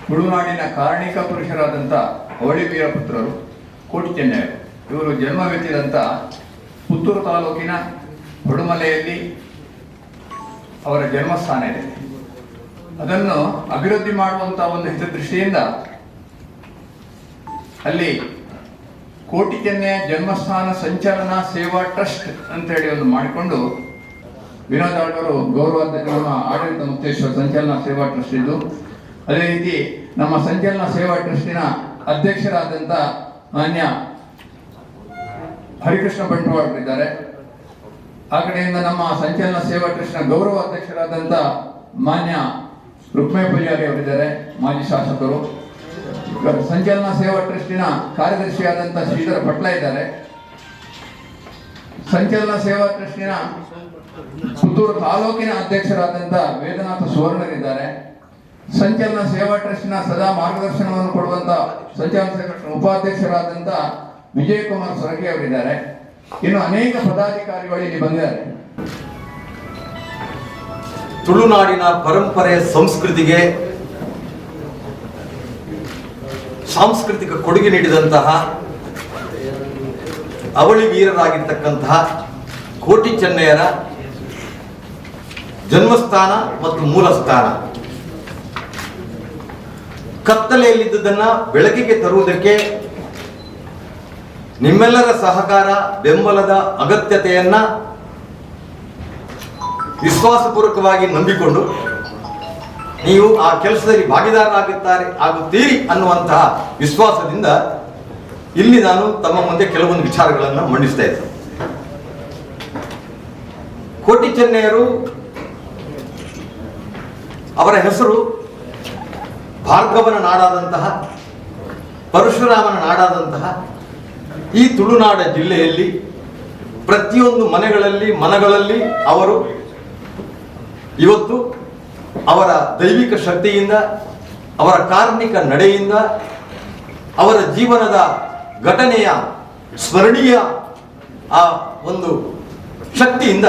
ತುಳುನಾಡಿನ ಕಾರಣಿಕ ಪುರುಷರಾದಂಥ ಅವಳಿ ವೀರಪುತ್ರರು ಕೋಟಿ ಚೆನ್ನಯ್ಯರು. ಇವರು ಜನ್ಮವೆತ್ತಿದಂಥ ಪುತ್ತೂರು ತಾಲೂಕಿನ ಹೊಡುಮಲೆಯಲ್ಲಿ ಅವರ ಜನ್ಮಸ್ಥಾನ ಇದೆ. ಅದನ್ನು ಅಭಿವೃದ್ಧಿ ಮಾಡುವಂಥ ಒಂದು ಹಿತದೃಷ್ಟಿಯಿಂದ ಅಲ್ಲಿ ಕೋಟಿ ಚೆನ್ನಯ್ಯ ಜನ್ಮಸ್ಥಾನ ಸಂಚಲನ ಸೇವಾ ಟ್ರಸ್ಟ್ ಅಂತೇಳಿ ಒಂದು ಮಾಡಿಕೊಂಡು ವಿನೋದ್ ಆಳ್ವರು ಗೌರವಾಧ್ಯಕ್ಷ ಆಡಳಿತ ಮುಕ್ತೇಶ್ವರ ಸಂಚಲನ ಸೇವಾ ಟ್ರಸ್ಟ್ ಇದು. ಅದೇ ರೀತಿ ನಮ್ಮ ಸಂಚಲನ ಸೇವಾ ಟ್ರಸ್ಟಿನ ಅಧ್ಯಕ್ಷರಾದಂಥ ಮಾನ್ಯ ಹರಿಕೃಷ್ಣ ಬಂಟ್ವಾಳರಿದ್ದಾರೆ. ಆ ಕಡೆಯಿಂದ ನಮ್ಮ ಸಂಚಲನ ಸೇವಾ ಟ್ರಸ್ಟ್ನ ಗೌರವ ಅಧ್ಯಕ್ಷರಾದಂಥ ಮಾನ್ಯ ರುಕ್ಮೇ ಪೂಜಾರಿ ಅವರಿದ್ದಾರೆ, ಮಾಜಿ ಶಾಸಕರು. ಸಂಚಲನ ಸೇವಾ ಟ್ರಸ್ಟಿನ ಕಾರ್ಯದರ್ಶಿಯಾದಂಥ ಶ್ರೀಧರ ಪಟ್ಲ ಇದ್ದಾರೆ. ಸಂಚಲನ ಸೇವಾ ಟ್ರಸ್ಟಿನ ಪುತ್ತೂರು ತಾಲೂಕಿನ ಅಧ್ಯಕ್ಷರಾದಂಥ ವೇದನಾಥ ಸುವರ್ಣರಿದ್ದಾರೆ. ಸಂಚಲನ ಸೇವಾ ಟ್ರಸ್ಟಿನ ಸದಾ ಮಾರ್ಗದರ್ಶನವನ್ನು ಕೊಡುವಂತ ಸಂಚಲನ ಸೇವಾ ಟ್ರಸ್ಟ್ ಉಪಾಧ್ಯಕ್ಷರಾದಂಥ ವಿಜಯಕುಮಾರ್ ಸೊರಗಿ ಅವರಿದ್ದಾರೆ. ಇನ್ನು ಅನೇಕ ಪದಾಧಿಕಾರಿಗಳು ಇಲ್ಲಿ ಬಂದಿದ್ದಾರೆ. ತುಳುನಾಡಿನ ಪರಂಪರೆ ಸಂಸ್ಕೃತಿಗೆ ಸಾಂಸ್ಕೃತಿಕ ಕೊಡುಗೆ ನೀಡಿದಂತಹ ಅವಳಿ ವೀರರಾಗಿರ್ತಕ್ಕಂತಹ ಕೋಟಿ ಚೆನ್ನಯ್ಯರ ಜನ್ಮಸ್ಥಾನ ಮತ್ತು ಮೂಲ ಸ್ಥಾನ ಕತ್ತಲೆಯಲ್ಲಿದ್ದುದನ್ನ ಬೆಳಕಿಗೆ ತರುವುದಕ್ಕೆ ನಿಮ್ಮೆಲ್ಲರ ಸಹಕಾರ ಬೆಂಬಲದ ಅಗತ್ಯತೆಯನ್ನ ವಿಶ್ವಾಸಪೂರ್ವಕವಾಗಿ ನಂಬಿಕೊಂಡು ನೀವು ಆ ಕೆಲಸದಲ್ಲಿ ಆಗುತ್ತೀರಿ ಅನ್ನುವಂತಹ ವಿಶ್ವಾಸದಿಂದ ಇಲ್ಲಿ ನಾನು ತಮ್ಮ ಮುಂದೆ ಕೆಲವೊಂದು ವಿಚಾರಗಳನ್ನು ಮಂಡಿಸ್ತಾ ಇದ್ದೆ. ಕೋಟಿ ಚೆನ್ನಯ್ಯರು ಅವರ ಹೆಸರು ಭಾರ್ಗವನ ನಾಡಾದಂತಹ ಪರಶುರಾಮನ ನಾಡಾದಂತಹ ಈ ತುಳುನಾಡ ಜಿಲ್ಲೆಯಲ್ಲಿ ಪ್ರತಿಯೊಂದು ಮನಗಳಲ್ಲಿ ಅವರು ಇವತ್ತು ಅವರ ದೈವಿಕ ಶಕ್ತಿಯಿಂದ, ಅವರ ಕಾರ್ಮಿಕ ನಡೆಯಿಂದ, ಅವರ ಜೀವನದ ಘಟನೆಯ ಸ್ಮರಣೀಯ ಆ ಒಂದು ಶಕ್ತಿಯಿಂದ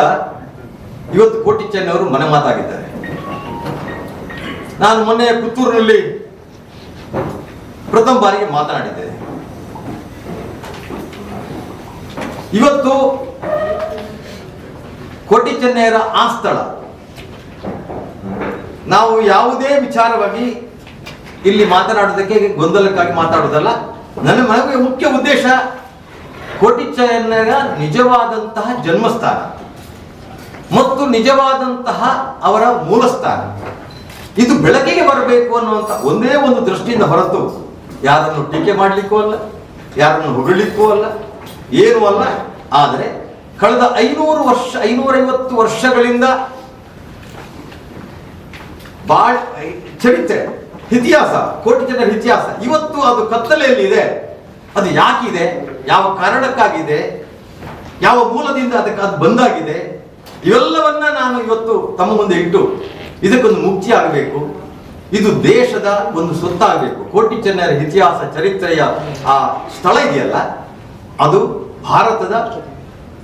ಇವತ್ತು ಕೋಟಿ ಚೆನ್ನಯ್ಯವರು ಮನೆ ಮಾತಾಗಿದ್ದಾರೆ. ನಾನು ಮೊನ್ನೆ ಪುತ್ತೂರಿನಲ್ಲಿ ಪ್ರಥಮ ಬಾರಿಗೆ ಮಾತನಾಡಿದ್ದೇನೆ. ಇವತ್ತು ಕೋಟಿ ಚೆನ್ನಯ್ಯರ ಆ ಸ್ಥಳ ನಾವು ಯಾವುದೇ ವಿಚಾರವಾಗಿ ಇಲ್ಲಿ ಮಾತನಾಡೋದಕ್ಕೆ ಗೊಂದಲಕ್ಕಾಗಿ ಮಾತಾಡೋದಲ್ಲ. ನನಗೆ ಮುಖ್ಯ ಉದ್ದೇಶ ಕೋಟಿ ಚೆನ್ನಯ್ಯರ ನಿಜವಾದಂತಹ ಜನ್ಮಸ್ಥಾನ ಮತ್ತು ನಿಜವಾದಂತಹ ಅವರ ಮೂಲ ಸ್ಥಾನ ಇದು ಬೆಳಕಿಗೆ ಬರಬೇಕು ಅನ್ನುವಂಥ ಒಂದೇ ಒಂದು ದೃಷ್ಟಿಯಿಂದ ಹೊರತು ಯಾರನ್ನು ಟೀಕೆ ಮಾಡಲಿಕ್ಕೂ ಅಲ್ಲ, ಯಾರನ್ನು ಹೊಗಳಿಕ್ಕೂ ಅಲ್ಲ, ಏನೂ ಅಲ್ಲ. ಆದರೆ ಕಳೆದ 550 ವರ್ಷಗಳಿಂದ ಚರಿತ್ರೆ, ಇತಿಹಾಸ, ಕೋಟಿ ಚೆನ್ನಯ್ಯರ ಇತಿಹಾಸ ಇವತ್ತು ಅದು ಕತ್ತಲೆಯಲ್ಲಿ ಇದೆ. ಅದು ಯಾಕಿದೆ, ಯಾವ ಕಾರಣಕ್ಕಾಗಿದೆ, ಯಾವ ಮೂಲದಿಂದ ಅದಕ್ಕೆ ಅದು ಬಂದಾಗಿದೆ, ಇವೆಲ್ಲವನ್ನ ನಾನು ಇವತ್ತು ತಮ್ಮ ಮುಂದೆ ಇಟ್ಟು ಇದಕ್ಕೊಂದು ಮುಕ್ತಿ ಆಗಬೇಕು. ಇದು ದೇಶದ ಒಂದು ಸೊತ್ತಾಗಬೇಕು. ಕೋಟಿ ಚೆನ್ನಯ್ಯರ ಇತಿಹಾಸ ಚರಿತ್ರೆಯ ಆ ಸ್ಥಳ ಇದೆಯಲ್ಲ, ಅದು ಭಾರತದ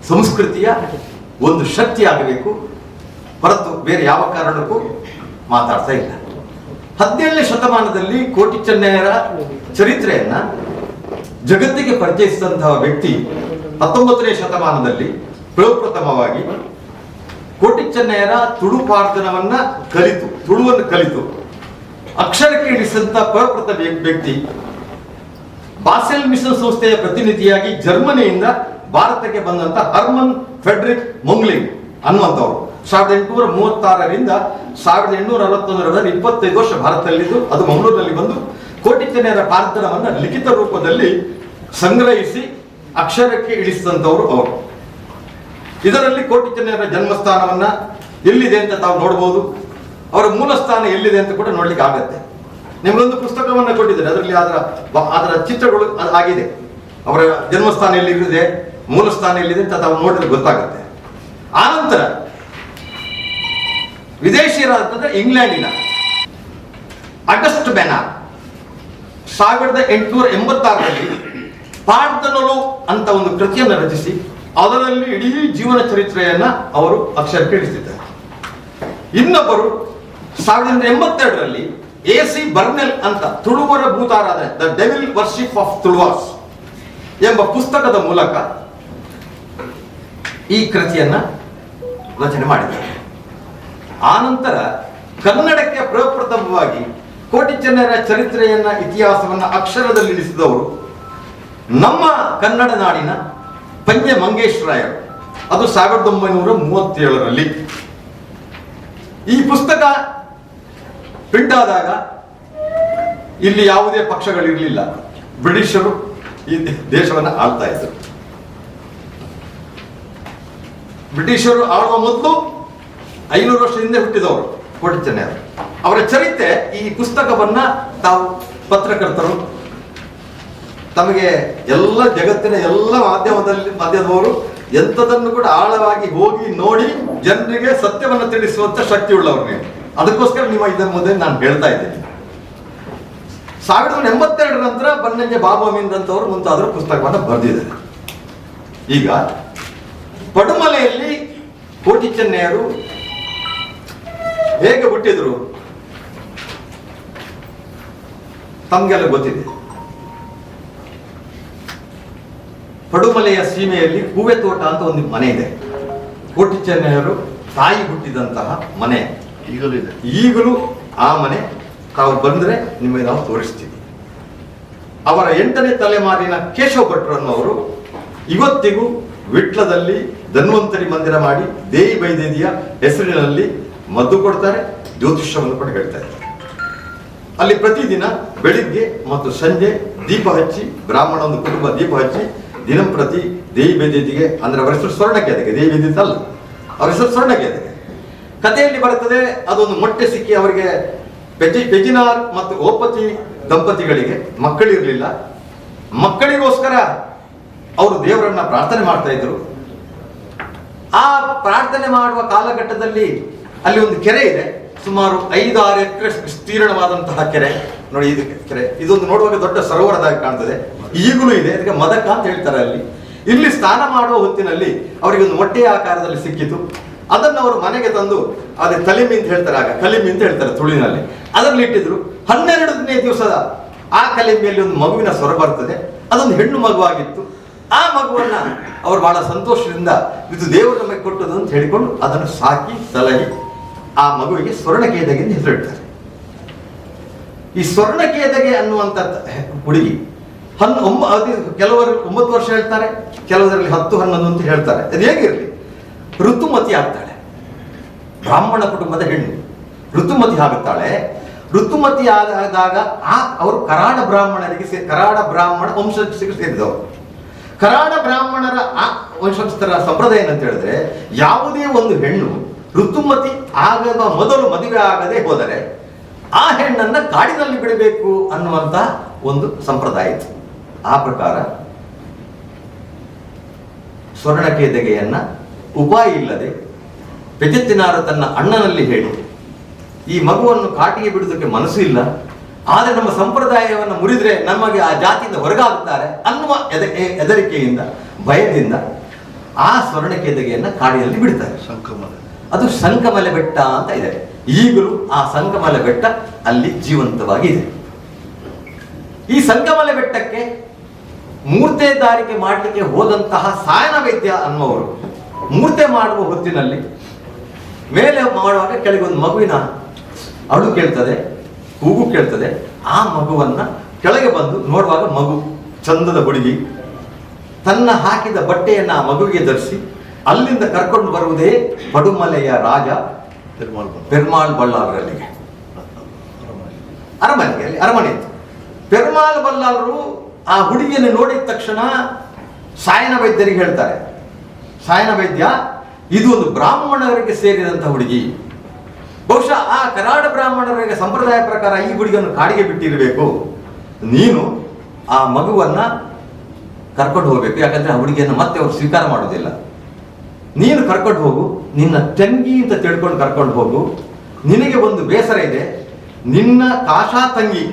ಸಂಸ್ಕೃತಿಯ ಒಂದು ಶಕ್ತಿ ಆಗಬೇಕು ಹೊರತು ಬೇರೆ ಯಾವ ಕಾರಣಕ್ಕೂ ಮಾತಾಡ್ತಾ ಇಲ್ಲ. 17ನೇ ಶತಮಾನದಲ್ಲಿ ಕೋಟಿ ಚೆನ್ನಯ್ಯರ ಚರಿತ್ರೆಯನ್ನ ಜಗತ್ತಿಗೆ ಪರಿಚಯಿಸಿದಂತಹ ವ್ಯಕ್ತಿ 19ನೇ ಶತಮಾನದಲ್ಲಿ ಪ್ರಪ್ರಥಮವಾಗಿ ಕೋಟಿ ಚೆನ್ನಯ್ಯರ ತುಳುಪಾರ್ಜನವನ್ನ ತುಳುವನ್ನು ಕಲಿತು ಅಕ್ಷರಕ್ಕೆ ಇಳಿಸಿದಂತಹ ಪ್ರಪ್ರಥಮ ವ್ಯಕ್ತಿ ಬಾಸೆಲ್ ಮಿಷನ್ ಸಂಸ್ಥೆಯ ಪ್ರತಿನಿಧಿಯಾಗಿ ಜರ್ಮನಿಯಿಂದ ಭಾರತಕ್ಕೆ ಬಂದಂತ ಹರ್ಮನ್ ಫೆಡ್ರಿಕ್ ಮೊಂಗ್ಲಿಂಗ್ ಅನ್ನುವಂಥವ್ರು 1836ರಿಂದ 1861 25 ವರ್ಷ ಭಾರತದಲ್ಲಿದ್ದು ಅದು ಮಂಗಳೂರಿನಲ್ಲಿ ಬಂದು ಕೋಟಿ ಚೆನ್ನಯ್ಯರ ಪಾರ್ಜನವನ್ನ ಲಿಖಿತ ರೂಪದಲ್ಲಿ ಸಂಗ್ರಹಿಸಿ ಅಕ್ಷರಕ್ಕೆ ಇಳಿಸಿದಂಥವ್ರು ಅವರು. ಇದರಲ್ಲಿ ಕೋಟಿ ಚೆನ್ನಯ್ಯರ ಜನ್ಮಸ್ಥಾನವನ್ನ ಎಲ್ಲಿದೆ ಅಂತ ತಾವು ನೋಡಬಹುದು. ಅವರ ಮೂಲ ಸ್ಥಾನ ಎಲ್ಲಿದೆ ಅಂತ ಕೂಡ ನೋಡ್ಲಿಕ್ಕೆ ಆಗತ್ತೆ. ನಿಮಗೊಂದು ಪುಸ್ತಕವನ್ನ ಕೊಟ್ಟಿದ್ದಾರೆ, ಅದರಲ್ಲಿ ಅದರ ಚಿತ್ರಗಳು ಆಗಿದೆ. ಅವರ ಜನ್ಮಸ್ಥಾನ ಎಲ್ಲಿದೆ, ಮೂಲ ಸ್ಥಾನ ಎಲ್ಲಿದೆ ಅಂತ ತಾವು ನೋಡಿದ್ರೆ ಗೊತ್ತಾಗುತ್ತೆ. ಆನಂತರ ವಿದೇಶಿಯರಾದ ಇಂಗ್ಲೆಂಡಿನ ಅಗಸ್ಟ್ ಬೆನಾರ್ 1886ರಲ್ಲಿ ಪಾಡ್ದನೊಲು ಅಂತ ಒಂದು ಕೃತಿಯನ್ನು ರಚಿಸಿ ಅದರಲ್ಲಿ ಇಡೀ ಜೀವನ ಚರಿತ್ರೆಯನ್ನ ಅವರು ಅಕ್ಷರಕ್ಕೆ ಇಳಿಸಿದ್ದಾರೆ. ಇನ್ನೊಬ್ಬರು 1982ರಲ್ಲಿ AC ಬರ್ನೆಲ್ ಅಂತ ತುಳುವರ ಭೂತಾರಾಧನೆ the devil worship of Tuluvas ಎಂಬ ಪುಸ್ತಕದ ಮೂಲಕ ಈ ಕೃತಿಯನ್ನ ರಚನೆ ಮಾಡಿದ್ದಾರೆ. ಆನಂತರ ಕನ್ನಡಕ್ಕೆ ಪ್ರಪ್ರಥಮವಾಗಿ ಕೋಟಿ ಚೆನ್ನರ ಚರಿತ್ರೆಯನ್ನ ಇತಿಹಾಸವನ್ನ ಅಕ್ಷರದಲ್ಲಿ ಇಳಿಸಿದವರು ನಮ್ಮ ಕನ್ನಡ ನಾಡಿನ ಪಂಜೆ ಮಂಗೇಶ್ವರಾಯರು. ಅದು 1937ರಲ್ಲಿ. ಈ ಪುಸ್ತಕ ಪ್ರಿಂಟ್ ಆದಾಗ ಇಲ್ಲಿ ಯಾವುದೇ ಪಕ್ಷಗಳಿರಲಿಲ್ಲ. ಬ್ರಿಟಿಷರು ಈ ದೇಶವನ್ನು ಆಳ್ತಾ ಇದ್ದರು. ಬ್ರಿಟಿಷರು ಆಳುವ ಮೊದಲು 500 ವರ್ಷ ಹಿಂದೆ ಹುಟ್ಟಿದವರು ಕೋಟಿ ಚೆನ್ನಯ್ಯರು. ಅವರ ಚರಿತ್ರೆ ಈ ಪುಸ್ತಕವನ್ನ ತಾವು ಪತ್ರಕರ್ತರು ತಮಗೆ ಎಲ್ಲ ಜಗತ್ತಿನ ಎಲ್ಲ ಮಾಧ್ಯಮದವರು ಎಂಥದನ್ನು ಕೂಡ ಆಳವಾಗಿ ಹೋಗಿ ನೋಡಿ ಜನರಿಗೆ ಸತ್ಯವನ್ನು ತಿಳಿಸುವಂತ ಶಕ್ತಿ ಉಳ್ಳವರು ನೀವು. ಅದಕ್ಕೋಸ್ಕರ ನಿಮ್ಮ ಇದರ ಮುಂದೆ ನಾನು ಹೇಳ್ತಾ ಇದ್ದೀನಿ. 1982 ನಂತರ ಬನ್ನಂಜೆ ಬಾಬು ಅಮೀನ್ ಅಂತವರು ಮುಂತಾದರೂ ಪುಸ್ತಕವನ್ನು ಬರೆದಿದ್ದಾರೆ. ಈಗ ಪಡುಮಲೆಯಲ್ಲಿ ಕೋಟಿ ಚೆನ್ನಯ್ಯರು ಹೇಗೆ ಹುಟ್ಟಿದ್ರು ತಮ್ಗೆಲ್ಲ ಗೊತ್ತಿದೆ. ಪಡುಮಲೆಯ ಸೀಮೆಯಲ್ಲಿ ಹೂವೆ ತೋಟ ಅಂತ ಒಂದು ಮನೆ ಇದೆ. ಕೋಟಿ ಚೆನ್ನಯ್ಯರು ತಾಯಿ ಹುಟ್ಟಿದಂತಹ ಮನೆ ಈಗಲೂ ಆ ಮನೆ ತಾವು ಬಂದ್ರೆ ನಿಮಗೆ ನಾವು ತೋರಿಸ್ತೀವಿ. ಅವರ 8ನೇ ತಲೆಮಾರಿನ ಕೇಶವ ಭಟ್ರು ಅನ್ನೋರು ಇವತ್ತಿಗೂ ವಿಟ್ಲದಲ್ಲಿ ಧನ್ವಂತರಿ ಮಂದಿರ ಮಾಡಿ ದೇವಿ ಬೈದೇವಿಯ ಹೆಸರಿನಲ್ಲಿ ಮದ್ದು ಕೊಡ್ತಾರೆ, ಜ್ಯೋತಿಷ್ಯವನ್ನು ಕೂಡ ಹೇಳ್ತಾರೆ. ಅಲ್ಲಿ ಪ್ರತಿದಿನ ಬೆಳಿಗ್ಗೆ ಮತ್ತು ಸಂಜೆ ದೀಪ ಹಚ್ಚಿ, ಬ್ರಾಹ್ಮಣ ಒಂದು ಕುಟುಂಬ ದೀಪ ಹಚ್ಚಿ ದಿನಂಪ್ರತಿ ದೇವಿ ಬೈದೇವಿಗೆ, ಅಂದ್ರೆ ಅವರ ಹೆಸರು ಸ್ವರ್ಣಕೇತಗೆ, ದೇವಿ ಬೈದೇವಿ ಅಲ್ಲ, ಅವರ ಹೆಸರು ಸ್ವರ್ಣಕೇತಗೆ. ಕಥೆಯಲ್ಲಿ ಬರುತ್ತದೆ, ಅದೊಂದು ಮೊಟ್ಟೆ ಸಿಕ್ಕಿ ಅವರಿಗೆ ಪೆಜಿನಾರ್ ಮತ್ತು ಓಪತಿ ದಂಪತಿಗಳಿಗೆ ಮಕ್ಕಳಿರಲಿಲ್ಲ. ಮಕ್ಕಳಿಗೋಸ್ಕರ ಅವರು ದೇವರನ್ನ ಪ್ರಾರ್ಥನೆ ಮಾಡ್ತಾ ಇದ್ರು. ಆ ಪ್ರಾರ್ಥನೆ ಮಾಡುವ ಕಾಲಘಟ್ಟದಲ್ಲಿ ಅಲ್ಲಿ ಒಂದು ಕೆರೆ ಇದೆ, ಸುಮಾರು 5-6 ಎಕರೆ ವಿಸ್ತೀರ್ಣವಾದಂತಹ ಕೆರೆ. ನೋಡಿ ಇದು ಕೆರೆ, ಇದೊಂದು ನೋಡುವಾಗ ದೊಡ್ಡ ಸರೋವರದಾಗಿ ಕಾಣ್ತದೆ, ಈಗಲೂ ಇದೆ. ಅದಕ್ಕೆ ಮದಕ ಅಂತ ಹೇಳ್ತಾರೆ. ಇಲ್ಲಿ ಸ್ನಾನ ಮಾಡುವ ಹೊತ್ತಿನಲ್ಲಿ ಅವರಿಗೆ ಒಂದು ಮೊಟ್ಟೆಯ ಆಕಾರದಲ್ಲಿ ಸಿಕ್ಕಿತು. ಅದನ್ನು ಅವರು ಮನೆಗೆ ತಂದು, ಅದೇ ತಲಿಮಿ ಅಂತ ಹೇಳ್ತಾರೆ, ಆಗ ಕಲಿಮಿ ಅಂತ ಹೇಳ್ತಾರೆ ತುಳುವಿನಲ್ಲಿ, ಅದರಲ್ಲಿ ಇಟ್ಟಿದ್ರು. 12ನೇ ದಿವಸದ ಆ ಕಲಿಮಿಯಲ್ಲಿ ಒಂದು ಮಗುವಿನ ಸ್ವರ ಬರ್ತದೆ. ಅದೊಂದು ಹೆಣ್ಣು ಮಗುವಾಗಿತ್ತು. ಆ ಮಗುವನ್ನ ಅವರು ಬಹಳ ಸಂತೋಷದಿಂದ ಇದು ದೇವರು ನಮಗೆ ಕೊಟ್ಟದು ಅಂತ ಹೇಳಿಕೊಂಡು ಅದನ್ನು ಸಾಕಿ ಸಲಹಿ ಆ ಮಗುವಿಗೆ ಸ್ವರ್ಣಕೇದಗೆ ಎಂದು ಹೆಸರಿಡ್ತಾರೆ. ಈ ಸ್ವರ್ಣಕೇದಗೆ ಅನ್ನುವಂಥ ಹುಡುಗಿ ಕೆಲವರು 9 ವರ್ಷ ಹೇಳ್ತಾರೆ, ಕೆಲವರಲ್ಲಿ 10-11 ಅಂತ ಹೇಳ್ತಾರೆ. ಅದು ಹೇಗಿರಲಿ, ಋತುಮತಿ ಆಗ್ತಾಳೆ. ಬ್ರಾಹ್ಮಣ ಕುಟುಂಬದ ಹೆಣ್ಣು ಋತುಮತಿ ಆಗುತ್ತಾಳೆ. ಋತುಮತಿ ಆದಾಗ ಅವರು ಕರಾಡ ಬ್ರಾಹ್ಮಣರಿಗೆ ಕರಾಡ ಬ್ರಾಹ್ಮಣ ವಂಶಸ್ಥರಿಗೆ ಸೇರಿದವರು. ಕರಾಡ ಬ್ರಾಹ್ಮಣರ ಆ ವಂಶಸ್ಥರ ಸಂಪ್ರದಾಯ ಏನಂತ ಹೇಳಿದ್ರೆ, ಯಾವುದೇ ಒಂದು ಹೆಣ್ಣು ಋತುಮತಿ ಆಗದ ಮೊದಲು ಮದುವೆ ಆಗದೆ ಹೋದರೆ ಆ ಹೆಣ್ಣನ್ನ ಕಾಡಿನಲ್ಲಿ ಬಿಡಬೇಕು ಅನ್ನುವಂತ ಒಂದು ಸಂಪ್ರದಾಯ ಇತ್ತು. ಆ ಪ್ರಕಾರ ಸ್ವರ್ಣಕೇದಗೆಯನ್ನ ಉಪಾಯ ಇಲ್ಲದೆ ಪೆಜೆತ್ತಿನಾರು ತನ್ನ ಅಣ್ಣನಲ್ಲಿ ಹೇಳಿ, ಈ ಮಗುವನ್ನು ಕಾಟಿಗೆ ಬಿಡುವುದಕ್ಕೆ ಮನಸ್ಸು ಇಲ್ಲ, ಆದರೆ ನಮ್ಮ ಸಂಪ್ರದಾಯವನ್ನು ಮುರಿದ್ರೆ ನಮಗೆ ಆ ಜಾತಿಯಿಂದ ಹೊರಗಾಗುತ್ತಾರೆ ಅನ್ನುವ ಹೆದರಿಕೆಯಿಂದ, ಭಯದಿಂದ ಆ ಸ್ವರ್ಣಕೇದಗೆಯನ್ನ ಕಾಡಿನಲ್ಲಿ ಬಿಡ್ತಾರೆ. ಅದು ಸಂಕಮಲೆ ಬೆಟ್ಟ ಅಂತ ಇದೆ. ಈಗಲೂ ಆ ಸಂಕಮಲೆ ಬೆಟ್ಟ ಅಲ್ಲಿ ಜೀವಂತವಾಗಿ ಇದೆ. ಈ ಸಂಕಮಲೆ ಬೆಟ್ಟಕ್ಕೆ ಮೂರ್ತೆದಾರಿಕೆ ಮಾಡಲಿಕ್ಕೆ ಹೋದಂತಹ ಸಾಯನ ವೈದ್ಯ ಅನ್ನುವರು ಮೂರ್ತೆ ಮಾಡುವ ಹೊತ್ತಿನಲ್ಲಿ ಮೇಲೆ ಮಾಡುವಾಗ ಕೆಳಗೆ ಒಂದು ಮಗುವಿನ ಅಳು ಕೇಳ್ತದೆ, ಕೂಗು ಕೇಳ್ತದೆ. ಆ ಮಗುವನ್ನ ಕೆಳಗೆ ಬಂದು ನೋಡುವಾಗ ಮಗು ಚಂದದ ಹುಡುಗಿ ತನ್ನ ಹಾಕಿದ ಬಟ್ಟೆಯನ್ನ ಆ ಮಗುವಿಗೆ ಧರಿಸಿ ಅಲ್ಲಿಂದ ಕರ್ಕೊಂಡು ಬರುವುದೇ ಪಡುಮಲೆಯ ರಾಜ ಪೆರ್ಮಾಳ್ ಬಳ್ಳಾರರಿಗೆ ಅರಮನೆ ಇತ್ತು. ಪೆರ್ಮಾಳ್ ಬಳ್ಳಾರರು ಆ ಹುಡುಗಿಯನ್ನು ನೋಡಿದ ತಕ್ಷಣ ಸಾಯನ ವೈದ್ಯರಿಗೆ ಹೇಳ್ತಾರೆ, ಸಾಯನ ವೈದ್ಯ, ಇದು ಒಂದು ಬ್ರಾಹ್ಮಣರಿಗೆ ಸೇರಿದಂತಹ ಹುಡುಗಿ, ಬಹುಶಃ ಆ ಕರಾಡ ಬ್ರಾಹ್ಮಣರಿಗೆ ಸಂಪ್ರದಾಯ ಪ್ರಕಾರ ಈ ಹುಡುಗಿಯನ್ನು ಕಾಡಿಗೆ ಬಿಟ್ಟಿರಬೇಕು, ನೀನು ಆ ಮಗುವನ್ನ ಕರ್ಕೊಂಡು ಹೋಗ್ಬೇಕು, ಯಾಕಂದ್ರೆ ಆ ಹುಡುಗಿಯನ್ನು ಮತ್ತೆ ಅವರು ಸ್ವೀಕಾರ ಮಾಡೋದಿಲ್ಲ, ನೀನು ಕರ್ಕೊಂಡು ಹೋಗು, ನಿನ್ನ ತಂಗಿ ಅಂತ ತಿಳ್ಕೊಂಡು ಕರ್ಕೊಂಡು ಹೋಗು. ನಿನಗೆ ಒಂದು ಬೇಸರ ಇದೆ, ನಿನ್ನ ಕಾಶಾ ತಂಗಿ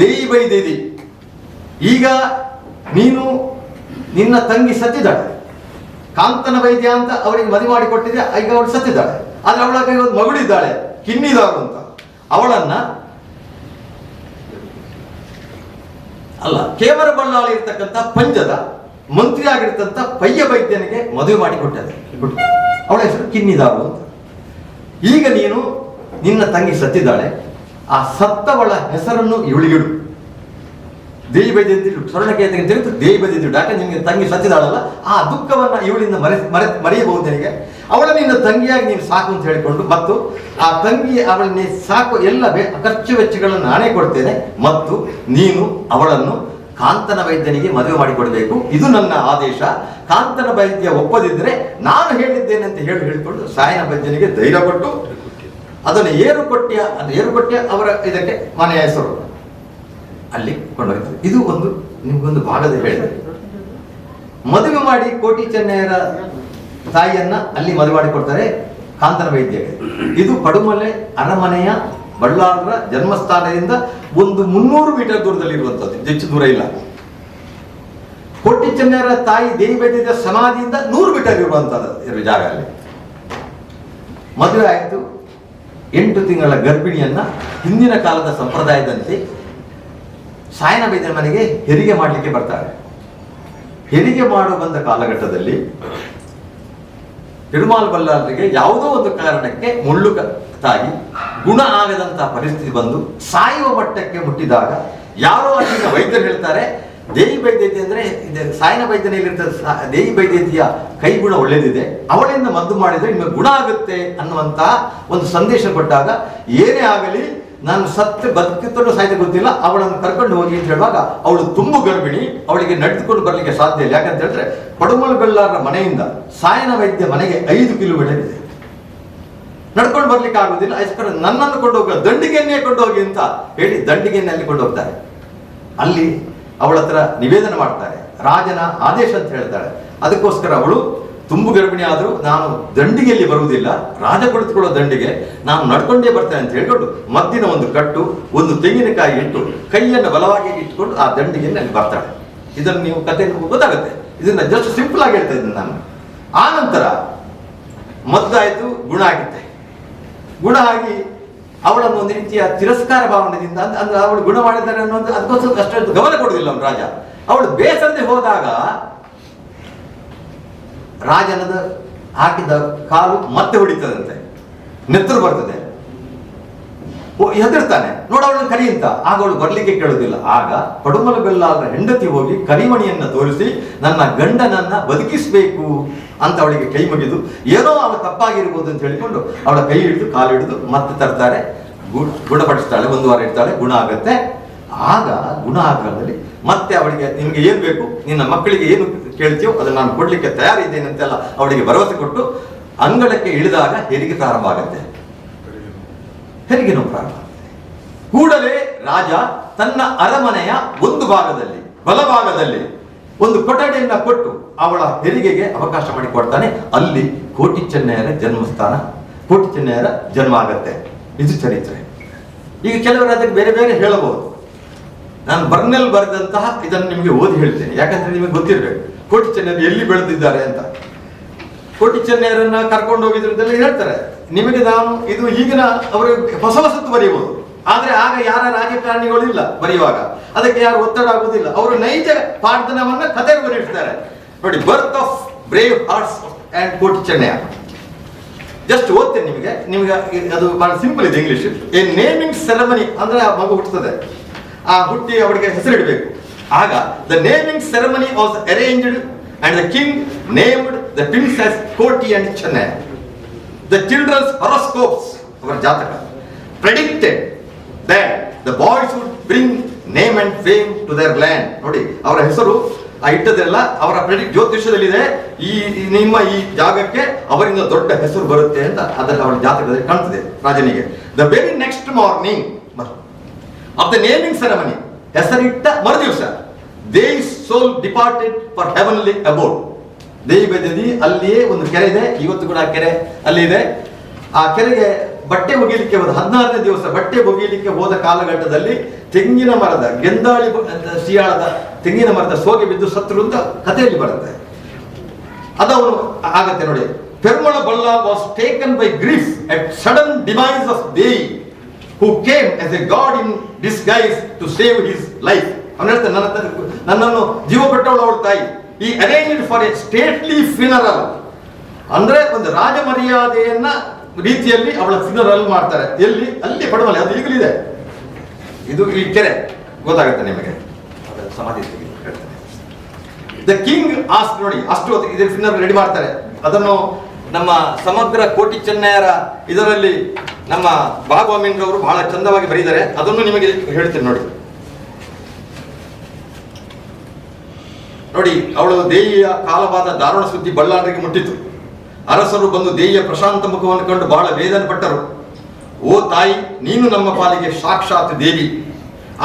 ದೇವಿ ಬೈದೇವಿ, ಈಗ ನೀನು ನಿನ್ನ ತಂಗಿ ಸತ್ತಿದ್ದಾಳೆ, ಕಾಂತನ ವೈದ್ಯ ಅಂತ ಅವರಿಗೆ ಮದುವೆ ಮಾಡಿ ಕೊಟ್ಟಿದ್ದೆ, ಈಗ ಅವಳು ಸತ್ತಿದ್ದಾಳೆ. ಆದ್ರೆ ಅವಳಾಗ ಒಂದು ಮಗಳಿದ್ದಾಳೆ ಕಿನ್ನಿದಾರು ಅಂತ, ಅವಳನ್ನ ಅಲ್ಲ, ಕೇವಲ ಬಳ್ಳಾಳಿ ಇರ್ತಕ್ಕಂಥ ಪಂಜದ ಮಂತ್ರಿ ಆಗಿರ್ತಂಥ ಪಯ್ಯ ವೈದ್ಯನಿಗೆ ಮದುವೆ ಮಾಡಿಕೊಟ್ಟದೆ. ಅವಳ ಹೆಸರು ಕಿನ್ನಿದಾರು ಅಂತ. ಈಗ ನೀನು ನಿನ್ನ ತಂಗಿ ಸತ್ತಿದ್ದಾಳೆ, ಆ ಸತ್ತವಳ ಹೆಸರನ್ನು ಇವಳಿಗಿಡು. ದೇವಿ ಬೈದಿದ್ದು ಸ್ವರ್ಣಕೇತನಿಗೆ ತಿಳಿದು ದೇವಿ ಬೈದಿದ್ದು. ಯಾಕಂದ್ರೆ ನಿಮಗೆ ತಂಗಿ ಸತ್ತಿದಾಳಲ್ಲ, ಆ ದುಃಖವನ್ನ ಇವಳಿಂದ ಮರೆಯಬಹುದು. ನಿನಗೆ ಅವಳ ನಿನ್ನ ತಂಗಿಯಾಗಿ ನೀನು ಸಾಕು ಅಂತ ಹೇಳಿಕೊಂಡು, ಮತ್ತು ಆ ತಂಗಿ ಅವಳನ್ನ ಸಾಕು ಎಲ್ಲ ಖರ್ಚು ವೆಚ್ಚಗಳನ್ನು ನಾನೇ ಕೊಡ್ತೇನೆ, ಮತ್ತು ನೀನು ಅವಳನ್ನು ಕಾಂತನ ವೈದ್ಯನಿಗೆ ಮದುವೆ ಮಾಡಿಕೊಡ್ಬೇಕು, ಇದು ನನ್ನ ಆದೇಶ. ಕಾಂತನ ವೈದ್ಯ ಒಪ್ಪದಿದ್ರೆ ನಾನು ಹೇಳಿದ್ದೇನೆ ಅಂತ ಹೇಳಿಕೊಂಡು ಸಾಯನ ವೈದ್ಯನಿಗೆ ಧೈರ್ಯ ಕೊಟ್ಟು ಅದನ್ನು ಏರುಕೊಟ್ಟಿಯ ಅವರ ಇದಕ್ಕೆ ಮನೆಯ ಹೆಸರು ಅಲ್ಲಿ ಕೊಂಡೋಗ್ತದೆ. ಇದು ಒಂದು ನಿಮ್ಗೊಂದು ಭಾಗದ ಹೇಳಿದೆ. ಮದುವೆ ಮಾಡಿ ಕೋಟಿ ಚೆನ್ನಯ್ಯರ ತಾಯಿಯನ್ನ ಅಲ್ಲಿ ಮದುವೆ ಮಾಡಿಕೊಡ್ತಾರೆ ಕಾಂತನ ವೈದ್ಯಗೆ. ಇದು ಪಡುಮಲೆ ಅರಮನೆಯ ಬಳ್ಳಾಳರ ಜನ್ಮಸ್ಥಾನದಿಂದ ಒಂದು 300 ಮೀಟರ್ ದೂರದಲ್ಲಿ ಇರುವಂತದ್ದು, ಹೆಚ್ಚು ದೂರ ಇಲ್ಲ. ಕೋಟಿ ಚೆನ್ನಯ್ಯರ ತಾಯಿ ದೇವಿ ಬೈದ್ಯದ ಸಮಾಧಿಯಿಂದ 100 ಮೀಟರ್ ಇರುವಂತದ್ದು ಜಾಗ. ಅಲ್ಲಿ ಮದುವೆ ಆಯಿತು. 8 ತಿಂಗಳ ಗರ್ಭಿಣಿಯನ್ನ ಹಿಂದಿನ ಕಾಲದ ಸಂಪ್ರದಾಯದಂತೆ ಸಾಯನ ವೈದ್ಯನ ಮನೆಗೆ ಹೆರಿಗೆ ಮಾಡಲಿಕ್ಕೆ ಬರ್ತಾರೆ. ಹೆರಿಗೆ ಮಾಡುವ ಬಂದ ಕಾಲಘಟ್ಟದಲ್ಲಿ ತಿರುಮಾಲ್ ಬಲ್ಲಾಳರಿಗೆ ಯಾವುದೋ ಒಂದು ಕಾರಣಕ್ಕೆ ಮುಳ್ಳು ತಾಗಿ ಗುಣ ಆಗದಂತಹ ಪರಿಸ್ಥಿತಿ ಬಂದು ಸಾಯುವ ಮಟ್ಟಕ್ಕೆ ಮುಟ್ಟಿದಾಗ ಯಾರೋ ಅಲ್ಲಿನ ವೈದ್ಯರು ಹೇಳ್ತಾರೆ, ದೇವಿ ವೈದ್ಯತೆ ಅಂದ್ರೆ ಸಾಯನ ವೈದ್ಯನಲ್ಲಿರ್ತದೆ, ದೇವಿ ವೈದ್ಯತೆಯ ಕೈ ಗುಣ ಒಳ್ಳೆದಿದೆ, ಅವಳಿಂದ ಮದ್ದು ಮಾಡಿದ್ರೆ ನಿಮಗೆ ಗುಣ ಆಗುತ್ತೆ ಅನ್ನುವಂತಹ ಒಂದು ಸಂದೇಶ ಕೊಟ್ಟಾಗ, ಏನೇ ಆಗಲಿ ನಾನು ಸತ್ತು ಬದುಕಿತ್ತನ್ನು ಸಾಯ್ತು ಗೊತ್ತಿಲ್ಲ, ಅವಳನ್ನು ಕರ್ಕೊಂಡು ಹೋಗಿ ಅಂತ ಹೇಳುವಾಗ ಅವಳು ತುಂಬು ಗರ್ಭಿಣಿ, ಅವಳಿಗೆ ನಡೆದುಕೊಂಡು ಬರ್ಲಿಕ್ಕೆ ಸಾಧ್ಯ ಇಲ್ಲ. ಯಾಕಂತ ಹೇಳಿದ್ರೆ ಪಡುಮಲ ಬೆಳ್ಳಾರರ ಮನೆಯಿಂದ ಸಾಯನ ವೈದ್ಯ ಮನೆಗೆ 5 ಕಿಲೋಮೀಟರ್ ಇದೆ, ನಡ್ಕೊಂಡು ಬರ್ಲಿಕ್ಕೆ ಆಗುದಿಲ್ಲ. ಅದಕ್ಕೋಸ್ಕರ ನನ್ನನ್ನು ಕೊಂಡು ಹೋಗ, ದಂಡಿಗೆನ್ನೇ ಕೊಂಡು ಹೋಗಿ ಅಂತ ಹೇಳಿ ದಂಡಿಗೆನ್ನಲ್ಲಿ ಕೊಂಡು ಹೋಗ್ತಾರೆ. ಅಲ್ಲಿ ಅವಳ ಹತ್ರ ನಿವೇದನ ಮಾಡ್ತಾರೆ, ರಾಜನ ಆದೇಶ ಅಂತ ಹೇಳ್ತಾಳೆ. ಅದಕ್ಕೋಸ್ಕರ ಅವಳು ತುಂಬು ಗರ್ಭಿಣಿ ಆದರೂ ನಾನು ದಂಡಿಗೆಯಲ್ಲಿ ಬರುವುದಿಲ್ಲ, ರಾಜ ಕುಳಿತುಕೊಳ್ಳೋ ದಂಡಿಗೆ ನಾನು ನಡ್ಕೊಂಡೇ ಬರ್ತೇನೆ ಅಂತ ಹೇಳ್ಕೊಂಡು ಮದ್ದಿನ ಒಂದು ಕಟ್ಟು, ಒಂದು ತೆಂಗಿನಕಾಯಿ ಇಟ್ಟು ಕೈಯನ್ನು ಬಲವಾಗಿ ಇಟ್ಕೊಂಡು ಆ ದಂಡಿಗೆಯಲ್ಲಿ ಅಲ್ಲಿ ಬರ್ತಾಳೆ. ಇದನ್ನು ನೀವು ಕತೆ ಗೊತ್ತಾಗುತ್ತೆ. ಇದನ್ನ ಜಸ್ಟ್ ಸಿಂಪಲ್ ಆಗಿ ಹೇಳ್ತಾ ಇದ್ದೀನಿ ನಾನು. ಆ ನಂತರ ಮದ್ದಾಯ್ತು, ಗುಣ ಆಗಿತ್ತೆ. ಗುಣ ಆಗಿ ಅವಳನ್ನು ಒಂದು ರೀತಿಯ ತಿರಸ್ಕಾರ ಭಾವನೆಯಿಂದ ಅಂದ್ರೆ ಅವಳು ಗುಣ ಮಾಡಿದ್ದಾರೆ ಅನ್ನೋದು ಅದಕ್ಕೋಸ್ಕರ ಅಷ್ಟೊಂದು ಗಮನ ಕೊಡುವುದಿಲ್ಲ ಅವನು ರಾಜ. ಅವಳು ಬೇಸರದೆ ಹೋದಾಗ ರಾಜನದ ಹಾಕಿದ ಕಾಲು ಮತ್ತೆ ಹೊಡಿತದಂತೆ, ನೆತ್ತರು ಬರ್ತದೆ, ಹೆದರ್ತಾನೆ, ನೋಡ ಅವಳನ್ನು ಕರಿ ಅಂತ. ಆಗ ಅವಳು ಬರ್ಲಿಕ್ಕೆ ಕೇಳುವುದಿಲ್ಲ. ಆಗ ಪಡುಮಲ ಬೆಳ್ಳಾಳರ ಹೆಂಡತಿ ಹೋಗಿ ಕರಿಮಣಿಯನ್ನ ತೋರಿಸಿ ನನ್ನ ಗಂಡನನ್ನ ಬದುಕಿಸ್ಬೇಕು ಅಂತ ಅವಳಿಗೆ ಕೈ ಮುಗಿದು, ಏನೋ ಅವಳ ತಪ್ಪಾಗಿರ್ಬೋದು ಅಂತ ಹೇಳಿಕೊಂಡು ಅವಳ ಕೈ ಹಿಡಿದು ಕಾಲು ಹಿಡಿದು ಮತ್ತೆ ತರ್ತಾರೆ, ಗುಣಪಡಿಸ್ತಾಳೆ. 1 ವಾರ ಇರ್ತಾಳೆ, ಗುಣ ಆಗತ್ತೆ. ಆಗ ಗುಣ ಆಗದಲ್ಲಿ ಮತ್ತೆ ಅವಳಿಗೆ ನಿಮ್ಗೆ ಏನ್ ಬೇಕು, ನಿನ್ನ ಮಕ್ಕಳಿಗೆ ಏನು ಕೇಳ್ತೀಯೋ ಅದನ್ನ ನಾನು ಕೊಡ್ಲಿಕ್ಕೆ ತಯಾರಿದ್ದೇನೆ ಅಂತೆಲ್ಲ ಅವಳಿಗೆ ಭರವಸೆ ಕೊಟ್ಟು ಅಂಗಳಕ್ಕೆ ಇಳಿದಾಗ ಹೆರಿಗೆ ಪ್ರಾರಂಭ ಆಗುತ್ತೆ. ಹೆರಿಗೆ ನೋವು ಪ್ರಾರಂಭ ಆಗುತ್ತೆ. ಕೂಡಲೇ ರಾಜ ತನ್ನ ಅರಮನೆಯ ಒಂದು ಭಾಗದಲ್ಲಿ, ಬಲಭಾಗದಲ್ಲಿ ಒಂದು ಕೊಠಡಿಯನ್ನ ಕೊಟ್ಟು ಅವಳ ಹೆರಿಗೆಗೆ ಅವಕಾಶ ಮಾಡಿಕೊಡ್ತಾನೆ. ಅಲ್ಲಿ ಕೋಟಿ ಚೆನ್ನಯ್ಯರ ಜನ್ಮಸ್ಥಾನ, ಕೋಟಿ ಚೆನ್ನಯ್ಯರ ಜನ್ಮ ಆಗತ್ತೆ. ಇದು ಚರಿತ್ರೆ. ಈಗ ಕೆಲವರು ಅದಕ್ಕೆ ಬೇರೆ ಬೇರೆ ಹೇಳಬಹುದು. ನಾನು ಬರ್ನೆಲ್ ಬರೆದಂತಹ ಇದನ್ನು ನಿಮಗೆ ಓದಿ ಹೇಳ್ತೇನೆ, ಯಾಕಂದ್ರೆ ನಿಮಗೆ ಗೊತ್ತಿರಬೇಕು ಕೋಟಿ ಚೆನ್ನಯ್ಯರು ಎಲ್ಲಿ ಬೆಳೆದಿದ್ದಾರೆ ಅಂತ. ಕೋಟಿ ಚೆನ್ನಯ್ಯರನ್ನ ಕರ್ಕೊಂಡು ಹೋಗಿದ್ರದ್ದೆಲ್ಲ ಹೇಳ್ತಾರೆ ನಿಮಗೆ. ನಾನು ಇದು ಈಗಿನ ಅವರು ಹೊಸತು ಬರೆಯಬಹುದು, ಆದ್ರೆ ಆಗ ಯಾರ ರಾಜಕಾರಣಿಗಳು ಇಲ್ಲ ಬರೆಯುವಾಗ, ಅದಕ್ಕೆ ಯಾರು ಒತ್ತಡ ಆಗುವುದಿಲ್ಲ. ಅವರು ನೈಜ ಪಾಠವನ್ನ ಕಥೆ ಬರೆಯಿರ್ತಾರೆ ನೋಡಿ. Birth of brave hearts and Koti Chennayya. Just ಓದ್ತೇನೆ ನಿಮಗೆ ಅದು ಬಹಳ ಸಿಂಪಲ್ ಇದೆ ಇಂಗ್ಲಿಷ್. ಎ ನೇಮಿಂಗ್ ಸೆರೆಮನಿ ಅಂದ್ರೆ ಆ ಮಗು ಹುಟ್ಟುತ್ತದೆ, ಆ ಹುಟ್ಟಿ ಅವಳಿಗೆ ಹೆಸರಿಡಬೇಕು. ಆಗ the naming ceremony was arranged and the king named the twins as ಕೋಟಿ ಅಂಡ್ ಚೆನ್ನಯ್ಯ. ದ ಚಿಲ್ಡ್ರನ್ಸ್ ಹಾರೋಸ್ಕೋಪ್ಸ್, ಅವರ ಜಾತಕ, predicted that the boys would bring name and fame to their land. ನೋಡಿ ಅವರ ಹೆಸರು ಇಟ್ಟದೆಲ್ಲ ಅವರ ಪ್ರೆಡಿಕ್ಟ್ ಜ್ಯೋತಿಷ್ಯದಲ್ಲಿದೆ. ಈ ನಿಮ್ಮ ಈ ಜಾಗಕ್ಕೆ ಅವರಿಂದ ದೊಡ್ಡ ಹೆಸರು ಬರುತ್ತೆ ಅಂತ ಅದರಲ್ಲಿ ಅವರ ಜಾತಕದಲ್ಲಿ ಕಾಣ್ತದೆ ರಾಜನಿಗೆ. The very next morning of the naming ceremony, ಹೆಸರಿಟ್ಟ ಮರುದಿವಸ, ದೇವ್ soul departed for heavenly abode. Devi ಬದಿ ಅಲ್ಲಿಯೇ ಒಂದು ಕೆರೆ ಇದೆ, ಇವತ್ತು ಕೂಡ ಆ ಕೆರೆ ಅಲ್ಲಿ ಇದೆ. ಆ ಕೆರೆಗೆ ಬಟ್ಟೆ ಒಗಿಲಿಕ್ಕೆ ಹೋದ 14ನೇ ದಿವಸ ಬಟ್ಟೆ ಒಗಿಲಿಕ್ಕೆ ಹೋದ ಕಾಲಘಟ್ಟದಲ್ಲಿ ತೆಂಗಿನ ಮರದ ಗೆಂದಾಳಿ ಸಿಯಾಳದ ತೆಂಗಿನ ಮರದ ಸೋಗೆ ಬಿದ್ದು ಸತ್ರು ಅಂತ ಕಥೆಯಲ್ಲಿ ಬರುತ್ತೆ. ಅದವನು ಆಗತ್ತೆ ನೋಡಿ. Perumala Ballal was taken by grief at sudden demise of Devi who came as a god in disguise to save his life. ಅವನು ಹೇಳ್ತಾನೆ, ನನ್ನನ್ನು ಜೀವ ಕೊಟ್ಟವಳು ಅವಳ ತಾಯಿ. ಈ ಅರೇಂಜ್ಡ್ ಫಾರ್ ಎ ಸ್ಟೇಟ್ಲಿ ಫ್ಯುನರಲ್, ಅಂದ್ರೆ ಒಂದು ರಾಜ ಮರ್ಯಾದೆಯನ್ನ ರೀತಿಯಲ್ಲಿ ಅವಳ ಫ್ಯುನರಲ್ ಮಾಡ್ತಾರೆ. ಎಲ್ಲಿ? ಅಲ್ಲಿ ಪಡುಮಲೆ, ಅದು ಈಗಲಿದೆ. ಇದು ಈ ಕೆರೆ ಗೊತ್ತಾಗುತ್ತೆ ನಿಮಗೆ, ಸಮಾಧಿ ಹೇಳ್ತಾರೆ. ದ ಕಿಂಗ್ ಆಸ್ಕ್, ನೋಡಿ ಅಷ್ಟು ಹೊತ್ತು ಇದ್ರ ಫ್ಯುನರಲ್ ರೆಡಿ ಮಾಡ್ತಾರೆ. ಅದನ್ನು ನಮ್ಮ ಸಮಗ್ರ ಕೋಟಿ ಚೆನ್ನಯ್ಯರ ಇದರಲ್ಲಿ ನಮ್ಮ ಬಾಬು ಅಮೀನ್ ರವರು ಬಹಳ ಚಂದವಾಗಿ ಬರೀತಾರೆ. ಅದನ್ನು ನಿಮಗೆ ಹೇಳ್ತೀನಿ ನೋಡಿ. ನೋಡಿ, ಅವಳು ದೇಯಿಯ ಕಾಲವಾದ ದಾರುಣ ಸುದ್ದಿ ಬಳ್ಳಾರಿಗೆ ಮುಟ್ಟಿತು. ಅರಸರು ಬಂದು ದೇಯಿಯ ಪ್ರಶಾಂತ ಮುಖವನ್ನು ಕಂಡು ಬಹಳ ವೇದನೆ ಪಟ್ಟರು. ಓ ತಾಯಿ, ನೀನು ನಮ್ಮ ಪಾಲಿಗೆ ಸಾಕ್ಷಾತ್ ದೇವಿ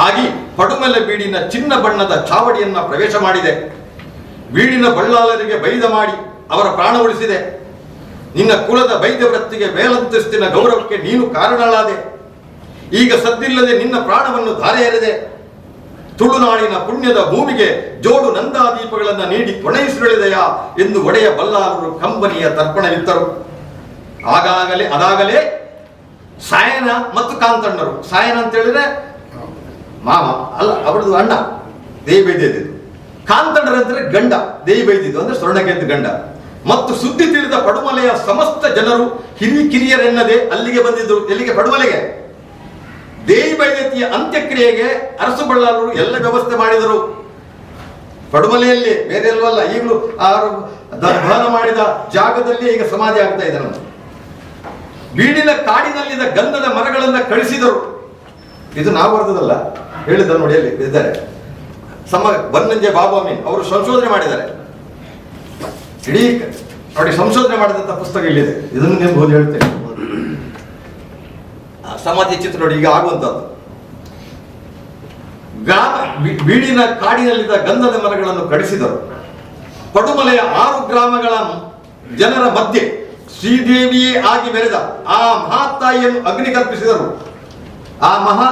ಆಗಿ ಪಡುಮಲೆ ಬೀಡಿನ ಚಿನ್ನ ಬಣ್ಣದ ಚಾವಡಿಯನ್ನ ಪ್ರವೇಶ ಮಾಡಿದೆ. ಬೀಡಿನ ಬಳ್ಳಾಲರಿಗೆ ಬೈದ ಮಾಡಿ ಅವರ ಪ್ರಾಣ ಉಳಿಸಿದೆ. ನಿನ್ನ ಕುಲದ ವೈದ್ಯ ವೃತ್ತಿಗೆ ಮೇಲಂತಸ್ತಿನ ಗೌರವಕ್ಕೆ ನೀನು ಕಾರಣಳಾದೆ. ಈಗ ಸದ್ದಿಲ್ಲದೆ ನಿನ್ನ ಪ್ರಾಣವನ್ನು ಧಾರೆ ಎರೆದೆ. ತುಳುನಾಡಿನ ಪುಣ್ಯದ ಭೂಮಿಗೆ ಜೋಡು ನಂದಾದೀಪಗಳನ್ನು ನೀಡಿ ಕೊನೆಯಿಸಿಳಿದೆಯಾ ಎಂದು ಒಡೆಯ ಬಲ್ಲಾರರು ಕಂಬನಿಯ ತರ್ಪಣವಿತ್ತರು. ಅದಾಗಲೇ ಸಾಯನ ಮತ್ತು ಕಾಂತಣ್ಣರು, ಸಾಯನ ಅಂತ ಹೇಳಿದ್ರೆ ಮಾಮ ಅಲ್ಲ, ಅವಳದು ಅಣ್ಣ, ದೇವಿ ಬೈದಿದ್ದು. ಕಾಂತಣ್ಣರು ಅಂತಂದ್ರೆ ಗಂಡ, ದೇವಿ ಬೈದಿದ್ದು ಅಂದ್ರೆ ಸ್ವರ್ಣಗೆದ್ದು ಗಂಡ. ಮತ್ತು ಸುದ್ದಿ ತಿಳಿದ ಪಡುಮಲೆಯ ಸಮಸ್ತ ಜನರು ಕಿರಿಯರೆನ್ನದೆ ಅಲ್ಲಿಗೆ ಬಂದಿದ್ದರು. ಎಲ್ಲಿಗೆ? ಪಡುಮಲೆಗೆ. ದೇವಿ ಬೈದತಿಯ ಅಂತ್ಯಕ್ರಿಯೆಗೆ ಅರಸು ಬಳ್ಳಾರರು ಎಲ್ಲ ವ್ಯವಸ್ಥೆ ಮಾಡಿದರು. ಪಡುಮಲೆಯಲ್ಲಿ, ಬೇರೆ ಎಲ್ಲವಲ್ಲ. ಈಗಲೂ ದಹನ ಮಾಡಿದ ಜಾಗದಲ್ಲಿ ಈಗ ಸಮಾಧಿ ಆಗ್ತಾ ಇದೆ. ಬೀಡಿನ ಕಾಡಿನಲ್ಲಿದ್ದ ಗಂಧದ ಮರಗಳನ್ನ ಕಳಿಸಿದರು. ಇದು ನಾವು ಬರೆದದಲ್ಲ, ಹೇಳಿದ ನೋಡಿ, ಅಲ್ಲಿ ಇದ್ದಾರೆ ಬನ್ನಂಜೆ ಬಾಬು ಅಮೀನ್ ಅವರು ಸಂಶೋಧನೆ ಮಾಡಿದ್ದಾರೆ. ಇಡೀ ನೋಡಿ ಸಂಶೋಧನೆ ಮಾಡಿದಂತ ಪುಸ್ತಕ ಇಲ್ಲಿದೆ. ಇದನ್ನು ನೀವು ಓದಿ ಹೇಳ್ತೇನೆ. ಸಮಾಧಿ ಚಿತ್ರ ನೋಡಿ, ಈಗ ಆಗುವಂತದ್ದು. ಬೀಡಿನ ಕಾಡಿನಲ್ಲಿದ್ದ ಗಂಧದ ಮರಗಳನ್ನು ಕಡಿಸಿದರು. ಪಡುಮಲೆಯ 6 ಗ್ರಾಮಗಳ ಜನರ ಮಧ್ಯೆ ಶ್ರೀದೇವಿಯೇ ಆಗಿ ಮೆರೆದ ಆ ಮಹಾತಾಯಿಯನ್ನು ಅಗ್ನಿಗರ್ಭಿಸಿದರು.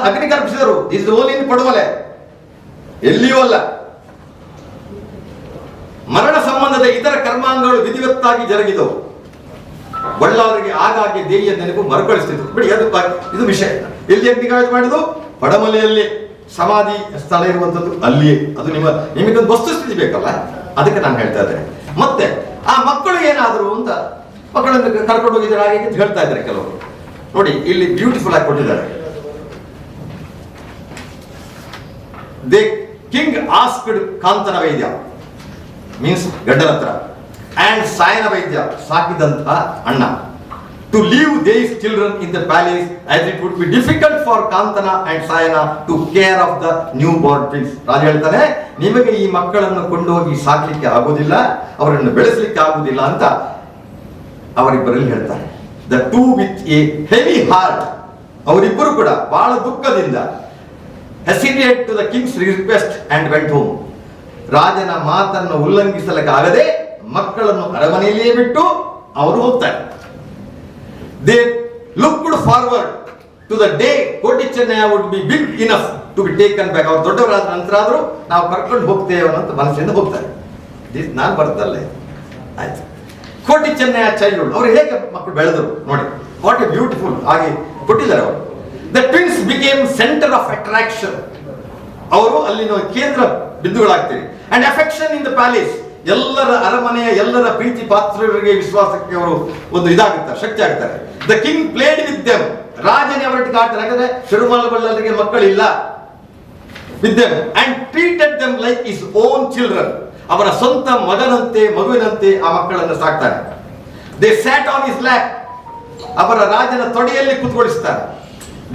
ಅಗ್ನಿಗರ್ಭಿಸಿದರು. ಇಸ್ ಓನ್ಲಿ ಇನ್ ಪಡುಮಲೆ, ಎಲ್ಲಿಯೂ ಅಲ್ಲ. ಮರಣ ಸಂಬಂಧದ ಇತರ ಕರ್ಮಾಂಗಗಳು ವಿಧಿವತ್ತಾಗಿ ಜರುಗಿದವು. ಬಳ್ಳಾರಿಗೆ ಆಗಾಗ್ಗೆ ದೇವಿಯ ನೆನಪು ಮರುಕಳಿಸ್ತಿದ್ರು. ಬಿಡಿ, ಅದು ಇದು ವಿಷಯ. ಎಲ್ಲಿ ಅಗ್ನಿಗಾಯದ ಮಾಡಿದ್ದು? ಪಡಮಲೆಯಲ್ಲಿ. ಸಮಾಧಿ ಸ್ಥಳ ಇರುವಂತದ್ದು ಅಲ್ಲಿಯೇ. ಅದು ನಿಮಗೊಂದು ವಸ್ತುಸ್ಥಿತಿ ಬೇಕಲ್ಲ, ಅದಕ್ಕೆ ನಾನು ಹೇಳ್ತಾ ಇದ್ದೇನೆ. ಮತ್ತೆ ಆ ಮಕ್ಕಳು ಏನಾದ್ರು ಅಂತ ಮಕ್ಕಳನ್ನು ಕರ್ಕೊಂಡು ಹೋಗಿದ್ದಾರೆ ಹಾಗೆ ಅಂತ ಹೇಳ್ತಾ ಇದ್ದಾರೆ ಕೆಲವರು. ನೋಡಿ, ಇಲ್ಲಿ ಬ್ಯೂಟಿಫುಲ್ ಆಗಿ ಕೊಟ್ಟಿದ್ದಾರೆ. ದೇ ಕಿಂಗ್ ಆಸ್ಕ್ಡ್ ಕಾಂತನ ವೈದ್ಯ, ಮೀನ್ಸ್ ಗಡ್ಡನ ಹತ್ರ, ಅಂಡ್ ಸಾಯನ ವೈದ್ಯ ಸಾಕಿದಂತಹ ಅಣ್ಣ, to leave these children in the palace as it would be difficult for Kantana and Sayana to care of the newborn twins. ರಾಜ ಹೇಳ್ತಾನೆ, ನಿಮಗೆ ಈ ಮಕ್ಕಳನ್ನು ಕೊಂಡೋಗಿ ಸಾಕ್ಲಿಕ್ಕೆ ಆಗುವುದಿಲ್ಲ, ಅವರನ್ನು ಬೆಳೆಸಲಿಕ್ಕೆ ಆಗುವುದಿಲ್ಲ ಅಂತ ಅವರಿಬ್ಬರಲ್ಲಿ ಹೇಳ್ತಾರೆ. The two with A heavy heart, ಅವರಿಬ್ಬರು ಕೂಡ ಬಹಳ ದುಃಖದಿಂದ hesitated to the king's request and went home. ರಾಜನ ಮಾತನ್ನು ಉಲ್ಲಂಘಿಸಲಿಕ್ಕಾಗದೆ ಮಕ್ಕಳನ್ನು ಅರಮನೆಯಲ್ಲಿಯೇ ಬಿಟ್ಟು ಅವರು ಹೋಗ್ತಾರೆ. They looked forward to the day ಕೋಟಿ Chennaiah would be big enough to be taken back. ಅವರು ದೊಡ್ಡವರಾದ ನಂತರ ಆದರೂ ನಾವು ಕರ್ಕೊಂಡು ಹೋಗ್ತೇವೆ ಅನ್ನೋ ಮನಸ್ಸಿಂದ ಹೋಗ್ತಾರೆ. ನಾನು ಬರ್ತಲ್ಲೇ ಆಯ್ತು. ಕೋಟಿ ಚೆನ್ನಯ್ಯ ಚೈಲ್ಡ್ಹುಡ್, ಅವರು ಹೇಗೆ ಮಕ್ಕಳು ಬೆಳೆದರು ನೋಡಿ, ವಾಟ್ ಎ ಬ್ಯೂಟಿಫುಲ್ ಆಗಿ ಕೊಟ್ಟಿದ್ದಾರೆ ಅವರು. The twins became center of attraction. ಅವರು ಅಲ್ಲಿನ ಕೇಂದ್ರ ಬಿಂದುಗಳಾಗ್ತಾರೆ. And affection in the palace, ಎಲ್ಲರ ಅರಮನೆಯ ಎಲ್ಲರ ಪ್ರೀತಿ ಪಾತ್ರರಿಗೆ ವಿಶ್ವಾಸಕ್ಕೆ ಅವರು ಒಂದು ಇದಾಗುತ್ತಾರೆ, ಶಕ್ತಿ ಆಗ್ತಾರೆ. The king played with them, ರಾಜನೇ ಅವರೊಟ್ಟಿಗೆ ಆಡ್ತಾರೆ. ಯಾಕಂದ್ರೆ ತಿರುಮಲ ಬಳ್ಳಾರಿಗೆ ಮಕ್ಕಳಿಲ್ಲ. With them and treated them like his own children. ಅವರ ಸ್ವಂತ ಮಗುವಿನಂತೆ ಆ ಮಕ್ಕಳನ್ನು ಸಾಕ್ತಾರೆ. They sat on his lap, ಅವರ ರಾಜನ ತೊಡೆಯಲ್ಲಿ ಕೂತ್ಕೊಳಿಸ್ತಾರೆ.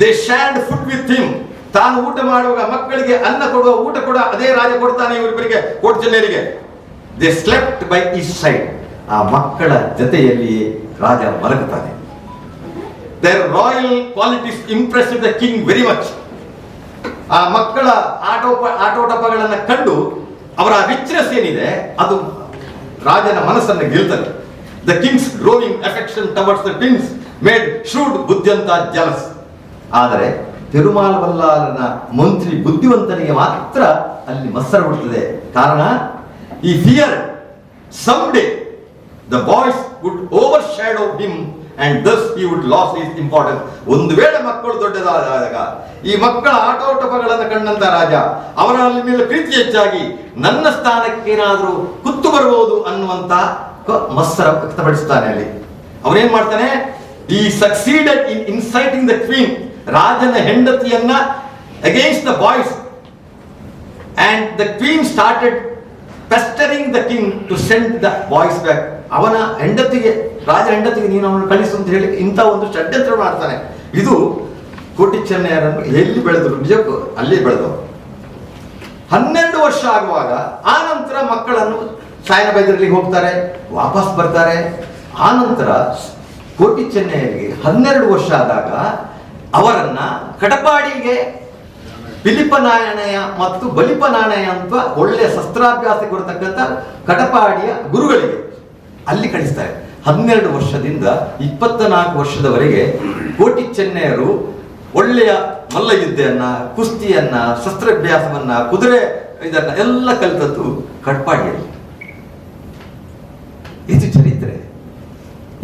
They shared food with him. ತಾನು ಊಟ ಮಾಡುವಾಗ ಮಕ್ಕಳಿಗೆ ಅನ್ನ ಕೊಡುವ ಊಟ ಕೂಡ ಅದೇ ರಾಜ ಕೊಡ್ತಾನೆ ಇವರಿಬ್ಬರಿಗೆ, ಕೋಟಿ ಚೆನ್ನಯ್ಯರಿಗೆ. They slept by his side. ಆ ಮಕ್ಕಳ ಜೊತೆಯಲ್ಲಿ ರಾಜ ಮಲಗುತ್ತಾನೆ. Their royal qualities impressed the king very much. ಆ ಮಕ್ಕಳ ಆಟೋಟಪಗಳನ್ನು ಕಂಡು ಅವರ ರಿಚ್ನೆಸ್ ಏನಿದೆ ಅದು ರಾಜನ ಮನಸ್ಸನ್ನು ಗೆಲ್ತದೆ. The king's growing affection towards the twins made shrewd ಬುದ್ಧಿವಂತ jealous. ಆದರೆ ತಿರುಮಾಲ ಬಲ್ಲಾರನ ಮಂತ್ರಿ ಬುದ್ಧಿವಂತನಿಗೆ ಮಾತ್ರ ಅಲ್ಲಿ ಮತ್ಸರ ಬಿಡುತ್ತದೆ. ಕಾರಣ, ಈ fear some day the boys would overshadow him and thus he would lose his importance. ಒಂದು ವೇಳೆ ಮಕ್ಕಳು ದೊಡ್ಡದಾದಾಗ ಈ ಮಕ್ಕಳ ಆಟೋಟಪಗಳನ್ನು ಕಂಡಂತ ರಾಜ ಅವರ ಮೇಲೆ ಪ್ರೀತಿ ಹೆಚ್ಚಾಗಿ ನನ್ನ ಸ್ಥಾನಕ್ಕೆ ಏನಾದರೂ ಕುತ್ತು ಬರಬಹುದು ಅನ್ನುವಂತ ಮತ್ಸರ ವ್ಯಕ್ತಪಡಿಸ್ತಾನೆ. ಅಲ್ಲಿ ಅವನೇನ್ ಮಾಡ್ತಾನೆ, ಈ succeeded in inciting the queen, ರಾಜನ ಹೆಂಡತಿಯನ್ನ against the boys, and the queen started pestering the king to send the boys back. ಅವನ ಹೆಂಡತಿಗೆ, ರಾಜ ಹೆಂಡತಿಗೆ ನೀನು ಅವನು ಕಳಿಸು ಅಂತ ಹೇಳಿ ಇಂಥ ಒಂದು ಷಡ್ಯಂತ್ರ ಮಾಡ್ತಾನೆ. ಇದು ಕೋಟಿ ಚೆನ್ನಯ್ಯರನ್ನು ಎಲ್ಲಿ ಬೆಳೆದರು, ನಿಜಕ್ಕೂ ಅಲ್ಲಿ ಬೆಳೆದವರು. 12 ವರ್ಷ ಆಗುವಾಗ ಆ ನಂತರ ಮಕ್ಕಳನ್ನು ಸಾಯನ ಬೈದರ್ಲಿಗೆ ಹೋಗ್ತಾರೆ, ವಾಪಸ್ ಬರ್ತಾರೆ. ಆ ನಂತರ ಕೋಟಿ ಚೆನ್ನಯ್ಯರಿಗೆ 12 ವರ್ಷ ಆದಾಗ ಅವರನ್ನ ಕಟಪಾಡಿಗೆ ಪಿಲಿಪನಾಯಣಯ ಮತ್ತು ಬಲಿಪನಾಯಣಯ ಅಂತ ಒಳ್ಳೆಯ ಶಸ್ತ್ರಾಭ್ಯಾಸ ಕೊಡ್ತಕ್ಕಂಥ ಕಟಪಾಡಿಯ ಗುರುಗಳಿಗೆ ಅಲ್ಲಿ ಕಳಿಸ್ತಾರೆ. 12 ವರ್ಷದಿಂದ 24 ವರ್ಷದವರೆಗೆ ಕೋಟಿ ಚೆನ್ನಯ್ಯರು ಒಳ್ಳೆಯ ಮಲ್ಲಯುದ್ಧೆಯನ್ನ, ಕುಸ್ತಿಯನ್ನ, ಶಸ್ತ್ರಾಭ್ಯಾಸವನ್ನ, ಕುದುರೆ ಇದನ್ನ ಎಲ್ಲ ಕಲಿತದ್ದು ಕಟ್ಪಾಡಿಯಲ್ಲಿ. ಇದು ಚರಿತ್ರೆ.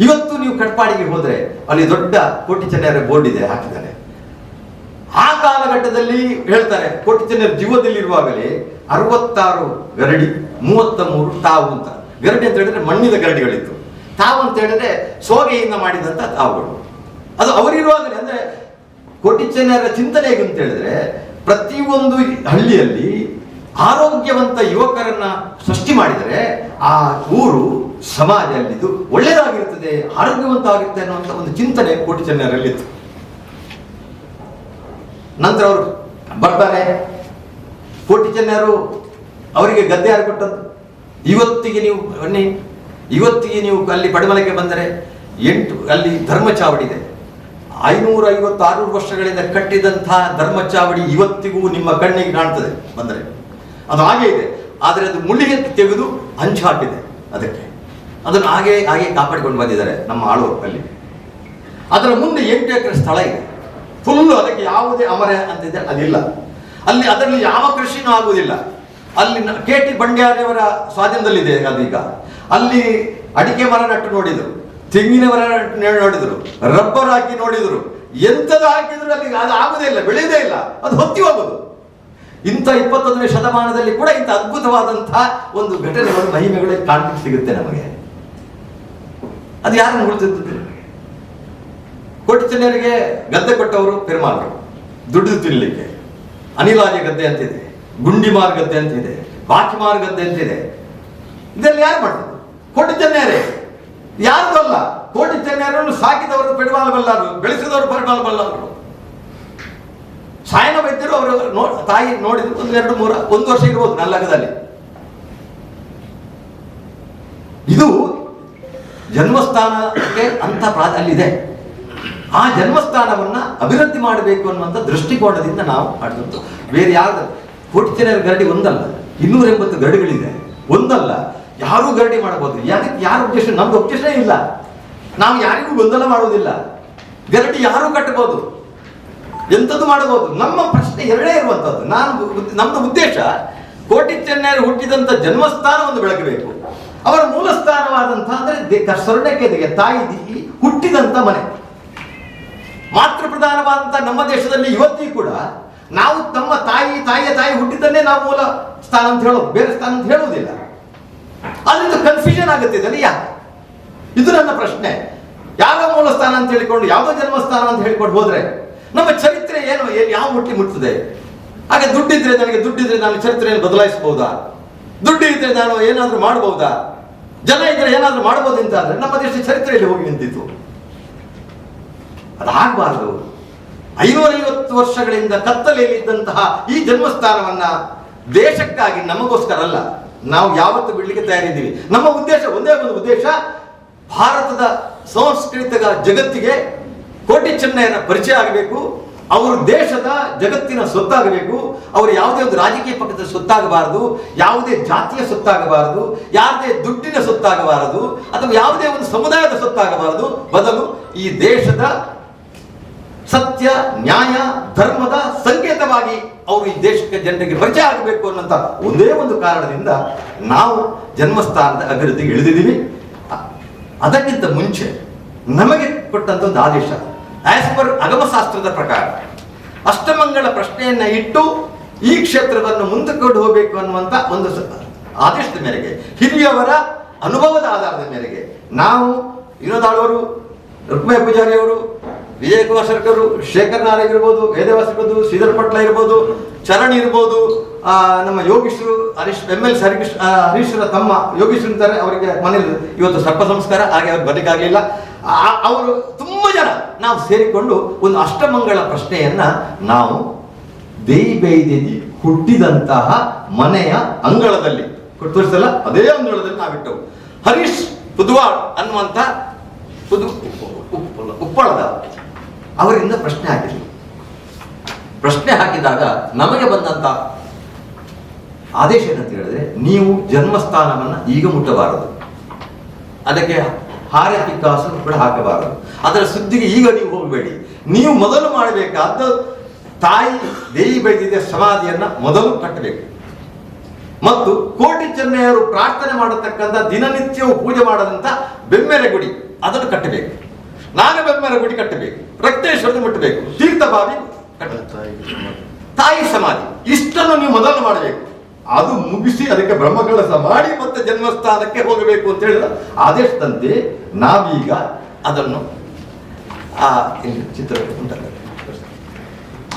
ಇವತ್ತು ನೀವು ಕಟ್ಪಾಡಿಗೆ ಹೋದ್ರೆ ಅಲ್ಲಿ ದೊಡ್ಡ ಕೋಟಿ ಚೆನ್ನಯ್ಯರ ಬೋರ್ಡ್ ಇದೆ, ಹಾಕಿದ್ದಾರೆ. ಆ ಕಾಲಘಟ್ಟದಲ್ಲಿ ಹೇಳ್ತಾರೆ, ಕೋಟಿ ಚೆನ್ನಯ್ಯರ ಜೀವದಲ್ಲಿರುವಾಗಲೇ 66 ಗರಡಿ, 33 ತಾವು ಅಂತ. ಗರಡಿ ಅಂತ ಹೇಳಿದ್ರೆ ಮಣ್ಣಿನ ಗರಡಿಗಳಿತ್ತು, ತಾವು ಅಂತ ಹೇಳಿದ್ರೆ ಸೋಗೆಯಿಂದ ಮಾಡಿದಂತ ತಾವುಗಳು. ಅದು ಅವರಿರುವಾಗಲೇ, ಅಂದ್ರೆ ಕೋಟಿ ಚೆನ್ನಯ್ಯರ ಚಿಂತನೆ ಹೇಗೆ ಅಂತ ಹೇಳಿದ್ರೆ, ಪ್ರತಿಯೊಂದು ಹಳ್ಳಿಯಲ್ಲಿ ಆರೋಗ್ಯವಂತ ಯುವಕರನ್ನ ಸೃಷ್ಟಿ ಮಾಡಿದರೆ ಆ ಊರು ಸಮಾಜ ಅಲ್ಲಿದ್ದು ಒಳ್ಳೆಯದಾಗಿರ್ತದೆ, ಆರೋಗ್ಯವಂತವಾಗಿರುತ್ತೆ ಅನ್ನುವಂಥ ಒಂದು ಚಿಂತನೆ ಕೋಟಿ ಚೆನ್ನಯ್ಯರಲ್ಲಿತ್ತು. ನಂತರ ಅವರು ಬರ್ತಾರೆ. ಕೋಟಿ ಚೆನ್ನಯ್ಯರು ಅವರಿಗೆ ಗದ್ದೆ ಯಾರು ಕೊಟ್ಟದ್ದು? ಇವತ್ತಿಗೆ ನೀವು ಬನ್ನಿ, ಇವತ್ತಿಗೆ ನೀವು ಅಲ್ಲಿ ಪಡಮಲಕ್ಕೆ ಬಂದರೆ ಅಲ್ಲಿ ಧರ್ಮ ಚಾವಡಿ ಇದೆ. 550-600 ವರ್ಷಗಳಿಂದ ಕಟ್ಟಿದಂತಹ ಧರ್ಮ ಚಾವಡಿ ಇವತ್ತಿಗೂ ನಿಮ್ಮ ಕಣ್ಣಿಗೆ ಕಾಣ್ತದೆ ಬಂದರೆ. ಅದು ಹಾಗೆ ಇದೆ, ಆದರೆ ಅದು ಮುಳ್ಳಿಗೆ ತೆಗೆದು ಹಂಚು ಹಾಕಿದೆ ಅದಕ್ಕೆ. ಅದನ್ನು ಹಾಗೆ ಹಾಗೆ ಕಾಪಾಡಿಕೊಂಡು ಬಂದಿದ್ದಾರೆ ನಮ್ಮ ಆಳುವರು ಅಲ್ಲಿ. ಅದರ ಮುಂದೆ 8 ಎಕರೆ ಸ್ಥಳ ಇದೆ, ಫುಲ್ಲು. ಅದಕ್ಕೆ ಯಾವುದೇ ಅಮರೆ ಅಂತಿದೆ ಅದಿಲ್ಲ ಅಲ್ಲಿ. ಅದರಲ್ಲಿ ಯಾವ ಕೃಷಿನೂ ಆಗುವುದಿಲ್ಲ. ಅಲ್ಲಿ KT ಬಂಡ್ಯಾರೆಯವರ ಸ್ವಾಧೀನದಲ್ಲಿದೆ ಅದೀಗ. ಅಲ್ಲಿ ಅಡಿಕೆ ಮರ ನಟ್ಟು ನೋಡಿದ್ರು, ತೆಂಗಿನ ಮರ ನೋಡಿದ್ರು, ರಬ್ಬರ್ ಹಾಕಿ ನೋಡಿದ್ರು, ಎಂಥದ್ದು ಹಾಕಿದ್ರು ಅಲ್ಲಿ ಅದು ಆಗುದೇ ಇಲ್ಲ, ಬೆಳೆಯುವುದೇ ಇಲ್ಲ, ಅದು ಹೊತ್ತಿ ಹೋಗುದು. ಇಂಥ 21ನೇ ಶತಮಾನದಲ್ಲಿ ಕೂಡ ಇಂಥ ಅದ್ಭುತವಾದಂತಹ ಒಂದು ಘಟನೆಗಳು, ಮಹಿಮೆಗಳು ಕಾಣ್ಲಿಕ್ಕೆ ಸಿಗುತ್ತೆ ನಮಗೆ. ಅದು ಯಾರನ್ನು ಉಳಿದಿದ್ದು? ಕೋಟಿ ಚೆನ್ನಯ್ಯರಿಗೆ ಗದ್ದೆ ಕೊಟ್ಟವರು ಪೆರುಮಾಳರು, ದುಡ್ಡು ತಿನ್ನಲಿಕ್ಕೆ. ಅನಿಲಾಜೆ ಗದ್ದೆ ಅಂತಿದೆ, ಗುಂಡಿಮಾರ್ ಗದ್ದೆ ಅಂತಿದೆ, ಬಾಕಿಮಾರ್ ಗದ್ದೆ ಅಂತಿದೆ. ಇದೆಲ್ಲ ಯಾರು ಮಾಡ್ತಾರೆ? ಕೋಟಿ ಚೆನ್ನಯ್ಯರೇ. ಯಾರ್ದು ಅಲ್ಲ, ಕೋಟಿ ಚೆನ್ನಯ್ಯರನ್ನು ಸಾಕಿದವರು ಪೆರುಮಾಳ ಬಲ್ಲಾರು, ಬೆಳೆಸಿದವರು ಪೆರುಮಾಳ ಬಲ್ಲಾರು. ಸಾಯನ ವೈದ್ಯರು ಅವರು ತಾಯಿ ನೋಡಿದ್ರು 1 ವರ್ಷ ಇರ್ಬೋದು ನಲ್ಲಗದಲ್ಲಿ. ಇದು ಜನ್ಮಸ್ಥಾನಕ್ಕೆ ಅಂತ ಅಲ್ಲಿದೆ. ಆ ಜನ್ಮಸ್ಥಾನವನ್ನ ಅಭಿವೃದ್ಧಿ ಮಾಡಬೇಕು ಅನ್ನುವಂಥ ದೃಷ್ಟಿಕೋನದಿಂದ ನಾವು ಮಾಡಿದಂತು. ಬೇರೆ ಯಾರು? ಕೋಟಿ ಚೆನ್ನಯ್ಯರ ಗರಡಿ ಒಂದಲ್ಲ, 280 ಗರಡಿಗಳಿದೆ. ಒಂದಲ್ಲ, ಯಾರೂ ಗರಡಿ ಮಾಡಬಹುದು. ಯಾರ ಉದ್ದೇಶ? ನಮ್ದು ಉದ್ದೇಶ ಇಲ್ಲ. ನಾವು ಯಾರಿಗೂ ಗೊಂದಲ ಮಾಡುವುದಿಲ್ಲ. ಗರಡಿ ಯಾರೂ ಕಟ್ಟಬಹುದು, ಎಂಥದ್ದು ಮಾಡಬಹುದು. ನಮ್ಮ ಪ್ರಶ್ನೆ ಎರಡೇ ಇರುವಂತದ್ದು. ನಮ್ದು ಉದ್ದೇಶ ಕೋಟಿ ಚೆನ್ನಯ್ಯರು ಹುಟ್ಟಿದಂತ ಜನ್ಮಸ್ಥಾನವನ್ನು ಬೆಳಗಬೇಕು. ಅವರ ಮೂಲ ಸ್ಥಾನವಾದಂತಹ ಅಂದ್ರೆ ಸ್ವರ್ಣಕೆರೆಗೆ ತಾಯಿ ಹುಟ್ಟಿದಂತ ಮನೆ, ಮಾತೃ ಪ್ರಧಾನವಾದಂತಹ ನಮ್ಮ ದೇಶದಲ್ಲಿ ಇವತ್ತಿಗೂ ಕೂಡ ನಾವು ನಮ್ಮ ತಾಯಿಯ ತಾಯಿ ಹುಟ್ಟಿದ್ದನ್ನೇ ನಾವು ಮೂಲ ಸ್ಥಾನ ಅಂತ ಹೇಳೋದು, ಬೇರೆ ಸ್ಥಾನ ಅಂತ ಹೇಳುವುದಿಲ್ಲ. ಅದರಿಂದ ಕನ್ಫ್ಯೂಷನ್ ಆಗುತ್ತೆ ಇದರಲ್ಲಿ. ಯಾಕೆ? ಇದು ನನ್ನ ಪ್ರಶ್ನೆ. ಯಾವ ಮೂಲ ಸ್ಥಾನ ಅಂತ ಹೇಳಿಕೊಂಡು ಯಾವುದೋ ಜನ್ಮಸ್ಥಾನ ಅಂತ ಹೇಳಿಕೊಂಡು ಹೋದ್ರೆ ನಮ್ಮ ಚರಿತ್ರೆ ಏನು ಯಾವ ಮುಟ್ತದೆ? ಹಾಗೆ ದುಡ್ಡಿದ್ರೆ ನಾನು ಚರಿತ್ರೆಯನ್ನು ಬದಲಾಯಿಸಬಹುದಾ? ದುಡ್ಡು ಇದ್ರೆ ನಾನು ಏನಾದ್ರೂ ಮಾಡಬಹುದಾ? ಜನ ಇದ್ರೆ ಏನಾದ್ರೂ ಮಾಡಬಹುದು ಅಂತ ಅಂದ್ರೆ ನಮ್ಮ ದೇಶ ಚರಿತ್ರೆಯಲ್ಲಿ ಹೋಗಿ ನಿಂತಿತ್ತು. ಅದಾಗಬಾರದು. 550 ವರ್ಷಗಳಿಂದ ಕತ್ತಲೆಯಲ್ಲಿದ್ದಂತಹ ಈ ಜನ್ಮಸ್ಥಾನವನ್ನ ದೇಶಕ್ಕಾಗಿ, ನಮಗೋಸ್ಕರ ಅಲ್ಲ, ನಾವು ಯಾವತ್ತು ಬಿಡ್ಲಿಕ್ಕೆ ತಯಾರಿದ್ದೀವಿ. ನಮ್ಮ ಉದ್ದೇಶ ಒಂದೇ ಒಂದು ಉದ್ದೇಶ, ಭಾರತದ ಸಾಂಸ್ಕೃತಿಕ ಜಗತ್ತಿಗೆ ಕೋಟಿ ಚೆನ್ನಯ್ಯರ ಪರಿಚಯ ಆಗಬೇಕು. ಅವರು ದೇಶದ ಜಗತ್ತಿನ ಸೊತ್ತಾಗಬೇಕು. ಅವರು ಯಾವುದೇ ಒಂದು ರಾಜಕೀಯ ಪಕ್ಷದ ಸೊತ್ತಾಗಬಾರದು, ಯಾವುದೇ ಜಾತಿಯ ಸೊತ್ತಾಗಬಾರದು, ಯಾವುದೇ ದುಡ್ಡಿನ ಸೊತ್ತಾಗಬಾರದು, ಅಥವಾ ಯಾವುದೇ ಒಂದು ಸಮುದಾಯದ ಸೊತ್ತಾಗಬಾರದು. ಬದಲು ಈ ದೇಶದ ಸತ್ಯ, ನ್ಯಾಯ, ಧರ್ಮದ ಸಂಕೇತವಾಗಿ ಅವರು ಈ ದೇಶಕ್ಕೆ ಜನರಿಗೆ ಪರಿಚಯ ಆಗಬೇಕು ಅನ್ನೋಂಥ ಒಂದೇ ಒಂದು ಕಾರಣದಿಂದ ನಾವು ಜನ್ಮಸ್ಥಾನದ ಅಭಿವೃದ್ಧಿಗೆ ಇಳಿದಿದ್ದೀವಿ. ಅದಕ್ಕಿಂತ ಮುಂಚೆ ನಮಗೆ ಕೊಟ್ಟಂತ ಒಂದು ಆದೇಶ. ಆಸ್ ಪರ್ ಅಗಮಶಾಸ್ತ್ರದ ಪ್ರಕಾರ ಅಷ್ಟಮಂಗಳ ಪ್ರಶ್ನೆಯನ್ನ ಇಟ್ಟು ಈ ಕ್ಷೇತ್ರವನ್ನು ಮುಂದಕ್ಕೆ ಹೋಗಬೇಕು ಅನ್ನುವಂತ ಒಂದು ಆದೇಶದ ಮೇರೆಗೆ, ಹಿರಿಯವರ ಅನುಭವದ ಆಧಾರದ ಮೇರೆಗೆ ನಾವು ವಿನೋದಾಳವರು, ರುಕ್ಮಯ್ಯ ಪೂಜಾರಿ ಅವರು, ವಿಜಯಕುಮಾರ್ ಸರ್ಕರು, ಶೇಖರ್ ನಾರಾಯಣ್ ಇರ್ಬೋದು, ವೇದವಾಸ ಇರ್ಬೋದು, ಶ್ರೀಧರ್ ಪಟ್ಲ ಇರ್ಬೋದು, ಚರಣ್ ಇರ್ಬೋದು, ನಮ್ಮ ಯೋಗೀಶ್ವರು MLC ಹರೀಶ್ವರ ತಮ್ಮ ಯೋಗೀಶ್ವರ ಅಂತಾರೆ, ಅವರಿಗೆ ಮನೇಲಿ ಇವತ್ತು ಸರ್ಪ ಸಂಸ್ಕಾರ, ಹಾಗೆ ಅವ್ರು ಬರಲಿಕ್ಕಾಗಲಿಲ್ಲ. ಅವರು ತುಂಬ ಜನ ನಾವು ಸೇರಿಕೊಂಡು ಒಂದು ಅಷ್ಟಮಂಗಳ ಪ್ರಶ್ನೆಯನ್ನ ನಾವು ದೇಯಿಬೈದೇದಿ ಹುಟ್ಟಿದಂತಹ ಮನೆಯ ಅಂಗಳದಲ್ಲಿ ತೋರಿಸಲ್ಲ, ಅದೇ ಅಂಗಳದಲ್ಲಿ ನಾವಿಟ್ಟವು. ಹರೀಶ್ ಪುದ್ವಾಳ್ ಅನ್ನುವಂಥ ಉಪ್ಪಳದ ಅವರಿಂದ ಪ್ರಶ್ನೆ ಹಾಕಿದ್ರು. ಪ್ರಶ್ನೆ ಹಾಕಿದಾಗ ನಮಗೆ ಬಂದಂತ ಆದೇಶ ಏನಂತ ಹೇಳಿದ್ರೆ, ನೀವು ಜನ್ಮಸ್ಥಾನವನ್ನ ಈಗ ಮುಟ್ಟಬಾರದು, ಅದಕ್ಕೆ ಹಾರೆ ಪಿಕ್ಕಾಸು ಕೂಡ ಹಾಕಬಾರದು, ಅದರ ಸುದ್ದಿಗೆ ಈಗ ನೀವು ಹೋಗಬೇಡಿ. ನೀವು ಮೊದಲು ಮಾಡಬೇಕಾದ ತಾಯಿ ದೇಯಿಬೈದಿಯ ಸಮಾಧಿಯನ್ನ ಮೊದಲು ಕಟ್ಟಬೇಕು. ಮತ್ತು ಕೋಟಿ ಚೆನ್ನಯ್ಯರು ಪ್ರಾರ್ಥನೆ ಮಾಡತಕ್ಕಂಥ ದಿನನಿತ್ಯವೂ ಪೂಜೆ ಮಾಡದಂತ ಬೆಮ್ಮೆರೆ ಗುಡಿ ಅದನ್ನು ಕಟ್ಟಬೇಕು, ನಾಗಬೆಮ್ಮೆರೆ ಗುಡಿ ಕಟ್ಟಬೇಕು, ರಕ್ತೇಶ್ವರದ ಮುಟ್ಟಬೇಕು, ತೀರ್ಥಭಾವಿ ತಾಯಿ ಸಮಾಧಿ, ಇಷ್ಟನ್ನು ನೀವು ಮೊದಲು ಮಾಡಬೇಕು. ಅದು ಮುಗಿಸಿ ಅದಕ್ಕೆ ಬ್ರಹ್ಮಕಲಶ ಮಾಡಿ ಮತ್ತೆ ಜನ್ಮಸ್ಥಾನಕ್ಕೆ ಹೋಗಬೇಕು ಅಂತ ಹೇಳಿದ ಆದೇಶದಂತೆ ನಾವೀಗ ಅದನ್ನು ಚಿತ್ರ ಉಂಟಲ್ಲ,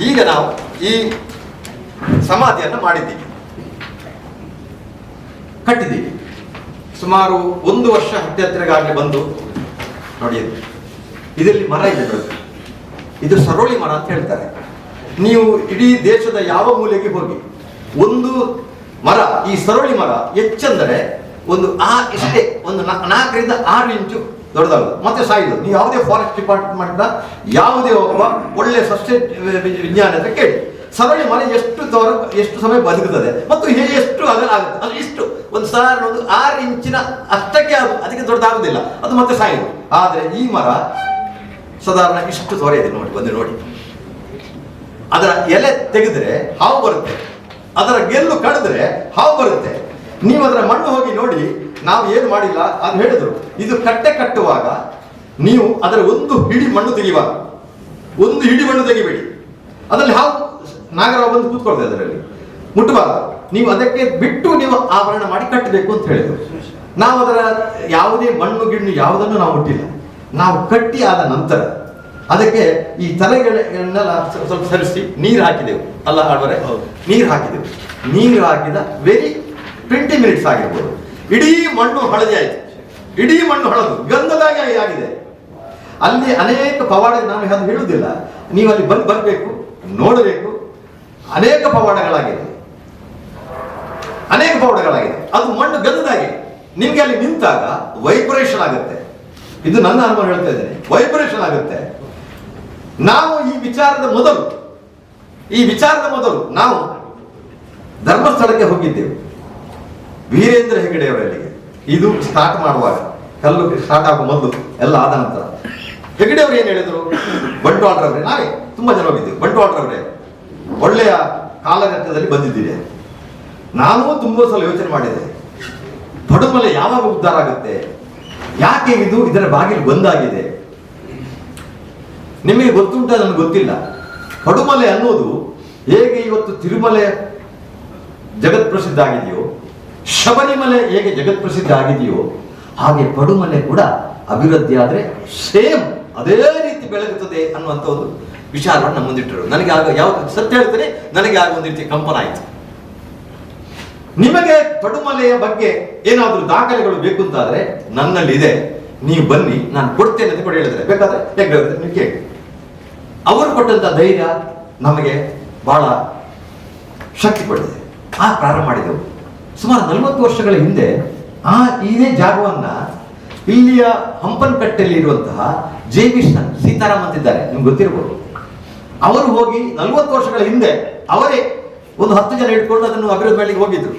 ಈಗ ನಾವು ಈ ಸಮಾಧಿಯನ್ನು ಮಾಡಿದ್ದೀವಿ, ಕಟ್ಟಿದ್ದೀವಿ. ಸುಮಾರು 1 ವರ್ಷ ಹತ್ತಿರಗಾಗಲೇ ಬಂದು ನೋಡಿ, ಇದರಲ್ಲಿ ಮರ ಇದೆ ಬೆಳೆದು, ಇದು ಸರೋಳಿ ಮರ ಅಂತ ಹೇಳ್ತಾರೆ. ನೀವು ಇಡೀ ದೇಶದ ಯಾವ ಮೂಲೆಗೆ ಹೋಗಿ ಒಂದು ಮರ, ಈ ಸರೋಳಿ ಮರ ಹೆಚ್ಚೆಂದರೆ ಒಂದು ಇಷ್ಟೇ, ಒಂದು 4 ರಿಂದ 6 ಇಂಚು ದೊಡ್ಡದಾಗುತ್ತೆ, ಮತ್ತೆ ಸಾಯಿದು. ನೀವು ಯಾವುದೇ ಫಾರೆಸ್ಟ್ ಡಿಪಾರ್ಟ್ಮೆಂಟ್ ಯಾವುದೇ ಒಬ್ಬ ಒಳ್ಳೆ ಸಸ್ಯ ವಿಜ್ಞಾನ ಅಂತ ಕೇಳಿ, ಸರೋಳಿ ಮರ ಎಷ್ಟು ಸಮಯ ಬದುಕುತ್ತದೆ ಮತ್ತು ಎಷ್ಟು ಅಗಲ ಆಗುತ್ತೆ, ಅದು ಇಷ್ಟು ಒಂದು ಸಾಧಾರಣ ಒಂದು 6 ಇಂಚಿನ ಅಷ್ಟಕ್ಕೆ, ಅದಕ್ಕೆ ದೊಡ್ಡದಾಗುದಿಲ್ಲ, ಅದು ಮತ್ತೆ ಸಾಯಿದು. ಆದರೆ ಈ ಮರ ಸಾಧಾರಣ ಇಷ್ಟು ತೊರೆ ಇದೆ ನೋಡಿ, ಬಂದು ನೋಡಿ. ಅದರ ಎಲೆ ತೆಗೆದ್ರೆ ಹಾವು ಬರುತ್ತೆ, ಅದರ ಗೆಲ್ಲು ಕಡಿದ್ರೆ ಹಾವು ಬರುತ್ತೆ. ನೀವು ಅದರ ಮಣ್ಣು ಹೋಗಿ ನೋಡಿ, ನಾವು ಏನು ಮಾಡಿಲ್ಲ ಅದು ಹೇಳಿದ್ರು. ಇದು ಕಟ್ಟೆ ಕಟ್ಟುವಾಗ ನೀವು ಅದರ ಒಂದು ಹಿಡಿ ಮಣ್ಣು ತೆಗೆಯುವಾಗ, ಒಂದು ಹಿಡಿ ಮಣ್ಣು ತೆಗಿಬೇಡಿ, ಅದರಲ್ಲಿ ಹಾವು ನಾಗರಾವ್ ಬಂದು ಕೂತ್ಕೊಳ್ತದೆ, ಅದರಲ್ಲಿ ಮುಟ್ಟಬಾರದು. ನೀವು ಅದಕ್ಕೆ ಬಿಟ್ಟು ನೀವು ಆವರಣ ಮಾಡಿ ಕಟ್ಟಬೇಕು ಅಂತ ಹೇಳಿದ್ರು. ನಾವು ಅದರ ಯಾವುದೇ ಮಣ್ಣು ಗಿಣ್ಣು ಯಾವುದನ್ನು ನಾವು ಮುಟ್ಟಿಲ್ಲ. ನಾವು ಕಟ್ಟಿ ಆದ ನಂತರ ಅದಕ್ಕೆ ಈ ತಲೆಗಳನ್ನೆಲ್ಲ ಸ್ವಲ್ಪ ಸರಿಸಿ ನೀರು ಹಾಕಿದೆವು, ಅಲ್ಲ ಆಳ್ವರೆ, ನೀರು ಹಾಕಿದೆವು. ನೀರು ಹಾಕಿದ ವೆರಿ 20 ಮಿನಿಟ್ಸ್ ಆಗಿರ್ಬೋದು, ಇಡೀ ಮಣ್ಣು ಹಳದಿ ಆಯಿತು, ಇಡೀ ಮಣ್ಣು ಹಳದು ಗಂಧದಾಗಿ ಆಗಿದೆ. ಅಲ್ಲಿ ಅನೇಕ ಪವಾಡ, ನಾನು ಅದು ಹೇಳುವುದಿಲ್ಲ, ನೀವು ಅಲ್ಲಿ ಬರಬೇಕು, ನೋಡಬೇಕು. ಅನೇಕ ಪವಾಡಗಳಾಗಿದೆ, ಅನೇಕ ಪವಾಡಗಳಾಗಿದೆ. ಅದು ಮಣ್ಣು ಗಂಧದಾಗಿ ನಿಮ್ಗೆ ಅಲ್ಲಿ ನಿಂತಾಗ ವೈಬ್ರೇಷನ್ ಆಗುತ್ತೆ. ಇದು ನನ್ನ ಅನುಭವ ಹೇಳ್ತಾ ಇದ್ದೇನೆ, ವೈಬ್ರೇಷನ್ ಆಗುತ್ತೆ. ನಾವು ಈ ವಿಚಾರದ ಮೊದಲು ನಾವು ಧರ್ಮಸ್ಥಳಕ್ಕೆ ಹೋಗಿದ್ದೆವು, ವೀರೇಂದ್ರ ಹೆಗಡೆ ಅವರಲ್ಲಿಗೆ. ಇದು ಸ್ಟಾರ್ಟ್ ಮಾಡುವಾಗ, ಕಲ್ಲು ಸ್ಟಾರ್ಟ್ ಆಗುವ ಮೊದಲು ಎಲ್ಲ ಆದ ನಂತರ ಹೆಗಡೆ ಅವರು ಏನು ಹೇಳಿದ್ರು, ಬಂಟ್ವಾಳರವರೇ, ನಾವೇ ತುಂಬಾ ಜನ ಹೋಗಿದ್ದೆವು, ಬಂಟ್ವಾಳರವರೇ ಒಳ್ಳೆಯ ಕಾಲಘಟ್ಟದಲ್ಲಿ ಬಂದಿದ್ದೀರಿ. ನಾನು ತುಂಬಾ ಸಲ ಯೋಚನೆ ಮಾಡಿದೆ, ಪಡುಮಲೆ ಯಾವಾಗ ಉದ್ಧಾರ ಆಗುತ್ತೆ, ಯಾಕೆ ಇದರ ಬಾಗಿಲು ಬಂದಾಗಿದೆ. ನಿಮಗೆ ಗೊತ್ತುಂಟ, ನನಗೆ ಗೊತ್ತಿಲ್ಲ. ಪಡುಮಲೆ ಅನ್ನೋದು ಹೇಗೆ ಇವತ್ತು ತಿರುಮಲೆ ಜಗತ್ ಪ್ರಸಿದ್ಧ ಆಗಿದೆಯೋ, ಶಬರಿಮಲೆ ಹೇಗೆ ಜಗತ್ ಪ್ರಸಿದ್ಧ ಆಗಿದೆಯೋ, ಹಾಗೆ ಪಡುಮಲೆ ಕೂಡ ಅಭಿವೃದ್ಧಿ ಆದರೆ ಸೇಮ್ ಅದೇ ರೀತಿ ಬೆಳಗುತ್ತದೆ ಅನ್ನುವಂಥ ಒಂದು ವಿಚಾರವನ್ನು ನಮ್ಮ ಮುಂದಿಟ್ಟರು. ನನಗೆ ಆಗ ಯಾವುದು ಸತ್ಯ ಹೇಳ್ತೇನೆ, ನನಗೆ ಆಗ ಒಂದು ರೀತಿ ಕಂಪನ ಆಯಿತು. ನಿಮಗೆ ಪಡುಮಲೆಯ ಬಗ್ಗೆ ಏನಾದರೂ ದಾಖಲೆಗಳು ಬೇಕು ಅಂತಾದ್ರೆ ನನ್ನಲ್ಲಿ ಇದೆ, ನೀವು ಬನ್ನಿ, ನಾನು ಕೊಡ್ತೇನೆ ಅಂತ ಕೂಡ ಹೇಳಿದ್ರೆ, ಬೇಕಾದ್ರೆ ಹೇಗೆ ನೀವು ಕೇಳಿ. ಅವರು ಕೊಟ್ಟಂತ ಧೈರ್ಯ ನಮಗೆ ಬಹಳ ಶಕ್ತಿ ಪಡೆದಿದೆ. ಪ್ರಾರಂಭ ಮಾಡಿದೆವು ಸುಮಾರು 40 ವರ್ಷಗಳ ಹಿಂದೆ. ಇದೇ ಜಾಗವನ್ನ ಇಲ್ಲಿಯ ಹಂಪನಕಟ್ಟೆಯಲ್ಲಿ ಇರುವಂತಹ JV ಸೀತಾರಾಮ್ ಅಂತಿದ್ದಾರೆ, ನಿಮ್ಗೆ ಗೊತ್ತಿರಬಹುದು. ಅವರು ಹೋಗಿ 40 ವರ್ಷಗಳ ಹಿಂದೆ ಅವರೇ ಒಂದು 10 ಜನ ಇಟ್ಕೊಂಡು ಅದನ್ನು ಅಭಿವೃದ್ಧಿ ಮಾಡಲಿಕ್ಕೆ ಹೋಗಿದ್ರು.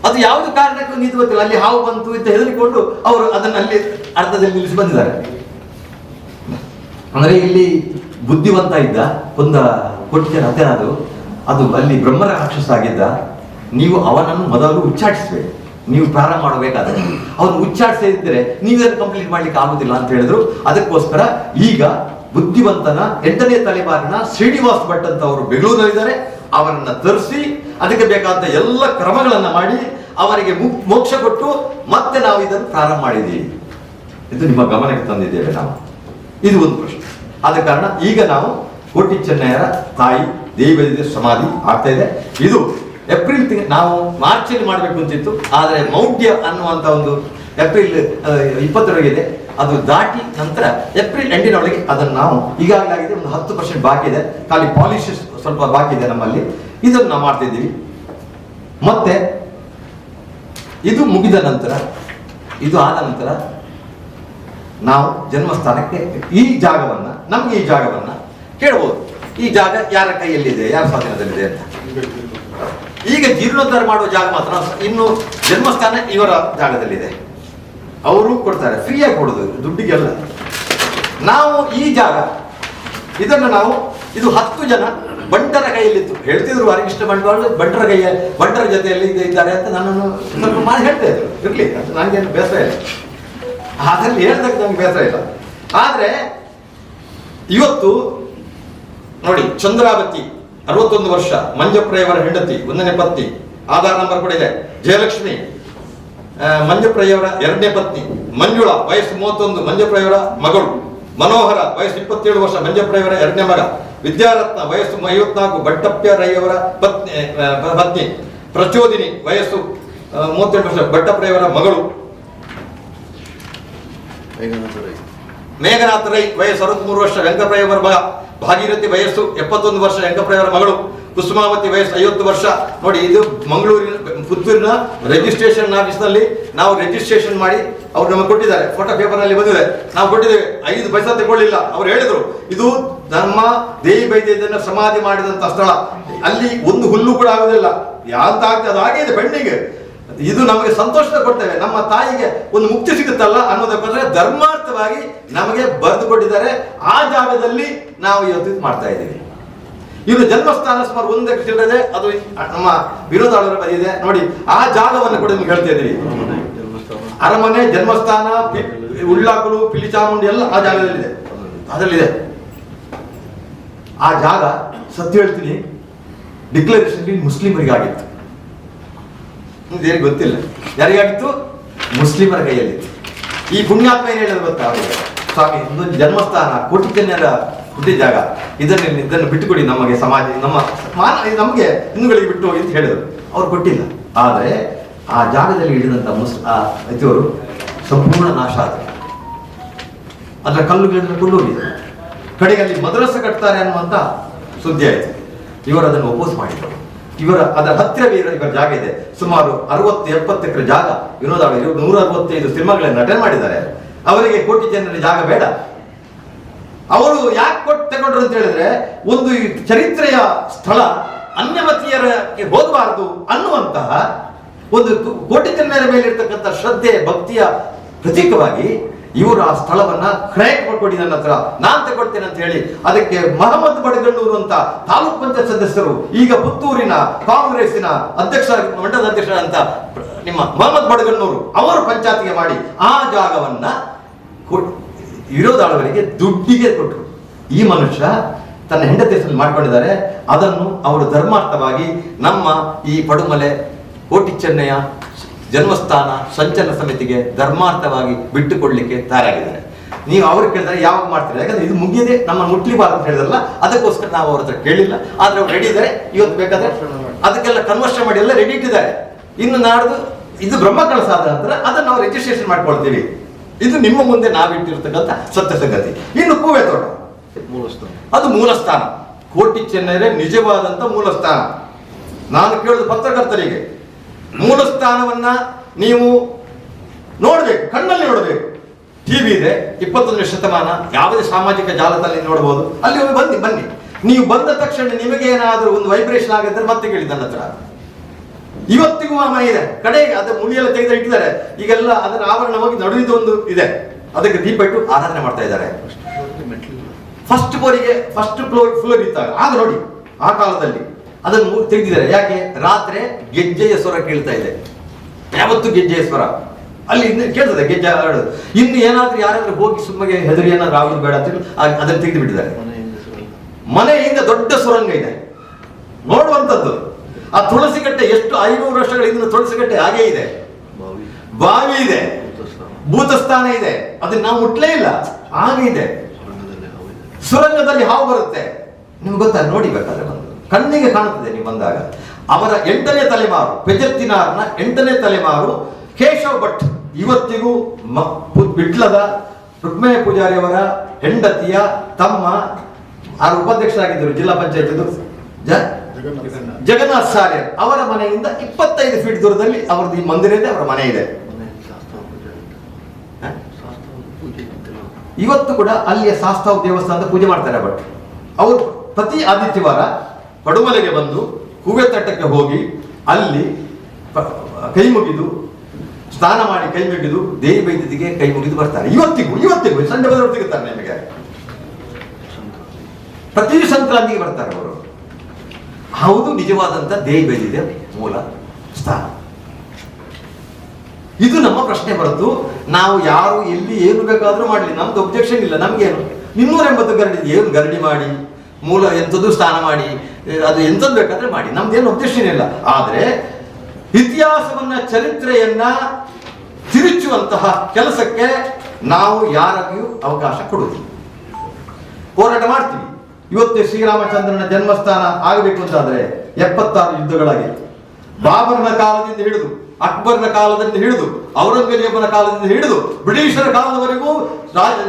ಅದು ಯಾವುದು ಕಾರಣಕ್ಕೂ ನೀತಿ ಗೊತ್ತಿಲ್ಲ, ಅಲ್ಲಿ ಹಾವು ಬಂತು ಅಂತ ಹೆದರಿಕೊಂಡು ಅವರು ಅದನ್ನು ಅಲ್ಲಿ ಅರ್ಧದಲ್ಲಿ ನಿಲ್ಲಿಸಿ ಬಂದಿದ್ದಾರೆ. ಅಂದ್ರೆ ಇಲ್ಲಿ ಬುದ್ಧಿವಂತ ಇದ್ದ ಒಂದು ಕೋಟಿ ಜನ ಅದು ಅಲ್ಲಿ ಬ್ರಹ್ಮ ರಾಕ್ಷಸ ಆಗಿದ್ದ. ನೀವು ಅವನನ್ನು ಮೊದಲು ಉಚ್ಚಾಟಿಸಬೇಕು, ನೀವು ಪ್ರಾರಂಭ ಮಾಡಬೇಕಾದ್ರೆ ಅವ್ರು ಉಚ್ಚಾರಿಸಿದ್ರೆ ನೀವೇನು ಕಂಪ್ಲೀಟ್ ಮಾಡ್ಲಿಕ್ಕೆ ಆಗುದಿಲ್ಲ ಅಂತ ಹೇಳಿದ್ರು. ಅದಕ್ಕೋಸ್ಕರ ಈಗ ಬುದ್ಧಿವಂತನ 8ನೇ ತಲೆಮಾರಿನ ಶ್ರೀನಿವಾಸ್ ಭಟ್ ಅಂತ ಅವರು ಬೆಂಗಳೂರಿನಲ್ಲಿದ್ದಾರೆ. ಅವರನ್ನ ತರಿಸಿ ಅದಕ್ಕೆ ಬೇಕಾದ ಎಲ್ಲ ಕ್ರಮಗಳನ್ನ ಮಾಡಿ ಅವರಿಗೆ ಮೋಕ್ಷ ಕೊಟ್ಟು ಮತ್ತೆ ನಾವು ಇದನ್ನು ಪ್ರಾರಂಭ ಮಾಡಿದ್ದೀವಿ. ಇದು ನಿಮ್ಮ ಗಮನಕ್ಕೆ ತಂದಿದ್ದೇವೆ ನಾವು. ಇದು ಒಂದು ಪ್ರಶ್ನೆ. ಆದ ಕಾರಣ ಈಗ ನಾವು ಕೋಟಿ ಚೆನ್ನಯ್ಯರ ತಾಯಿ ದೇವಿ ಸಮಾಧಿ ಆಗ್ತಾ ಇದೆ. ಇದು ಏಪ್ರಿಲ್ ನಾವು ಮಾರ್ಚಲ್ಲಿ ಮಾಡಬೇಕು ಅಂತಿತ್ತು, ಆದರೆ ಮೌಢ್ಯ ಅನ್ನುವಂತ ಒಂದು ಏಪ್ರಿಲ್ 20ರವರೆಗಿದೆ. ಅದು ದಾಟಿ ನಂತರ ಏಪ್ರಿಲ್ ಎಂಡಿನೊಳಗೆ ಅದನ್ನು ನಾವು ಈಗಾಗಲೇ ಆಗಿದೆ. ಒಂದು 10% ಬಾಕಿ ಇದೆ, ಖಾಲಿ ಪಾಲಿಶ್ ಸ್ವಲ್ಪ ಬಾಕಿ ಇದೆ ನಮ್ಮಲ್ಲಿ. ಇದನ್ನು ನಾವು ಮಾಡ್ತಾ ಇದ್ದೀವಿ. ಮತ್ತೆ ಇದು ಮುಗಿದ ನಂತರ, ಇದು ಆದ ನಂತರ ನಾವು ಜನ್ಮಸ್ಥಾನಕ್ಕೆ ಈ ಜಾಗವನ್ನ, ನಮ್ಗೆ ಈ ಜಾಗವನ್ನ ಕೇಳಬಹುದು. ಈ ಜಾಗ ಯಾರ ಕೈಯಲ್ಲಿದೆ, ಯಾರ ಸ್ವಾಧೀನದಲ್ಲಿದೆ ಅಂತ. ಈಗ ಜೀರ್ಣೋದ್ಧಾರ ಮಾಡುವ ಜಾಗ ಮಾತ್ರ, ಇನ್ನು ಜನ್ಮಸ್ಥಾನ ಇವರ ಜಾಗದಲ್ಲಿದೆ. ಅವರು ಕೊಡ್ತಾರೆ, ಫ್ರೀಯಾಗಿ ಕೊಡೋದು, ದುಡ್ಡಿಗೆಲ್ಲ. ನಾವು ಈ ಜಾಗ ಇದನ್ನು ನಾವು, ಇದು 10 ಜನ ಬಂಟರ ಕೈಯಲ್ಲಿತ್ತು. ಹೇಳ್ತಿದ್ರು ಹರಿಕೃಷ್ಣ ಬಂಟ್ವಾಳ ಬಂಟರ ಜೊತೆಯಲ್ಲಿ ಇದ್ದಾರೆ ಅಂತ ನನ್ನನ್ನು ಸ್ವಲ್ಪ ಮಾಡಿ ಹೇಳ್ತಾ ಇದ್ರು. ಇರ್ಲಿ, ನನಗೇನು ಬೇಸರ ಇಲ್ಲ, ಅದರಲ್ಲಿ ಹೇಳ್ದಕ್ಕೆ ನಮ್ಗೆ ಬೇಸರ ಇಲ್ಲ. ಆದ್ರೆ ಇವತ್ತು ನೋಡಿ, ಚಂದ್ರಾವತಿ 61 ವರ್ಷ, ಮಂಜಪ್ರಯವರ ಹೆಂಡತಿ, 1ನೇ ಪತ್ನಿ, ಆಧಾರ್ ನಂಬರ್ ಕೂಡ ಇದೆ. ಜಯಲಕ್ಷ್ಮಿ ಮಂಜಪ್ರಯವರ 2ನೇ ಪತ್ನಿ. ಮಂಜುಳಾ ವಯಸ್ಸು 31, ಮಂಜಪ್ರಯವರ ಮಗಳು. ಮನೋಹರ ವಯಸ್ಸು 27 ವರ್ಷ, ಮಂಜಪ್ರಯವರ 2ನೇ ಮಗ. ವಿದ್ಯಾರತ್ನ ವಯಸ್ಸು 54, ಭಟ್ಟಪ್ಪ ರೈಯವರ ಪತ್ನಿ. ಪ್ರಚೋದಿನಿ ವಯಸ್ಸು 38 ವರ್ಷ, ಭಟ್ಟಪ್ರಯವರ ಮಗಳು. ಮೇಘನಾಥ ರೈ ವಯಸ್ಸು 63 ವರ್ಷ, ವೆಂಕಪ್ರಯವರ ಮಗ. ಭಾಗೀರಥಿ ವಯಸ್ಸು 71 ವರ್ಷ, ವೆಂಕಪ್ರಯವರ ಮಗಳು. ಕುಸುಮಾವತಿ ವಯಸ್ಸು 50 ವರ್ಷ. ನೋಡಿ, ಇದು ಮಂಗಳೂರಿನ ಪುತ್ತೂರಿನ ರಿಜಿಸ್ಟ್ರೇಷನ್ ಆಫೀಸ್ನಲ್ಲಿ ನಾವು ರಿಜಿಸ್ಟ್ರೇಷನ್ ಮಾಡಿ ಅವ್ರು ನಮಗೆ ಕೊಟ್ಟಿದ್ದಾರೆ. ಫೋಟೋ ಪೇಪರ್ ನಲ್ಲಿ ಬಂದಿದೆ, ನಾವು ಕೊಟ್ಟಿದ್ದೇವೆ. 5 ಪೈಸಾ ತಗೊಳ್ಳಿಲ್ಲ. ಅವ್ರು ಹೇಳಿದ್ರು, ಇದು ನಮ್ಮ ದೇವಿ ಬೈದ್ಯನ ಸಮಾಧಿ ಮಾಡಿದಂತ ಸ್ಥಳ, ಅಲ್ಲಿ ಒಂದು ಹುಲ್ಲು ಕೂಡ ಆಗುದಿಲ್ಲ, ಯಾಂತ ಆಗ್ತದೆ, ಅದು ಹಾಗೆ ಇದೆ ಪೆಂಡಿಂಗ್. ಇದು ನಮಗೆ ಸಂತೋಷ ಕೊಡ್ತೇವೆ, ನಮ್ಮ ತಾಯಿಗೆ ಒಂದು ಮುಕ್ತಿ ಸಿಗುತ್ತಲ್ಲ ಅನ್ನೋದಕ್ಕೋಸ್ಕರ ಧರ್ಮಾರ್ಥವಾಗಿ ನಮಗೆ ಬರೆದು ಕೊಟ್ಟಿದ್ದಾರೆ. ಆ ಜಾಗದಲ್ಲಿ ನಾವು ಇವತ್ತು ಮಾಡ್ತಾ ಇದ್ದೀವಿ. ಇವರು ಜನ್ಮಸ್ಥಾನ ಸುಮಾರು 1 ಎಕರೆ ಇದೆ, ಅದು ನಮ್ಮ ವಿನೋದ್ ಅವರ ಬಳಿ ಇದೆ. ನೋಡಿ, ಆ ಜಾಗವನ್ನು ಕೂಡ ನಿಮ್ಗೆ ಹೇಳ್ತಾ ಇದ್ದೀವಿ. ಅರಮನೆ, ಜನ್ಮಸ್ಥಾನ, ಉಳ್ಳಾಕಲು, ಪಿಲಿಚಾಮುಂಡಿ ಎಲ್ಲ ಆ ಜಾಗದಲ್ಲಿದೆ, ಅದರಲ್ಲಿದೆ. ಆ ಜಾಗ ಸತ್ಯ ಹೇಳ್ತೀನಿ, ಡಿಕ್ಲರೇಷನ್ ಮುಸ್ಲಿಮರಿಗಾಗಿತ್ತು. ಯಾರಿಗೆ ಗೊತ್ತಿಲ್ಲ, ಯಾರಿಗಾಗಿತ್ತು? ಮುಸ್ಲಿಮರ ಕೈಯಲ್ಲಿತ್ತು. ಈ ಪುಣ್ಯಾತ್ಮ ಏನ್ ಹೇಳಿದ್ರು ಗೊತ್ತಾ ಅವರಿಗೆ? ಸ್ವಾಮಿ, ಒಂದು ಜನ್ಮಸ್ಥಾನ, ಕೋಟಿ ಚೆನ್ನಯ್ಯರ ಹುಟ್ಟಿ ಜಾಗ, ಇದನ್ನು ಬಿಟ್ಟುಕೊಡಿ ನಮಗೆ, ಸಮಾಜ ನಮಗೆ ಹಿಂದೂಗಳಿಗೆ ಬಿಟ್ಟು ಅಂತ ಹೇಳಿದ್ರು. ಅವ್ರು ಕೊಟ್ಟಿಲ್ಲ. ಆದರೆ ಆ ಜಾಗದಲ್ಲಿ ಹಿಡಿದಂತ ಇವರು ಸಂಪೂರ್ಣ ನಾಶ ಆದರು. ಅದರ ಕಲ್ಲುಗಳನ್ನು ಕೊಂಡೋಗಿದ್ರು. ಕಡೆಗೆ ಅಲ್ಲಿ ಮದ್ರಸ ಕಟ್ತಾರೆ ಅನ್ನುವಂತ ಸುದ್ದಿ ಆಯಿತು. ಇವರು ಅದನ್ನು ಒಪ್ಪೋಸ್ ಮಾಡಿದರು. ಅದರ ಹತ್ತಿರವೇ ಇವರ ಜಾಗ ಇದೆ. ಸುಮಾರು 60-70 ಎಕರೆ ಜಾಗ. ವಿನೋದ ಅವರು 165 ಸಿನಿಮಾಗಳನ್ನು ಅಟೆಂಡ್ ಮಾಡಿದ್ದಾರೆ. ಅವರಿಗೆ ಕೋಟಿ ಜನರ ಜಾಗ ಬೇಡ. ಅವರು ಯಾಕೆ ತಗೊಂಡ್ರು ಅಂತ ಹೇಳಿದ್ರೆ, ಒಂದು ಚರಿತ್ರೆಯ ಸ್ಥಳ ಅನ್ಯಮತೀಯರಿಗೆ ಹೋಗಬಾರದು ಅನ್ನುವಂತಹ ಒಂದು ಕೋಟಿ ಜನರ ಮೇಲೆ ಇರ್ತಕ್ಕಂಥ ಶ್ರದ್ಧೆ, ಭಕ್ತಿಯ ಪ್ರತೀಕವಾಗಿ ಇವರು ಆ ಸ್ಥಳವನ್ನ ಕ್ರಯಕ್ಕೆ ಮಾಡ್ಕೊಡಿ, ನನ್ನ ಹತ್ರ ನಾನ್ ತಗೊಳ್ತೇನೆ ಅಂತ ಹೇಳಿ ಅದಕ್ಕೆ ಮಹಮ್ಮದ್ ಬಡಗಣ್ಣೂರು ಅಂತ ತಾಲೂಕ್ ಪಂಚಾಯತ್ ಸದಸ್ಯರು, ಈಗ ಪುತ್ತೂರಿನ ಕಾಂಗ್ರೆಸ್ಸಿನ ಅಧ್ಯಕ್ಷ, ಮಂಡಲದ ಅಧ್ಯಕ್ಷ ಅಂತ ನಿಮ್ಮ ಮಹಮ್ಮದ್ ಬಡಗಣ್ಣೂರು ಅವರು ಪಂಚಾಯತ್ಗೆ ಮಾಡಿ ಆ ಜಾಗವನ್ನ ವಿರೋಧಾಳವರಿಗೆ ದುಡ್ಡಿಗೆ ಕೊಟ್ಟರು. ಈ ಮನುಷ್ಯ ತನ್ನ ಹೆಂಡತಿ ಹೆಸರಲ್ಲಿ ಮಾಡ್ಕೊಂಡಿದ್ದಾರೆ. ಅದನ್ನು ಅವರು ಧರ್ಮಾರ್ಥವಾಗಿ ನಮ್ಮ ಈ ಪಡುಮಲೆ ಕೋಟಿ ಚೆನ್ನಯ್ಯ ಜನ್ಮಸ್ಥಾನ ಸಂಚಲನ ಸಮಿತಿಗೆ ಧರ್ಮಾರ್ಥವಾಗಿ ಬಿಟ್ಟುಕೊಡ್ಲಿಕ್ಕೆ ತಯಾರಾಗಿದ್ದಾರೆ. ನೀವು ಅವ್ರು ಕೇಳಿದ್ರೆ ಯಾವಾಗ ಮಾಡ್ತೀರಾ? ಯಾಕಂದ್ರೆ ಇದು ಮುಗಿಯದೆ ನಮ್ಮ ಮುಟ್ಲಿಬಾರ್ದು ಅಂತ ಹೇಳಿದ್ರಲ್ಲ, ಅದಕ್ಕೋಸ್ಕರ ನಾವು ಅವ್ರ ಹತ್ರ ಕೇಳಿಲ್ಲ. ಆದ್ರೆ ಅವ್ರು ರೆಡಿ ಇದ್ದಾರೆ. ಇವತ್ತು ಬೇಕಾದ್ರೆ ಅದಕ್ಕೆಲ್ಲ ಕನ್ವರ್ಷನ್ ಮಾಡಿ ಎಲ್ಲ ರೆಡಿ ಇಟ್ಟಿದ್ದಾರೆ. ಇನ್ನು ನಾಡ್ದು ಇದು ಬ್ರಹ್ಮ ಕಳಸ ಆದ ನಂತರ ಅದನ್ನು ನಾವು ರಿಜಿಸ್ಟ್ರೇಷನ್ ಮಾಡ್ಕೊಳ್ತೀವಿ. ಇದು ನಿಮ್ಮ ಮುಂದೆ ನಾವಿಟ್ಟಿರ್ತಕ್ಕಂಥ ಸತ್ಯ ಸಂಗತಿ. ಇನ್ನು ಕೂವೆ ತೋಟ, ಅದು ಮೂಲಸ್ಥಾನ. ಕೋಟಿ ಚೆನ್ನೈರೇ ನಿಜವಾದಂತ ಮೂಲಸ್ಥಾನ. ನಾನು ಕೇಳಿದ ಪತ್ರಕರ್ತರಿಗೆ, ಮೂಲಸ್ಥಾನವನ್ನ ನೀವು ನೋಡ್ಬೇಕು, ಕಣ್ಣಲ್ಲಿ ನೋಡಬೇಕು. ಟಿವಿ ಇದೆ, 21ನೇ ಶತಮಾನ, ಯಾವುದೇ ಸಾಮಾಜಿಕ ಜಾಲದಲ್ಲಿ ನೋಡಬಹುದು. ಅಲ್ಲಿ ಒಮ್ಮೆ ಬನ್ನಿ. ನೀವು ಬಂದ ತಕ್ಷಣ ನಿಮಗೆ ಏನಾದರೂ ಒಂದು ವೈಬ್ರೇಷನ್ ಆಗಿದ್ರೆ ಮತ್ತೆ ಕೇಳಿ ನನ್ನ ಹತ್ರ. ಇವತ್ತಿಗೂ ಆ ಮನೆ ಇದೆ, ಕಡೆಗೆ ಅದು ಮುಳಿಯೆಲ್ಲ ತೆಗೆದು ಇಟ್ಟಿದ್ದಾರೆ. ಈಗೆಲ್ಲ ಅದರ ಆವರಣ ಹೋಗಿ ನಡುವಿದ ಒಂದು ಇದೆ, ಅದಕ್ಕೆ ದೀಪ ಇಟ್ಟು ಆರಾಧನೆ ಮಾಡ್ತಾ ಇದ್ದಾರೆ. ಫಸ್ಟ್ ಫ್ಲೋರ್ ಇದ್ದಾಗ ಆಗ ನೋಡಿ, ಆ ಕಾಲದಲ್ಲಿ ಅದನ್ನು ತೆಗೆದಿದ್ದಾರೆ. ಯಾಕೆ? ರಾತ್ರಿ ಗೆಜ್ಜೆಯ ಸ್ವರ ಕೇಳ್ತಾ ಇದೆ. ಯಾವತ್ತು ಗೆಜ್ಜೆಯ ಸ್ವರ ಅಲ್ಲಿ ಕೇಳ್ತದೆ ಗೆಜ್ಜೆ ಆಡೋದು. ಇನ್ನು ಏನಾದ್ರೂ ಯಾರಾದ್ರೂ ಹೋಗಿ ಸುಮ್ಮಗೆ ಹೆದರಿ ಏನಾದ್ರು ಆಗೋದು ಬೇಡ ಅಂತ ಅದನ್ನು ತೆಗೆದು ಬಿಟ್ಟಿದ್ದಾರೆ. ಮನೆಯಿಂದ ದೊಡ್ಡ ಸುರಂಗ ಇದೆ ನೋಡುವಂಥದ್ದು. ಆ ತುಳಸಿಕಟ್ಟೆ ಎಷ್ಟು 500 ವರ್ಷಗಳ ಹಿಂದಿನ ತುಳಸಿಕಟ್ಟೆ ಹಾಗೇ ಇದೆ. ಬಾವಿ ಇದೆ, ಭೂತಸ್ಥಾನ ಇದೆ, ಅದನ್ನ ನಾವು ಮುಟ್ಲೇ ಇಲ್ಲ, ಹಾಗೆ ಇದೆ. ಸುರಂಗದಲ್ಲಿ ಹಾವು ಬರುತ್ತೆ, ನಿಮ್ಗೆ ಗೊತ್ತಾ? ನೋಡಿ ಬೇಕಾದ್ರೆ ಬಂದು ಕಣ್ಣಿಗೆ ಕಾಣುತ್ತದೆ ನೀವು ಬಂದಾಗ. ಅವರ 8ನೇ ತಲೆಮಾರು, ಪೆಜತ್ತಿನಾರ್ನ 8ನೇ ತಲೆಮಾರು ಕೇಶವ್ ಭಟ್ ಇವತ್ತಿಗೂ ವಿಟ್ಲದ ರುಕ್ಮಿಣಿ ಪೂಜಾರಿ ಅವರ ಹೆಂಡತಿಯ ತಮ್ಮ ಉಪಾಧ್ಯಕ್ಷರಾಗಿದ್ದರು ಜಿಲ್ಲಾ ಪಂಚಾಯತ್ ಜಗನ್ನಾಥ್ ಸಾರ್ಯರ್ ಅವರ ಮನೆಯಿಂದ 25 ಫೀಟ್ ದೂರದಲ್ಲಿ ಅವರದ್ದು ಈ ಮಂದಿರ ಇದೆ, ಅವರ ಮನೆ ಇದೆ. ಇವತ್ತು ಕೂಡ ಅಲ್ಲಿಯ ಶಾಸ್ತಾವ್ ದೇವಸ್ಥಾನದ ಪೂಜೆ ಮಾಡ್ತಾರೆ. ಬಟ್ ಅವರು ಪ್ರತಿ ಆದಿತ್ಯವಾರ ಪಡುಮಲೆಗೆ ಬಂದು ಹೂವೆ ತಟ್ಟಕ್ಕೆ ಹೋಗಿ ಅಲ್ಲಿ ಕೈ ಮುಗಿದು ಸ್ನಾನ ಮಾಡಿ ಕೈ ಮುಗಿದು ದೇವಿ ಬೈದಿಗೆ ಕೈ ಮುಗಿದು ಬರ್ತಾರೆ. ಇವತ್ತಿಗೂ ಸಂಜೆ ಬಂದವರು ಸಿಗುತ್ತಾರೆ ನಿಮಗೆ. ಪ್ರತಿ ಸಂಕ್ರಾಂತಿಗೆ ಬರ್ತಾರೆ ಅವರು. ಹೌದು, ನಿಜವಾದಂತ ದೇವಿ ಬೈದಿದೆ ಮೂಲ ಸ್ಥಾನ. ಇದು ನಮ್ಮ ಪ್ರಶ್ನೆ ಹೊರತು ನಾವು ಯಾರು ಎಲ್ಲಿ ಏನು ಬೇಕಾದ್ರೂ ಮಾಡಲಿ, ನಮ್ದು ಒಬ್ಜೆಕ್ಷನ್ ಇಲ್ಲ. ನಮ್ಗೇನು 280 ಗರಡಿ ಏನು ಗರಡಿ ಮಾಡಿ ಮೂಲ ಎಂಥದ್ದು ಸ್ನಾನ ಮಾಡಿ ಅದು ಎಂಥದ್ದು ಬೇಕಾದ್ರೆ ಮಾಡಿ, ನಮ್ದೇನು ಒಬ್ಜೆಕ್ಷನ್ ಇಲ್ಲ. ಆದ್ರೆ ಇತಿಹಾಸವನ್ನ ಚರಿತ್ರೆಯನ್ನ ತಿರುಚುವಂತಹ ಕೆಲಸಕ್ಕೆ ನಾವು ಯಾರಿಗೂ ಅವಕಾಶ ಕೊಡುವುದಿಲ್ಲ. ಹೋರಾಟ ಮಾಡ್ತೀವಿ. ಇವತ್ತು ಶ್ರೀರಾಮಚಂದ್ರನ ಜನ್ಮಸ್ಥಾನ ಆಗಬೇಕು ಅಂತಾದ್ರೆ 76 ಯುದ್ಧಗಳಾಗಿತ್ತು. ಬಾಬರ್ನ ಕಾಲದಿಂದ ಹಿಡಿದು ಅಕ್ಬರ್ನ ಕಾಲದಿಂದ ಹಿಡಿದು ಔರಂಗಜೇಬನ ಕಾಲದಿಂದ ಹಿಡಿದು ಬ್ರಿಟಿಷರ ಕಾಲದವರೆಗೂ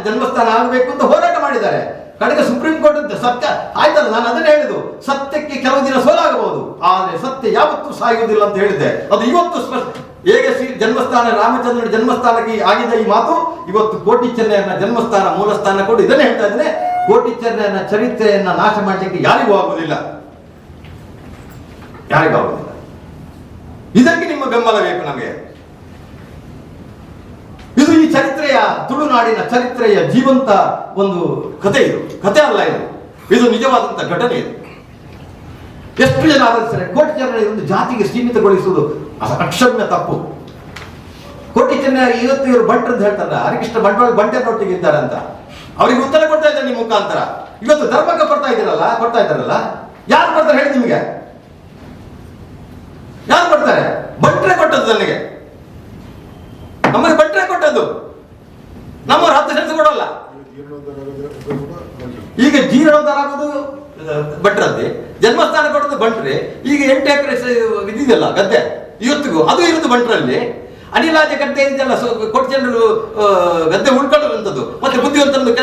ಜನ್ಮಸ್ಥಾನ ಆಗಬೇಕು ಅಂತ ಹೋರಾಟ ಮಾಡಿದ್ದಾರೆ. ಕಡೆಗೆ ಸುಪ್ರೀಂ ಕೋರ್ಟ್ ಸತ್ಯ ಆಯ್ತಲ್ಲ, ನಾನು ಅದನ್ನೇ ಹೇಳಿದ್ದು, ಸತ್ಯಕ್ಕೆ ಕೆಲವು ದಿನ ಸೋಲಾಗಬಹುದು, ಆದರೆ ಸತ್ಯ ಯಾವತ್ತೂ ಸಾಯುವುದಿಲ್ಲ ಅಂತ ಹೇಳಿದ್ದೆ. ಅದು ಇವತ್ತು ಸ್ಪಷ್ಟ. ಹೇಗೆ ಜನ್ಮಸ್ಥಾನ ರಾಮಚಂದ್ರನ ಜನ್ಮಸ್ಥಾನಕ್ಕೆ ಆಗಿದ್ದ ಈ ಮಾತು ಇವತ್ತು ಕೋಟಿ ಚೆನ್ನಯ್ಯನ ಜನ್ಮಸ್ಥಾನ ಮೂಲಸ್ಥಾನ ಕೊಡು. ಇದನ್ನೇ ಹೇಳ್ತಾ ಇದ್ದೇನೆ, ಕೋಟಿ ಚೆನ್ನಯ್ಯನ ಚರಿತ್ರೆಯನ್ನ ನಾಶ ಮಾಡಲಿಕ್ಕೆ ಯಾರಿಗೂ ಆಗುವುದಿಲ್ಲ, ಯಾರಿಗಾಗುವುದಿಲ್ಲ. ಇದಕ್ಕೆ ನಿಮ್ಮ ಬೆಂಬಲ ಬೇಕು ನಮಗೆ. ಇದು ಈ ಚರಿತ್ರೆಯ, ತುಳುನಾಡಿನ ಚರಿತ್ರೆಯ ಜೀವಂತ ಒಂದು ಕಥೆ. ಇದು ಕಥೆ ಅಲ್ಲ, ಇದು ನಿಜವಾದಂತ ಘಟನೆ. ಇದು ಎಷ್ಟು ಜನ ಆದರ್ಶಿಸಿದರೆ ಕೋಟಿ ಚೆನ್ನಯ್ಯ ಒಂದು ಜಾತಿಗೆ ಸೀಮಿತಗೊಳಿಸುವುದು ಅಕ್ಷಮ್ಯ ತಪ್ಪು. ಕೋಟಿ ಚೆನ್ನಯ್ಯ ಇವತ್ತು ಇವರು ಬಂಟರು ಅಂತ ಹೇಳ್ತಾರಲ್ಲ, ಹರಿಕೃಷ್ಣ ಬಂಟ್ವಾಳ ಬಂಟೆನೊಟ್ಟಿಗೆ ಇದ್ದಾರೆ ಅಂತ ಅವರಿಗೆ ಉತ್ತರ ಕೊಡ್ತಾ ಇದ್ದಾರೆ ನಿಮ್ಮ ಮುಖಾಂತರ. ಇವತ್ತು ಧರ್ಮಕ್ಕೆ ಕೊಡ್ತಾ ಇದ್ದಾರಲ್ಲ, ಯಾರು ಕೊಡ್ತಾರೆ ಹೇಳಿ ನಿಮಗೆ? ಯಾರು ಕೊಡ್ತಾರೆ? ಬಂಟ್ರೆ ಕೊಟ್ಟದ್ದು ನನಗೆ, ನಮಗೆ ಬಂಟ್ರೆ ಕೊಟ್ಟದ್ದು. ನಮ್ಮವ್ರು 10 ಸೆನ್ಸ್ ಕೊಡಲ್ಲ. ಈಗ ಜೀರ್ಣೋದ್ಧಾರ ಆಗೋದು ಭಟ್ರದ್ದೇ, ಜನ್ಮಸ್ಥಾನ ಕೊಡೋದು ಬಂಟ್ರೆ. ಈಗ 8 ಎಕರೆ ಇದಿದೆಯಲ್ಲ ಗದ್ದೆ, ಇವತ್ತಿಗೂ ಅದು ಇರೋದು ಬಂಟ್ರಲ್ಲಿ. ಅನಿಲಾಜ ಗದ್ದೆ ಇದೆಯಲ್ಲ, ಕೋಟಿ ಜನರು ಗದ್ದೆ ಉಳ್ಕೊಳ್ಳುವಂಥದ್ದು, ಮತ್ತೆ ಬುದ್ಧಿವಂತರನ್ನು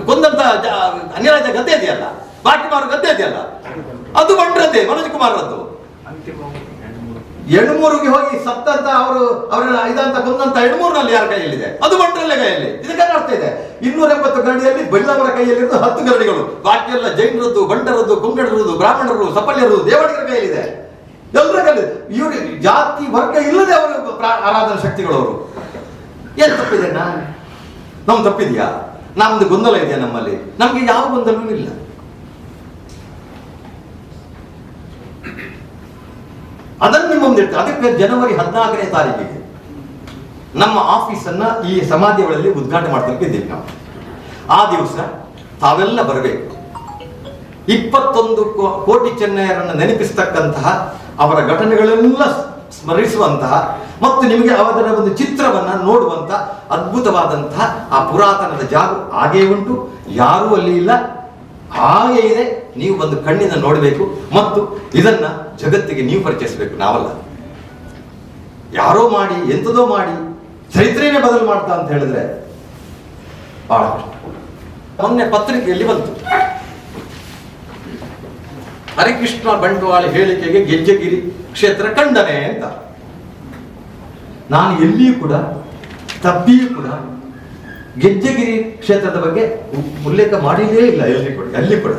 ಕೊಂದಂತ ಅನಿಲಾಜ ಗದ್ದೆ ಇದೆಯಲ್ಲ, ಬಾಕಿ ಮಾರು ಗದ್ದೆ ಇದೆಯಲ್ಲ, ಅದು ಬಂಟ್ರದ್ದೇ, ಮನೋಜ್ ಕುಮಾರ್ರದ್ದು. ಎಣ್ಮೂರಿಗೆ ಹೋಗಿ ಸತ್ತಂತ ಅವರ ಇದಂತ ಕೊಂದಂತ ಎಣ್ಮೂರಿನಲ್ಲಿ ಯಾರ ಕೈಯಲ್ಲಿದೆ? ಅದು ಬಂಟ್ರಲ್ಲೇ ಕೈಯಲ್ಲಿ. ಇದಕ್ಕೆ ಅರ್ಥ ಇದೆ. 280 ಗರಡಿಯಲ್ಲಿ ಬೆಳ್ಳವರ ಕೈಯಲ್ಲಿದ್ದು 10 ಗರಡಿಗಳು, ಬಾಕಿ ಎಲ್ಲ ಜೈನರದ್ದು, ಬಂಟರದ್ದು, ಕೊಂಗಡರದ್ದು, ಬ್ರಾಹ್ಮಣರು, ಸಪಲ್ಯರು, ದೇವಡಿಗರ ಕೈಯಲ್ಲಿದೆ. ಎಲ್ಲರ ಕೈಯಲ್ಲಿ. ಇವರು ಜಾತಿ ವರ್ಗ ಇಲ್ಲದೆ ಅವರು ಆರಾಧನಾ ಶಕ್ತಿಗಳವರು. ಏನ್ ತಪ್ಪಿದೆ? ನಮ್ಗೆ ತಪ್ಪಿದ್ಯಾ? ನಮ್ದು ಗೊಂದಲ ಇದೆಯಾ ನಮ್ಮಲ್ಲಿ? ನಮ್ಗೆ ಯಾವ ಗೊಂದಲವೂ ಇಲ್ಲ. ಅದನ್ನು ನಿಮ್ಮ ಮುಂದೆ ಇರ್ತದೆ. ಅದಕ್ಕೆ ಜನವರಿ 14ನೇ ತಾರೀಕಿಗೆ ನಮ್ಮ ಆಫೀಸನ್ನ ಈ ಸಮಾಧಿಗಳಲ್ಲಿ ಉದ್ಘಾಟನೆ ಮಾಡ್ಲಿಕ್ಕೆ ಇದ್ದೀವಿ ನಾವು. ಆ ದಿವಸ ತಾವೆಲ್ಲ ಬರಬೇಕು. 21 ಕೋಟಿ ಚೆನ್ನಯ್ಯರನ್ನು ನೆನಪಿಸ್ತಕ್ಕಂತಹ, ಅವರ ಘಟನೆಗಳೆಲ್ಲ ಸ್ಮರಿಸುವಂತಹ ಮತ್ತು ನಿಮಗೆ ಅವರ ಒಂದು ಚಿತ್ರವನ್ನ ನೋಡುವಂತ ಅದ್ಭುತವಾದಂತಹ ಆ ಪುರಾತನದ ಜಾಗ ಹಾಗೇ ಉಂಟು. ಯಾರೂ ಅಲ್ಲಿ ಇಲ್ಲ, ಹಾಗೆ ಇದೆ. ನೀವು ಒಂದು ಕಣ್ಣಿನ ನೋಡಬೇಕು ಮತ್ತು ಇದನ್ನ ಜಗತ್ತಿಗೆ ನೀವು ಪರಿಚಯಿಸಬೇಕು. ನಾವಲ್ಲ, ಯಾರೋ ಮಾಡಿ ಎಂಥದೋ ಮಾಡಿ ಚರಿತ್ರೆನೇ ಬದಲು ಮಾಡ್ತಾ ಅಂತ ಹೇಳಿದ್ರೆ ಬಹಳ ಕಷ್ಟ. ಮೊನ್ನೆ ಪತ್ರಿಕೆಯಲ್ಲಿ ಬಂತು, ಹರಿಕೃಷ್ಣ ಬಂಟ್ವಾಳ ಹೇಳಿಕೆಗೆ ಗೆಜ್ಜೆಗಿರಿ ಕ್ಷೇತ್ರ ಖಂಡನೆ ಅಂತ. ನಾನು ಎಲ್ಲಿಯೂ ಕೂಡ ತಪ್ಪಿಯೂ ಕೂಡ ಗೆಜ್ಜೆಗಿರಿ ಕ್ಷೇತ್ರದ ಬಗ್ಗೆ ಉಲ್ಲೇಖ ಮಾಡಿಯೇ ಇಲ್ಲ ಎಲ್ಲಿ ಕೂಡ.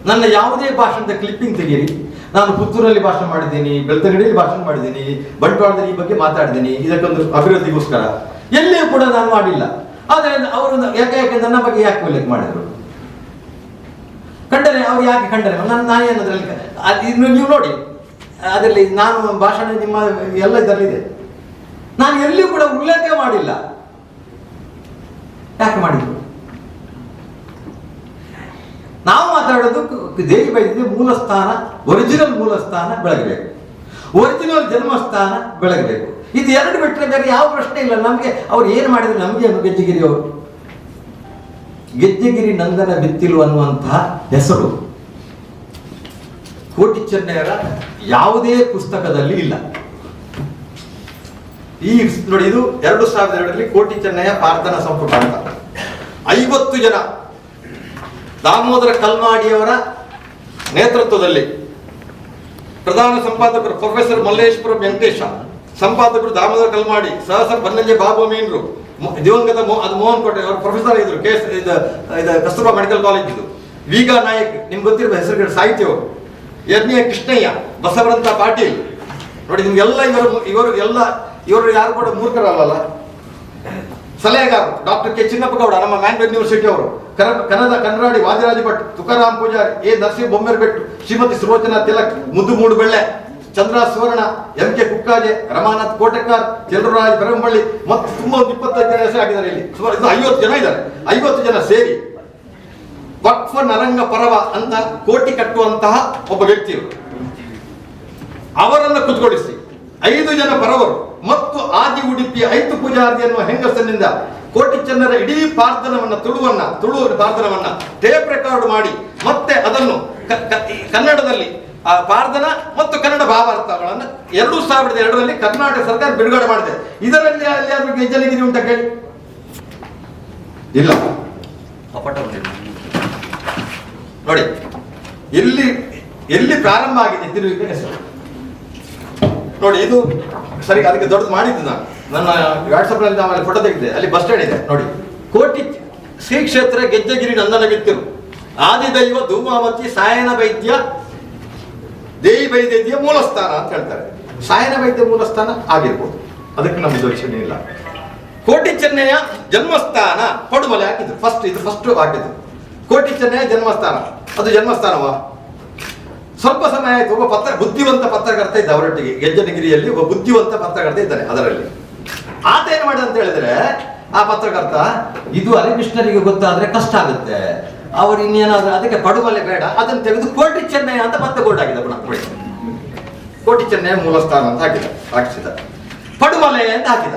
ನನ್ನ ಯಾವುದೇ ಭಾಷಣದ ಕ್ಲಿಪ್ಪಿಂಗ್ ತೆಗೀರಿ. ನಾನು ಪುತ್ತೂರಲ್ಲಿ ಭಾಷಣ ಮಾಡಿದ್ದೀನಿ, ಬೆಳ್ತಂಗಡಿಯಲ್ಲಿ ಭಾಷಣ ಮಾಡಿದ್ದೀನಿ, ಬಂಟ್ವಾಳದಲ್ಲಿ ಈ ಬಗ್ಗೆ ಮಾತಾಡಿದ್ದೀನಿ, ಇದಕ್ಕೊಂದು ಅಭಿವೃದ್ಧಿಗೋಸ್ಕರ. ಎಲ್ಲಿಯೂ ಕೂಡ ನಾನು ಮಾಡಿಲ್ಲ. ಆದರೆ ಅವರು ಯಾಕೆ ನನ್ನ ಬಗ್ಗೆ ಯಾಕೆ ಉಲ್ಲೇಖ ಮಾಡಿದ್ರು? ಖಂಡನೆ ಅವ್ರು ಯಾಕೆ ಖಂಡನೆ? ನಾನು ಏನದ್ರಲ್ಲಿ ಇನ್ನು ನೀವು ನೋಡಿ, ಅದರಲ್ಲಿ ನಾನು ಭಾಷಣ ನಿಮ್ಮ ಎಲ್ಲ ಇದರಲ್ಲಿದೆ. ನಾನು ಎಲ್ಲಿಯೂ ಕೂಡ ಉಲ್ಲೇಖ ಮಾಡಿಲ್ಲ. ಯಾಕೆ ಮಾಡಿದ್ರು? ನಾವು ಮಾತಾಡೋದು ದೇವಿ ಬೈದ್ಯ ಮೂಲ ಸ್ಥಾನ, ಒರಿಜಿನಲ್ ಮೂಲ ಸ್ಥಾನ ಬೆಳಗಬೇಕು, ಒರಿಜಿನಲ್ ಜನ್ಮಸ್ಥಾನ ಬೆಳಗಬೇಕು. ಇದು ಎರಡು ಬಿಟ್ಟರೆ ಬೇರೆ ಯಾವ ಪ್ರಶ್ನೆ ಇಲ್ಲ. ನಮಗೆ ಅವ್ರು ಏನು ಮಾಡಿದ್ರು ನಮಗೆ ಗೆಜ್ಜೆಗಿರಿ ಅವರು ಗೆಜ್ಜೆಗಿರಿ ನಂದನ ಬಿತ್ತಿಲು ಅನ್ನುವಂತಹ ಹೆಸರು ಕೋಟಿ ಚೆನ್ನಯ್ಯರ ಯಾವುದೇ ಪುಸ್ತಕದಲ್ಲಿ ಇಲ್ಲ. ಈ ನೋಡಿ, ಇದು 2002ರಲ್ಲಿ ಕೋಟಿ ಚೆನ್ನಯ್ಯ ಪ್ರಾರ್ಥನಾ ಸಂಪುಟ ಅಂತ 50 ಜನ ದಾಮೋದರ ಕಲ್ಮಾಡಿಯವರ ನೇತೃತ್ವದಲ್ಲಿ, ಪ್ರಧಾನ ಸಂಪಾದಕರು ಪ್ರೊಫೆಸರ್ ಮಲ್ಲೇಶ್ವರ ವೆಂಕಟೇಶ, ಸಂಪಾದಕರು ದಾಮೋದರ ಕಲ್ಮಾಡಿ, ಸಹಸರ್ ಬನ್ನಂಜೆ ಬಾಬು ಮೀನ್ರು, ದಿವಂಗತ ಅದು ಮೋಹನ್ ಕೋಟೆ ಅವರು ಪ್ರೊಫೆಸರ್ ಇದ್ರು, ಕಸ್ತೂರ್ಬಾ ಮೆಡಿಕಲ್ ಕಾಲೇಜ್ ಇದು. ವಿಗ ನಾಯಕ್ ನಿಮ್ಗೆ ಗೊತ್ತಿರುವ ಹೆಸರುಗಳು, ಸಾಹಿತ್ಯವರು, ಯಜ್ಞ ಕೃಷ್ಣಯ್ಯ, ಬಸವರಂತ ಪಾಟೀಲ್. ನೋಡಿ ನಿಮ್ಗೆಲ್ಲ ಇವರು ಯಾರು ಕೂಡ ಮೂರ್ಖರಲ್ಲ. ಸಲಹೆಗಾರರು ಡಾಕ್ಟರ್ ಕೆ ಚಿನ್ನಪ್ಪ ಗೌಡ, ನಮ್ಮ ಮ್ಯಾಂಗ್ಳೂರ್ ಯೂನಿವರ್ಸಿಟಿ ಅವರು, ಕನ್ನಡಾಡಿ ವಾದಿರಾಜ ಭಟ್, ತುಕಾರಾಮ್ ಪೂಜಾರಿ, ಎ ನರಸಿಂಹ ಬೊಮ್ಮೆರಬೆಟ್ಟು, ಶ್ರೀಮತಿ ಸುಲೋಚನಾ ತಿಲಕ್, ಮುದ್ದು ಮೂಡು ಬೆಳ್ಳೆ, ಚಂದ್ರ ಸುವರ್ಣ, ಎಂ ಕೆ ಕುಕ್ಕಾಜೆ, ರಮಾನಾಥ್ ಕೋಟೆಕಾರ್, ಚಂದ್ರರಾಜ್ ಬೆರಂಬಳ್ಳಿ ಮತ್ತು ತುಂಬಾ 25 ಜನ ಹೆಸರಾಗಿದ್ದಾರೆ. ಇಲ್ಲಿ ಸುಮಾರು 50 ಜನ ಇದ್ದಾರೆ. 50 ಜನ ಸೇರಿ ವಕ್ಫ್ ನರಂಗ ಪರವ ಅಂತ ಕೋಟಿ ಕಟ್ಟುವಂತಹ ಒಬ್ಬ ವ್ಯಕ್ತಿಯವರು. ಅವರನ್ನು ಕುತ್ಕೊಳಿಸಿ 5 ಜನ ಪರವರು ಮತ್ತು ಆದಿ ಉಡುಪಿಯ 5 ಪೂಜಾರ್ತಿ ಎನ್ನುವ ಹೆಂಗಸನಿಂದ ಕೋಟಿ ಚೆನ್ನರ ಇಡೀ ತುಳು ಪ್ರಾರ್ಥನವನ್ನ ಟೇಪ್ ರೆಕಾರ್ಡ್ ಮಾಡಿ ಮತ್ತೆ ಅದನ್ನು ಕನ್ನಡದಲ್ಲಿ ಪ್ರಾರ್ಥನಾ ಮತ್ತು ಕನ್ನಡ ಭಾವಾರ್ಥಗಳನ್ನು 2002ರಲ್ಲಿ ಕರ್ನಾಟಕ ಸರ್ಕಾರ ಬಿಡುಗಡೆ ಮಾಡಿದೆ. ಇದರಲ್ಲಿ ಎಲ್ಲಿಯಾದ್ರೂ ಗೆಜ್ಜೆಗಿರಿ ಉಂಟ ಕೇಳಿ? ಇಲ್ಲ. ನೋಡಿ, ಎಲ್ಲಿ ಪ್ರಾರಂಭ ಆಗಿದೆ ತಿರುವಿಗೆ ಹೆಸರು ನೋಡಿ. ಇದು ಸರಿ, ಅದಕ್ಕೆ ದೊಡ್ಡದು ಮಾಡಿದ್ದು ನಾನು ನನ್ನ ವಾಟ್ಸಪ್ ನಲ್ಲಿ ಆಮೇಲೆ ಫೋಟೋ ತೆಗೆದಿದೆ. ಅಲ್ಲಿ ಬಸ್ ಸ್ಟ್ಯಾಂಡ್ ಇದೆ ನೋಡಿ. ಕೋಟಿ ಶ್ರೀ ಕ್ಷೇತ್ರ ಗೆಜ್ಜೆಗಿರಿ ನಂದನ ಬಿತ್ತಿರು ಆದಿದೈವ ಧೂಮಾವತಿ ಸಾಯನ ವೈದ್ಯ ದೇವಿ ವೈದ್ಯ ಮೂಲಸ್ಥಾನ ಅಂತ ಹೇಳ್ತಾರೆ. ಸಾಯನ ವೈದ್ಯ ಮೂಲಸ್ಥಾನ ಆಗಿರ್ಬೋದು, ಅದಕ್ಕೆ ನಮ್ಗೆ ದೋಷಣೆ ಇಲ್ಲ. ಕೋಟಿ ಚೆನ್ನಯ್ಯ ಜನ್ಮಸ್ಥಾನ ಪಡುಮಲೆ ಹಾಕಿದ್ರು. ಫಸ್ಟ್ ಹಾಕಿದ್ರು ಕೋಟಿ ಚೆನ್ನಯ್ಯ ಜನ್ಮಸ್ಥಾನ. ಅದು ಜನ್ಮಸ್ಥಾನವಾ? ಸ್ವಲ್ಪ ಸಮಯ ಆಯ್ತು. ಒಬ್ಬ ಬುದ್ಧಿವಂತ ಪತ್ರಕರ್ತ ಇದ್ದ ಅವರೊಟ್ಟಿಗೆ, ಗೆಜ್ಜೆಗಿರಿಯಲ್ಲಿ ಒಬ್ಬ ಬುದ್ಧಿವಂತ ಪತ್ರಕರ್ತ ಇದ್ದಾನೆ. ಅದರಲ್ಲಿ ಆತ ಏನು ಮಾಡಿದ ಅಂತ ಹೇಳಿದ್ರೆ, ಆ ಪತ್ರಕರ್ತ ಇದು ಹರಿಕೃಷ್ಣರಿಗೆ ಗೊತ್ತಾದ್ರೆ ಕಷ್ಟ ಆಗುತ್ತೆ, ಅವರು ಇನ್ನೇನಾದ್ರೂ ಅದಕ್ಕೆ ಪಡುಮಲೆ ಬೇಡ, ಅದನ್ನು ತೆಗೆದು ಕೋಟಿ ಚೆನ್ನಯ್ಯ ಅಂತ ಮತ್ತೆ ಬೋರ್ಡ್ ಹಾಕಿದ. ಕೋಟಿ ಚೆನ್ನಯ್ಯ ಮೂಲಸ್ಥಾನ ಅಂತ ಹಾಕಿಸಿದ, ಪಡುಮಲೆ ಅಂತ ಹಾಕಿದ.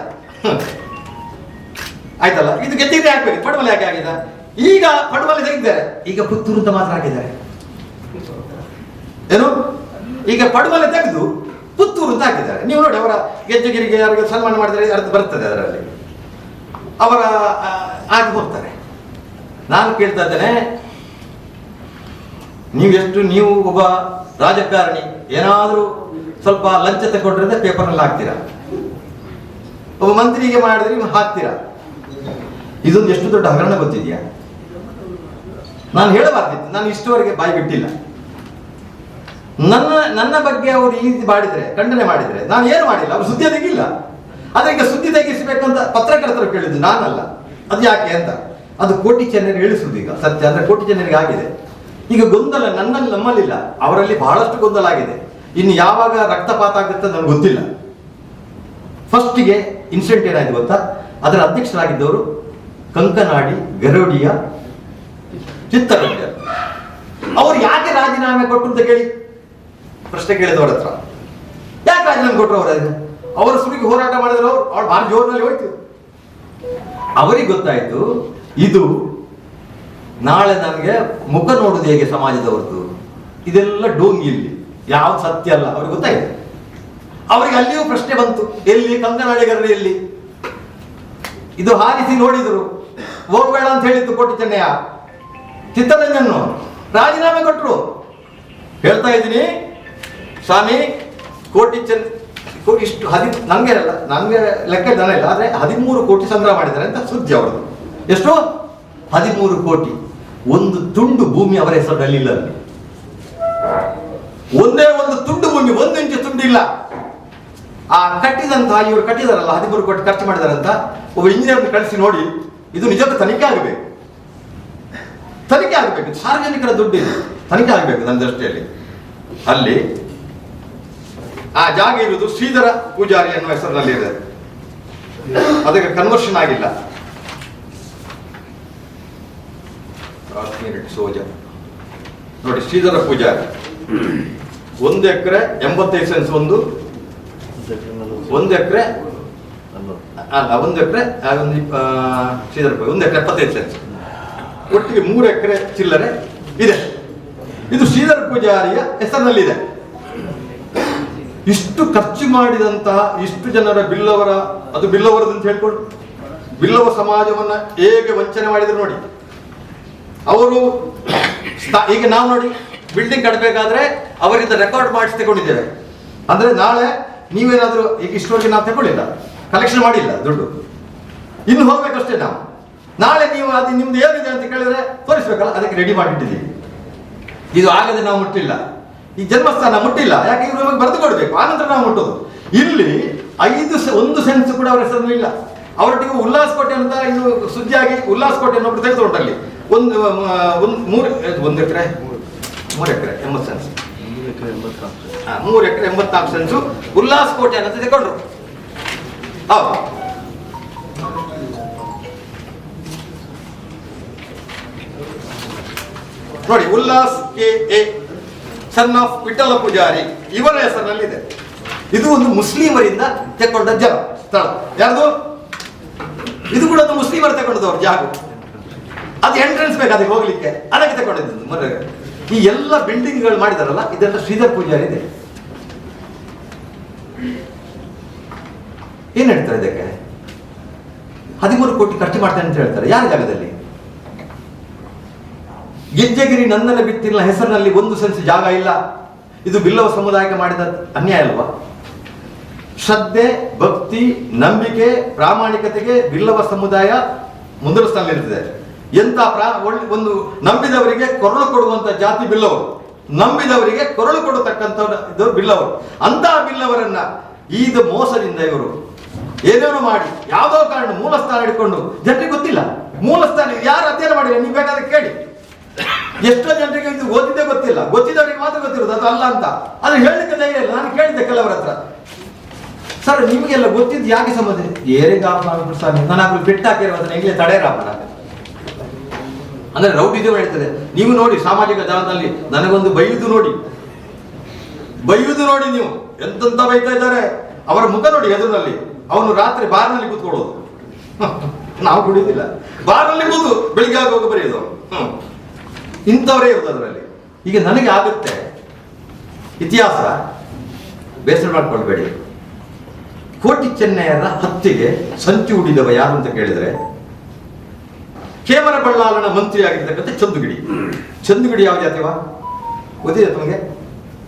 ಆಯ್ತಲ್ಲ, ಇದು ಗೆದ್ದಿದ್ರೆ ಹಾಕ್ಬೇಕು, ಪಡುಮಲೆ ಯಾಕೆ ಹಾಕಿದ? ಈಗ ಪಡುಮಲೆ ತೆಗೆದಿದ್ದಾರೆ, ಈಗ ಪುತ್ತೂರು ಅಂತ ಮಾತ್ರ ಹಾಕಿದ್ದಾರೆ. ಏನು, ಈಗ ಪಡುಮಲೆ ತೆಗೆದು ಪುತ್ತೂರು ಅಂತ ಹಾಕಿದ್ದಾರೆ. ನೀವು ನೋಡಿ, ಅವರ ಗೆಜ್ಜೆಗಿರಿಗೆ ಯಾರಿಗೆ ಸನ್ಮಾನ ಮಾಡಿದರೆ ಅರ್ಥ ಬರ್ತದೆ, ಅದರಲ್ಲಿ ಅವರ ಆಗಿ ಹೋಗ್ತಾರೆ. ನಾನು ಕೇಳ್ತಾ ಇದ್ದೇನೆ, ನೀವು ಒಬ್ಬ ರಾಜಕಾರಣಿ ಏನಾದ್ರೂ ಸ್ವಲ್ಪ ಲಂಚ ತಗೊಂಡ್ರೆ ಪೇಪರ್ನಲ್ಲಿ ಹಾಕ್ತೀರಾ, ಒಬ್ಬ ಮಂತ್ರಿಗೆ ಮಾಡಿದ್ರೆ ನೀವು ಹಾಕ್ತೀರಾ. ಇದೊಂದು ಎಷ್ಟು ದೊಡ್ಡ ಹಗರಣ ಗೊತ್ತಿದೆಯಾ? ನಾನು ಹೇಳಬಾರ್ದಿತ್ತು, ನಾನು ಇಷ್ಟವರೆಗೆ ಬಾಯಿ ಬಿಟ್ಟಿಲ್ಲ. ನನ್ನ ಬಗ್ಗೆ ಅವರು ಈ ರೀತಿ ಮಾಡಿದ್ರೆ, ಖಂಡನೆ ಮಾಡಿದ್ರೆ ನಾನು ಏನು ಮಾಡಿಲ್ಲ, ಅವರು ಸುದ್ದಿ ತೆಗಿಲ್ಲ. ಆದ್ರೆ ಈಗ ಸುದ್ದಿ ತೆಗಿಸಬೇಕಂತ ಪತ್ರಕರ್ತರು ಕೇಳಿದ್ದು, ನಾನಲ್ಲ. ಅದು ಯಾಕೆ ಅಂತ, ಅದು ಕೋಟಿ ಚೆನ್ನರಿಗೆ ಇಳಿಸುವುದು. ಈಗ ಸತ್ಯ ಅಂದ್ರೆ ಕೋಟಿ ಚೆನ್ನರಿಗೆ ಆಗಿದೆ. ಈಗ ಗೊಂದಲ ನಮ್ಮಲ್ಲಿಲ್ಲ, ಅವರಲ್ಲಿ ಬಹಳಷ್ಟು ಗೊಂದಲ ಆಗಿದೆ. ಇನ್ನು ಯಾವಾಗ ರಕ್ತಪಾತ ಆಗುತ್ತೆ ನನಗೆ ಗೊತ್ತಿಲ್ಲ. ಫಸ್ಟಿಗೆ ಇನ್ಸಿಡೆಂಟ್ ಏನಾಯ್ತು ಗೊತ್ತಾ? ಅದರ ಅಧ್ಯಕ್ಷರಾಗಿದ್ದವರು ಕಂಕನಾಡಿ, ಗರೋಡಿಯ, ಚಿತ್ತರಂಜನ್. ಅವ್ರು ಯಾಕೆ ರಾಜೀನಾಮೆ ಕೊಟ್ಟರು ಅಂತ ಕೇಳಿ ಪ್ರಶ್ನೆ ಕೇಳಿದವ್ರ ಹತ್ರ. ಯಾಕೆ ರಾಜೀನಾಮೆ ಕೊಟ್ಟರು? ಅವರ ಸುಡಿಗೆ ಹೋರಾಟ ಮಾಡಿದ್ರು, ಅವ್ರು ಭಾರಿ ಜೋರಿನಲ್ಲಿ ಹೋಯ್ತು. ಅವರಿಗೆ ಗೊತ್ತಾಯ್ತು ಇದು ನಾಳೆ ನನಗೆ ಮುಖ ನೋಡುದು ಹೇಗೆ ಸಮಾಜದವ್ರದ್ದು, ಇದೆಲ್ಲ ಡೋಂಗಿ, ಇಲ್ಲಿ ಯಾವ ಸತ್ಯ ಅಲ್ಲ. ಅವ್ರಿಗೆ ಗೊತ್ತಾಯ್ತು. ಅವರಿಗೆ ಅಲ್ಲಿಯೂ ಪ್ರಶ್ನೆ ಬಂತು, ಎಲ್ಲಿ ಕಂಕನಾಡಿಗರಲ್ಲಿ ಇದು ಹಾರಿಸಿ ನೋಡಿದ್ರು, ಹೋಗ್ಬೇಡ ಅಂತ ಹೇಳಿದ್ದು ಕೋಟಿ ಚೆನ್ನಯ್ಯ. ಚಿತ್ತರಂಜನ್ ರಾಜೀನಾಮೆ ಕೊಟ್ಟರು. ಹೇಳ್ತಾ ಇದ್ದೀನಿ ಸ್ವಾಮಿ, ಕೋಟಿ ಇಷ್ಟು ನಂಗೆ ಲೆಕ್ಕ ಜನ ಇಲ್ಲ, ಆದ್ರೆ 13 ಕೋಟಿ ಸಂಗ್ರಹ ಮಾಡಿದ್ದಾರೆ ಅಂತ ಸುದ್ದಿ ಅವರದು. ಎಷ್ಟು? 13 ಕೋಟಿ. ಒಂದು ತುಂಡು ಭೂಮಿ ಅವರ ಹೆಸರಲ್ಲಿ ಇಲ್ಲ. ಒಂದೇ ಒಂದು ತುಂಡು ಭೂಮಿ, 1 ಇಂಚು ತುಂಡು ಇಲ್ಲ. ಆ ಕಟ್ಟಿದಂತಹ ಇವರು ಕಟ್ಟಿದಾರಲ್ಲ, 13 ಕೋಟಿ ಖರ್ಚು ಮಾಡಿದಾರಂತ ಒಬ್ಬ ಇಂಜಿನಿಯರ್ ಕಳಿಸಿ ನೋಡಿ, ಇದು ನಿಜಕ್ಕೂ ತನಿಖೆ ಆಗಬೇಕು. ಸಾರ್ವಜನಿಕರ ದುಡ್ಡು ಇದು, ತನಿಖೆ ಆಗಬೇಕು ನನ್ನ ದೃಷ್ಟಿಯಲ್ಲಿ. ಅಲ್ಲಿ ಆ ಜಾಗ ಇರುವುದು ಶ್ರೀಧರ ಪೂಜಾರಿ ಅನ್ನುವ ಹೆಸರಿನಲ್ಲಿ ಇದೆ. ಅದಕ್ಕೆ ಕನ್ವರ್ಷನ್ ಆಗಿಲ್ಲ. ಸೋಜ ನೋಡಿ, ಶ್ರೀಧರ ಪೂಜಾರಿ 1 ಎಕರೆ 85 ಸೆನ್ಸ್, 1 ಎಕರೆ ಅಲ್ಲ 1 ಎಕರೆ ಶ್ರೀಧರ 1 ಎಕರೆ 75 ಸೆನ್ಸ್, ಒಟ್ಟಿಗೆ 3 ಎಕರೆ ಚಿಲ್ಲರೆ ಇದೆ. ಇದು ಶ್ರೀಧರ ಪೂಜಾರಿಯ ಹೆಸರಿನಲ್ಲಿದೆ. ಇಷ್ಟು ಖರ್ಚು ಮಾಡಿದಂತಹ ಇಷ್ಟು ಜನರ ಬಿಲ್ಲವರ, ಅದು ಬಿಲ್ಲವರದಂತ ಹೇಳ್ಕೊಂಡು ಬಿಲ್ಲವ ಸಮಾಜವನ್ನ ಹೇಗೆ ವಂಚನೆ ಮಾಡಿದ್ರು ನೋಡಿ. ಅವರು ಈಗ ನಾವು ನೋಡಿ ಬಿಲ್ಡಿಂಗ್ ಕಟ್ಟಬೇಕಾದ್ರೆ ಅವರಿಂದ ರೆಕಾರ್ಡ್ ಮಾಡಿಸಿ ತಗೊಂಡಿದ್ದೇವೆ. ಅಂದ್ರೆ ನಾಳೆ ನೀವೇನಾದ್ರೂ ಈಗ ಇಷ್ಟವರೆಗೆ ನಾವು ತಗೊಳ್ಳಿಲ್ಲ, ಕಲೆಕ್ಷನ್ ಮಾಡಿಲ್ಲ ದುಡ್ಡು, ಇನ್ನು ಹೋಗ್ಬೇಕಷ್ಟೇ ನಾವು. ನಾಳೆ ನೀವು ಅದು ನಿಮ್ದು ಏನಿದೆ ಅಂತ ಕೇಳಿದ್ರೆ ತೋರಿಸ್ಬೇಕಲ್ಲ, ಅದಕ್ಕೆ ರೆಡಿ ಮಾಡಿಟ್ಟಿದ್ದೀವಿ. ಇದು ಆಗದೆ ನಾವು ಮುಟ್ಟಿಲ್ಲ, ಈ ಜನ್ಮಸ್ಥಾನ ಮುಟ್ಟಿಲ್ಲ, ಯಾಕೆ ಇವರು ನಮಗೆ ಬರೆದು ಕೊಡ್ಬೇಕು, ಆನಂತರ ನಾವು ಮುಟ್ಟೋದು. ಇಲ್ಲಿ 1 ಸೆನ್ಸ್ ಕೂಡ ಅವರ ಹೆಸರು ಇಲ್ಲ. ಅವರೊಟ್ಟಿಗೆ ಉಲ್ಲಾಸಕೋಟೆ ಅಂತ ಇನ್ನು ಸುದ್ದಿಯಾಗಿ ಉಲ್ಲಾಸಕೋಟೆ ಅನ್ನೊಬ್ರು ತೆಗೆದುಕೊಂಡಲ್ಲಿ 1 ಎಕರೆ 3 ಎಕರೆ 80 ಸೆನ್ಸ್, 3 ಎಕರೆ 84 ಸೆನ್ಸು ಉಲ್ಲಾಸಕೋಟೆ ಅಂತ ತಗೊಂಡ್ರು. ಹೌದು, ನೋಡಿ, Ullas K son of Vittala Poojari ಇವರ ಹೆಸರಿನಲ್ಲಿದೆ. ಇದು ಒಂದು ಮುಸ್ಲಿಮರಿಂದ ತೆಕೊಂಡ ಸ್ಥಳ. ಯಾರ್ದು ಇದು ಕೂಡ ಒಂದು ಮುಸ್ಲಿಮರು ತಗೊಂಡದವ್ರು ಜಾಗ. ಅದು ಎಂಟ್ರೆನ್ಸ್ ಬೇಕು ಅದಕ್ಕೆ ಹೋಗ್ಲಿಕ್ಕೆ, ಅದಕ್ಕೆ ತಗೊಂಡಿದ್ದು. ಈ ಎಲ್ಲ ಬಿಲ್ಡಿಂಗ್ಗಳು ಮಾಡಿದಾರಲ್ಲ, ಇದೆಲ್ಲ ಶ್ರೀಧರ ಪೂಜಾರಿ ಇದೆ. ಏನ್ ಹೇಳ್ತಾರೆ ಇದಕ್ಕೆ? 13 ಕೋಟಿ ಖರ್ಚು ಮಾಡ್ತಾನೆ ಅಂತ ಹೇಳ್ತಾರೆ. ಯಾರ ಜಾಗದಲ್ಲಿ? ಗೆಜ್ಜೆಗಿರಿ ನಂದನ ಬಿತ್ತಿನ ಹೆಸರಿನಲ್ಲಿ 1 ಸೆನ್ಸ್ ಜಾಗ ಇಲ್ಲ. ಇದು ಬಿಲ್ಲವ ಸಮುದಾಯಕ್ಕೆ ಮಾಡಿದ ಅನ್ಯಾಯ ಅಲ್ವಾ? ಶ್ರದ್ಧೆ, ಭಕ್ತಿ, ನಂಬಿಕೆ, ಪ್ರಾಮಾಣಿಕತೆಗೆ ಬಿಲ್ಲವ ಸಮುದಾಯ ಮುಂದಿನ ಸ್ಥಾನದಲ್ಲಿರ್ತದೆ. ಎಂತ ಒಂದು ನಂಬಿದವರಿಗೆ ಕೊರಳು ಕೊಡುವಂತ ಜಾತಿ ಬಿಲ್ಲವರು, ನಂಬಿದವರಿಗೆ ಕೊರಳು ಕೊಡತಕ್ಕಂಥ ಇದು ಬಿಲ್ಲವರು. ಅಂತಹ ಬಿಲ್ಲವರನ್ನ ಈಗ ಮೋಸದಿಂದ ಇವರು ಏನೇನೋ ಮಾಡಿ ಯಾವುದೋ ಕಾರಣ ಮೂಲ ಸ್ಥಾನ ಹಿಡ್ಕೊಂಡು, ಜನರಿಗೆ ಗೊತ್ತಿಲ್ಲ ಮೂಲ ಸ್ಥಾನ ಯಾರು ಅಧ್ಯಯನ ಮಾಡಿಲ್ಲ. ನೀವು ಬೇಕಾದ್ರೆ ಕೇಳಿ, ಎಷ್ಟೋ ಜನರಿಗೆ ಇದು ಓದಿದ್ದೇ ಗೊತ್ತಿಲ್ಲ, ಗೊತ್ತಿದ್ದವರಿಗೆ ಮಾತ್ರ ಗೊತ್ತಿರೋದು ಅದು ಅಲ್ಲ ಅಂತ. ಅದು ಹೇಳಲಿಕ್ಕೆ ಧೈರ್ಯ ಇಲ್ಲ. ನಾನು ಕೇಳಿದ್ದೆ ಕೆಲವರ ಹತ್ರ, ಸರ್ ನಿಮಗೆಲ್ಲ ಗೊತ್ತಿದ್ದು ಯಾಕೆ ಸಂಬಂಧ? ಸ್ವಾಮಿ ನಾನು ಬಿಟ್ಟು ಹಾಕಿರೋದನ್ನ ಈಗಲೇ ತಡೆಯರಾಪಣ ಅಂದ್ರೆ ರೌಡಿದೇ ಹೇಳ್ತದೆ. ನೀವು ನೋಡಿ ಸಾಮಾಜಿಕ ಜಾಲದಲ್ಲಿ ನನಗೊಂದು ಬೈಯುವುದು ನೋಡಿ ನೀವು ಎಂತೆಂತ ಬೈತಾ ಇದ್ದಾರೆ. ಅವರ ಮುಖ ನೋಡಿ ಎದುರಿನಲ್ಲಿ. ಅವನು ರಾತ್ರಿ ಬಾರ್ನಲ್ಲಿ ಕೂತ್ಕೊಳ್ಳೋದು, ನಾವು ಕುಡಿಯೋದಿಲ್ಲ, ಬಾರ್ನಲ್ಲಿ ಕೂತು ಬೆಳಿಗ್ಗೆ ಆಗೋಗಿ ಬರೆಯೋದು. ಇಂಥವರೇ ಇರೋದು ಅದರಲ್ಲಿ. ಈಗ ನನಗೆ ಆಗುತ್ತೆ ಇತಿಹಾಸ, ಬೇಸರ ಮಾಡ್ಕೊಳ್ಬೇಡಿ. ಕೋಟಿ ಚೆನ್ನಯ್ಯರ ಹತ್ಯೆಗೆ ಸಂಚು ಹೂಡಿದವ ಯಾರು ಅಂತ ಕೇಳಿದ್ರೆ, ಕೇವಲ ಬಳ್ಳಾಲನ ಮಂತ್ರಿ ಆಗಿರ್ತಕ್ಕಂಥ ಚಂದುಗಿಡಿ. ಚಂದುಗಿಡಿ ಯಾವ ಜಾತಿವಾ ಗೊತ್ತಿದೆ ತಮಗೆ?